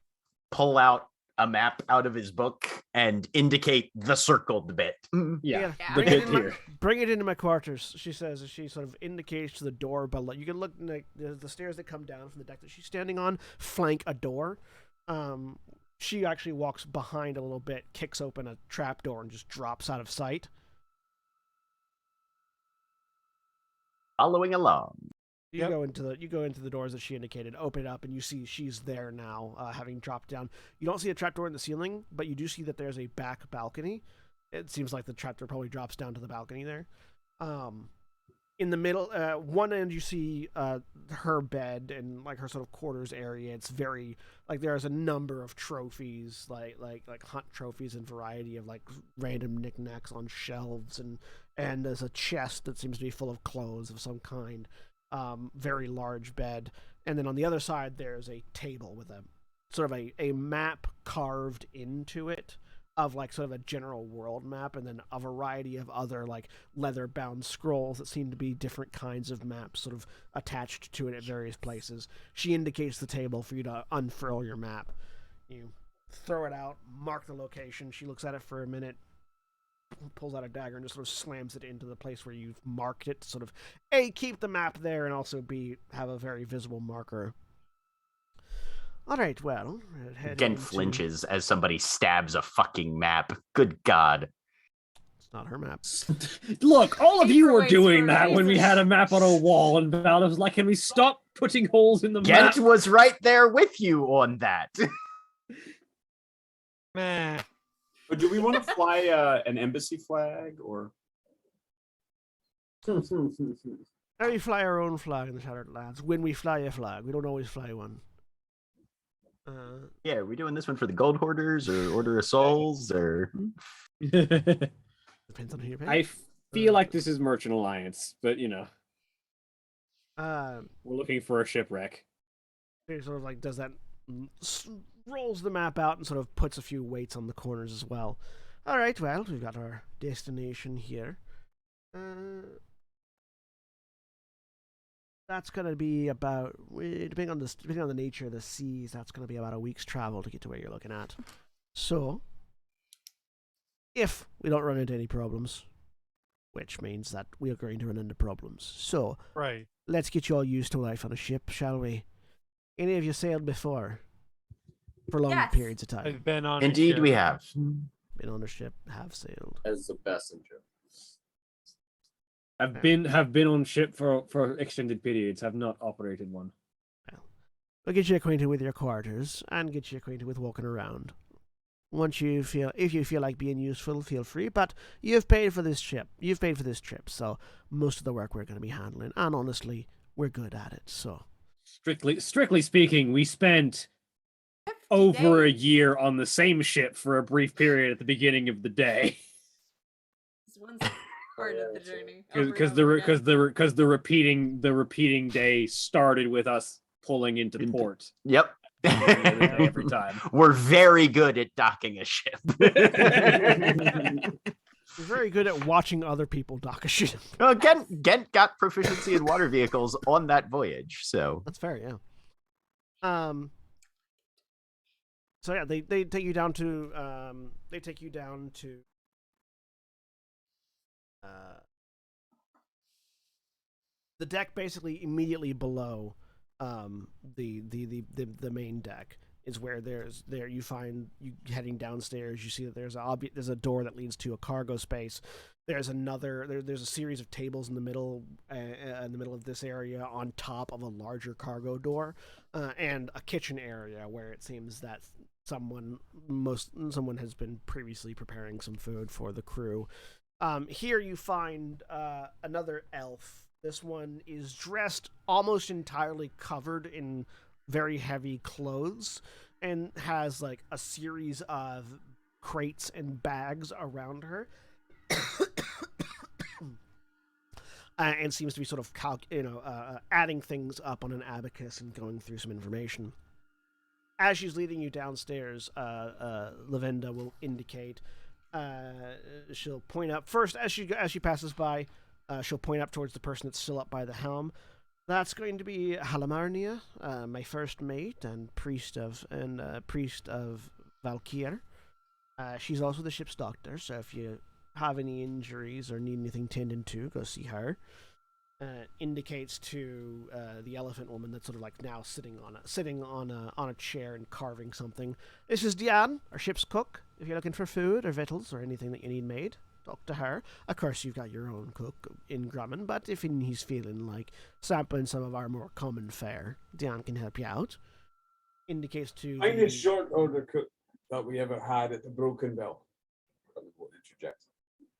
B: pull out a map out of his book and indicate the circled bit.
G: Yeah,
E: Yeah.
G: the
A: Bring it,
G: bit
A: into my,
G: here.
A: bring it into my quarters, she says as she sort of indicates to the door below. You can look, the stairs that come down from the deck that she's standing on flank a door. She actually walks behind a little bit, kicks open a trap door, and just drops out of sight.
B: Following along.
A: You
D: Yep.
A: go into the doors that she indicated, open it up, and you see she's there now, having dropped down. You don't see a trapdoor in the ceiling, but you do see that there's a back balcony. It seems like the trapdoor probably drops down to the balcony there. In the middle, one end you see her bed and like her sort of quarters area. It's very like there's a number of trophies, like hunt trophies and variety of like random knickknacks on shelves, and there's a chest that seems to be full of clothes of some kind. Very large bed, and then on the other side there's a table with a sort of a map carved into it of like sort of a general world map, and then a variety of other like leather bound scrolls that seem to be different kinds of maps sort of attached to it at various places. She indicates the table for you to unfurl your map. You throw it out, mark the location. She looks at it for a minute, pulls out a dagger and just sort of slams it into the place where you've marked it to sort of A, keep the map there, and also B, have a very visible marker. All right, well,
B: Gent flinches as somebody stabs a fucking map. Good God.
A: It's not her map.
G: Look, all of you were
E: Paperweights
G: doing
E: for
G: that when we
E: reasons.
G: had a map on a wall, and Val was like, "Can we stop putting holes in the map?"
B: Gent was right there with you on that.
D: Meh.
C: But do we want to fly an embassy flag or?
A: We fly our own flag in the Shattered Lands. When we fly a flag, we don't always fly one.
B: Yeah, are we doing this one for the Gold Hoarders or Order of Souls or?
A: Depends on who you're paying.
G: I feel like this is Merchant Alliance, but
A: Uh,
G: we're looking for a shipwreck.
A: He sort of like does that, rolls the map out and sort of puts a few weights on the corners as well. All right, well, we've got our destination here. That's gonna be about, depending on the nature of the seas, that's gonna be about a week's travel to get to where you're looking at. So, if we don't run into any problems, which means that we are going to run into problems. So,
D: Right.
A: let's get you all used to life on a ship, shall we? Any of you sailed before? For long
E: Yes.
A: periods of time.
D: I've been on. a
B: Indeed,
D: ship.
B: we have.
A: Been on a ship, have sailed.
H: As the messenger.
G: Have been on ship for extended periods. Have not operated one.
A: We'll get you acquainted with your quarters and get you acquainted with walking around. If you feel like being useful, feel free. But you've paid for this trip. So most of the work we're going to be handling, and honestly, we're good at it. So
G: Strictly speaking, we spent over a
E: days
G: year on the same ship for a brief period at the beginning of the day.
E: is one part of the journey.
G: Because the repeating day started with us pulling into port.
B: Yep.
G: Every time.
B: We're very good at docking a ship.
A: You're very good at watching other people dock a ship.
B: Well, Gent got proficiency in water vehicles on that voyage, so
A: That's fair, yeah. So yeah, they take you down to the deck basically immediately below the main deck is where you find you heading downstairs. You see that there's a door that leads to a cargo space. There's there's a series of tables in the middle of this area on top of a larger cargo door, and a kitchen area where it seems that someone has been previously preparing some food for the crew. Here you find another elf. This one is dressed almost entirely covered in very heavy clothes and has like a series of crates and bags around her. And seems to be sort of adding things up on an abacus and going through some information. As she's leading you downstairs, Lavenda will indicate. She'll point up first as she passes by. She'll point up towards the person that's still up by the helm. That's going to be Halamarnia, my first mate and priest of Valkyr. She's also the ship's doctor, so if you have any injuries or need anything tended to, go see her. Indicates to the elephant woman that's sort of like now sitting on a chair and carving something. This is Diane, our ship's cook. If you're looking for food or victuals or anything that you need made, talk to her. Of course, you've got your own cook in Grumman, but if he's feeling like sampling some of our more common fare, Diane can help you out. Indicates to
C: Finest short order cook that we ever had at the Broken Bell. I will interject.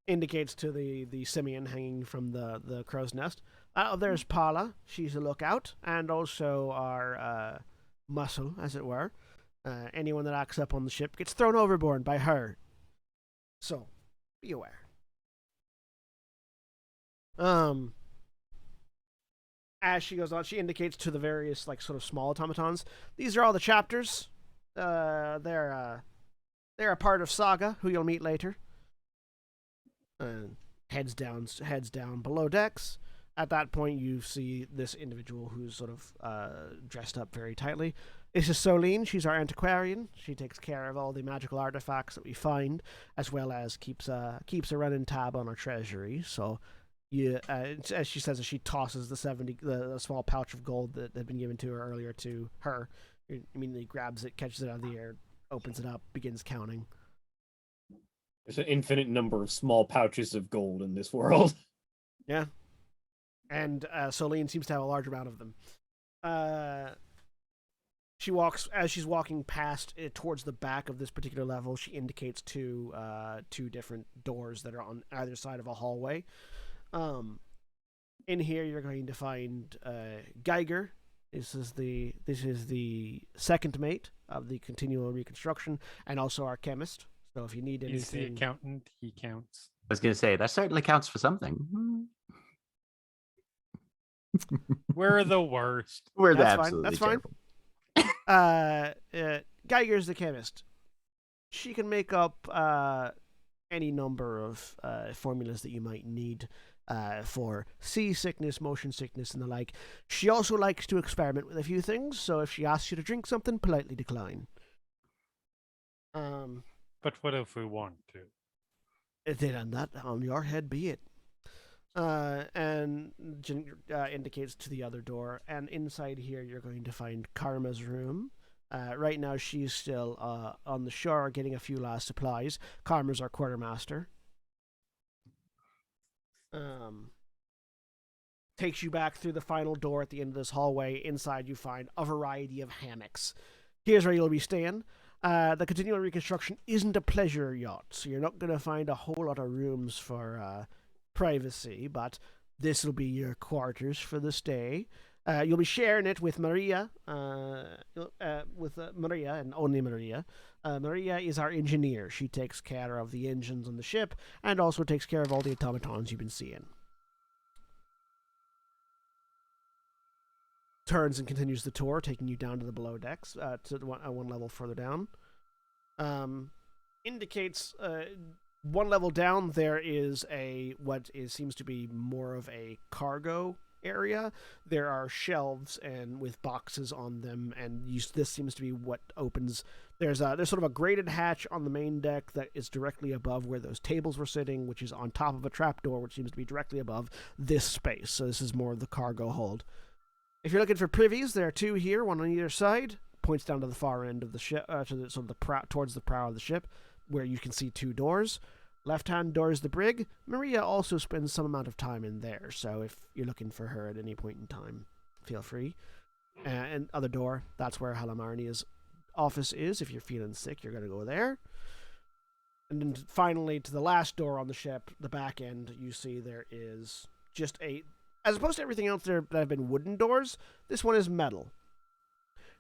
A: Indicates to the simian hanging from the crow's nest. There's Paula. She's a lookout, and also our muscle, as it were. Anyone that acts up on the ship gets thrown overboard by her. So, be aware. As she goes on, she indicates to the various like sort of small automatons. These are all the chapters. They're a part of Saga, who you'll meet later. Heads down below decks. At that point, you see this individual who's sort of dressed up very tightly. This is Solene. She's our antiquarian. She takes care of all the magical artifacts that we find, as well as keeps a running tab on our treasury. So, as she says, as she tosses the small pouch of gold that had been given to her earlier to her, immediately grabs it, catches it out of the air, opens it up, begins counting.
G: There's an infinite number of small pouches of gold in this world.
A: Yeah. And Solene seems to have a large amount of them. As she's walking past towards the back of this particular level, she indicates two different doors that are on either side of a hallway. In here, you're going to find Geiger. This is the second mate of the Continual Reconstruction, and also our chemist. So if you need anything,
D: he's the accountant. He counts.
B: I was going to say that certainly counts for something.
D: We're the worst.
B: We're
A: That's
B: absolutely
A: fine.
B: terrible.
A: Geiger's the chemist. She can make up any number of formulas that you might need for seasickness, motion sickness, and the like. She also likes to experiment with a few things, so if she asks you to drink something, politely decline.
D: But what if we want to?
A: Then that on your head be it. And indicates to the other door, and inside here you're going to find Karma's room. Right now she's still on the shore getting a few last supplies. Karma's our quartermaster. Takes you back through the final door at the end of this hallway. Inside you find a variety of hammocks. Here's where you'll be staying. The Continual Reconstruction isn't a pleasure yacht, so you're not going to find a whole lot of rooms for privacy, but this will be your quarters for the stay. You'll be sharing it with Maria, Maria and only Maria. Maria is our engineer. She takes care of the engines on the ship and also takes care of all the automatons you've been seeing. Turns and continues the tour, taking you down to the below decks, to one level further down. Indicates one level down there is seems to be more of a cargo area. There are shelves and with boxes on them, and this seems to be what opens. There's sort of a grated hatch on the main deck that is directly above where those tables were sitting, which is on top of a trapdoor, which seems to be directly above this space. So this is more of the cargo hold. If you're looking for privies, there are 2 here, one on either side. Points down to the far end of the ship, towards the prow of the ship, where you can see 2 doors. Left-hand door is the brig. Maria also spends some amount of time in there, so if you're looking for her at any point in time, feel free. And other door, that's where Halamarnia's office is. If you're feeling sick, you're going to go there. And then finally, to the last door on the ship, the back end, you see there is just as opposed to everything else there that have been wooden doors, this one is metal.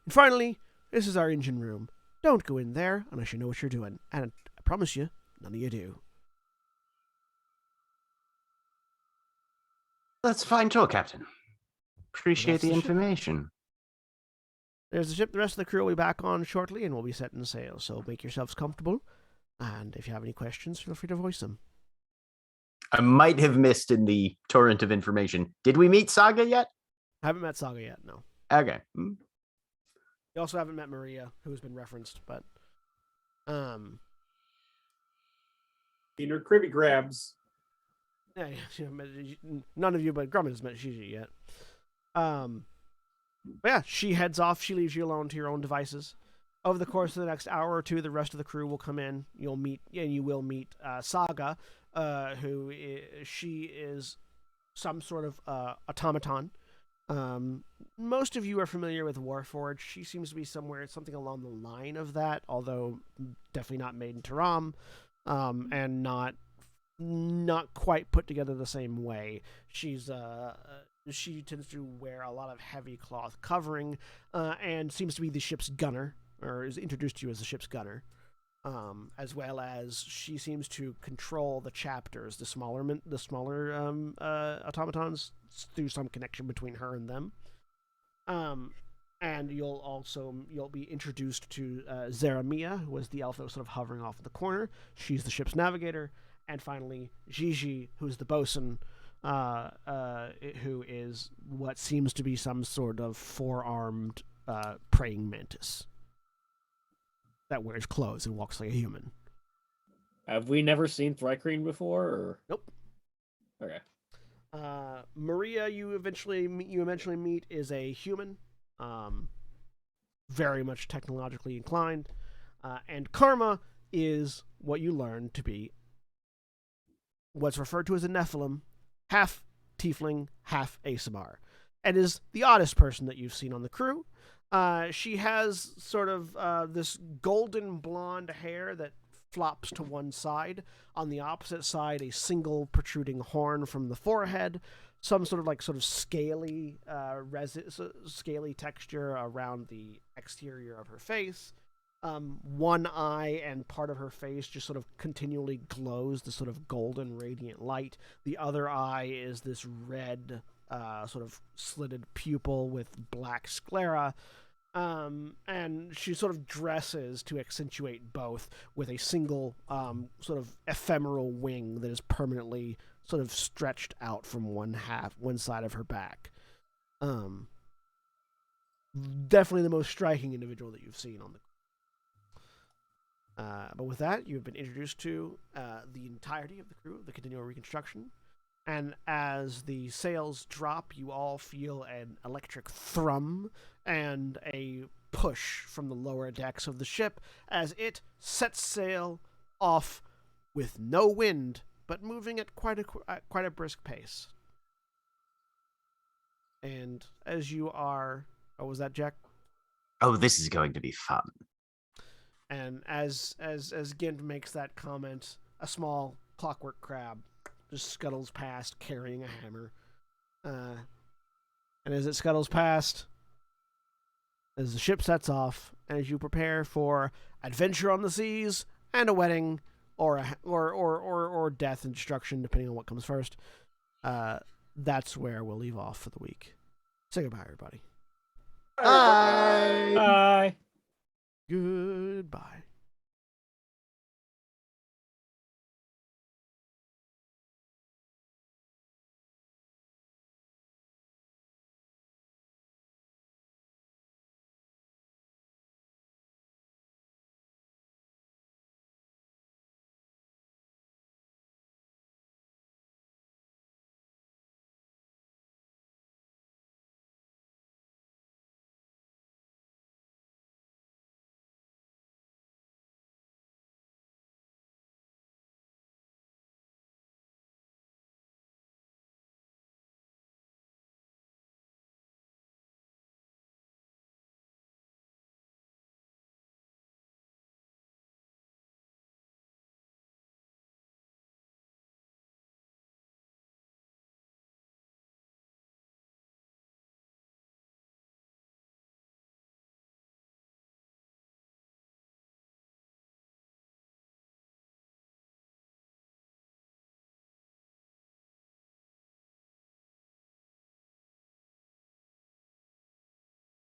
A: And finally, this is our engine room. Don't go in there unless you know what you're doing. And I promise you, none of you do.
B: That's a fine tour, Captain. Appreciate the
A: That's the ship.
B: information.
A: There's the ship. The rest of the crew will be back on shortly, and we'll be setting sail. So make yourselves comfortable. And if you have any questions, feel free to voice them.
B: I might have missed in the torrent of information. Did we meet Saga yet?
A: I haven't met Saga yet, no.
B: Okay.
A: You also haven't met Maria, who has been referenced, but
C: Peter Cribby grabs.
A: yeah, none of you but Grumman has met Gigi yet. But yeah, she heads off. She leaves you alone to your own devices. Over the course of the next hour or two, the rest of the crew will come in. You will meet Saga, she is some sort of automaton. Most of you are familiar with Warforged. She seems to be something along the line of that, although definitely not made in Taram, and not quite put together the same way. She tends to wear a lot of heavy cloth covering, and seems to be the ship's gunner, or is introduced to you as the ship's gunner. As well as she seems to control the chapters, the smaller automatons, through some connection between her and them. And you'll be introduced to Zaramia, who was the elf that was sort of hovering off in the corner. She's the ship's navigator. And finally, Gigi, who's the bosun, who is what seems to be some sort of 4-armed praying mantis that wears clothes and walks like a human.
G: Have we never seen Thrycreen before? Or?
A: Nope.
G: Okay.
A: Maria, you eventually meet, is a human, very much technologically inclined, and Karma is what you learn to be what's referred to as a Nephilim, half tiefling, half Asamar, and is the oddest person that you've seen on the crew. She has sort of this golden blonde hair that flops to one side. On the opposite side, a single protruding horn from the forehead. Some sort of scaly, scaly texture around the exterior of her face. One eye and part of her face just sort of continually glows this sort of golden radiant light. The other eye is this red, sort of slitted pupil with black sclera. And she sort of dresses to accentuate both with a single sort of ephemeral wing that is permanently sort of stretched out from one side of her back. Definitely the most striking individual that you've seen on the. But with that, you've been introduced to the entirety of the crew of the Continual Reconstruction. And as the sails drop, you all feel an electric thrum and a push from the lower decks of the ship as it sets sail off with no wind, but moving at quite a brisk pace. And as you are... Oh, was that Jack?
B: Oh, this is going to be fun.
A: And as Gint makes that comment, a small clockwork crab just scuttles past carrying a hammer. And as it scuttles past, as the ship sets off, and as you prepare for adventure on the seas and a wedding, or death and destruction, depending on what comes first, that's where we'll leave off for the week. Say goodbye, everybody.
B: Bye.
G: Bye.
A: Goodbye.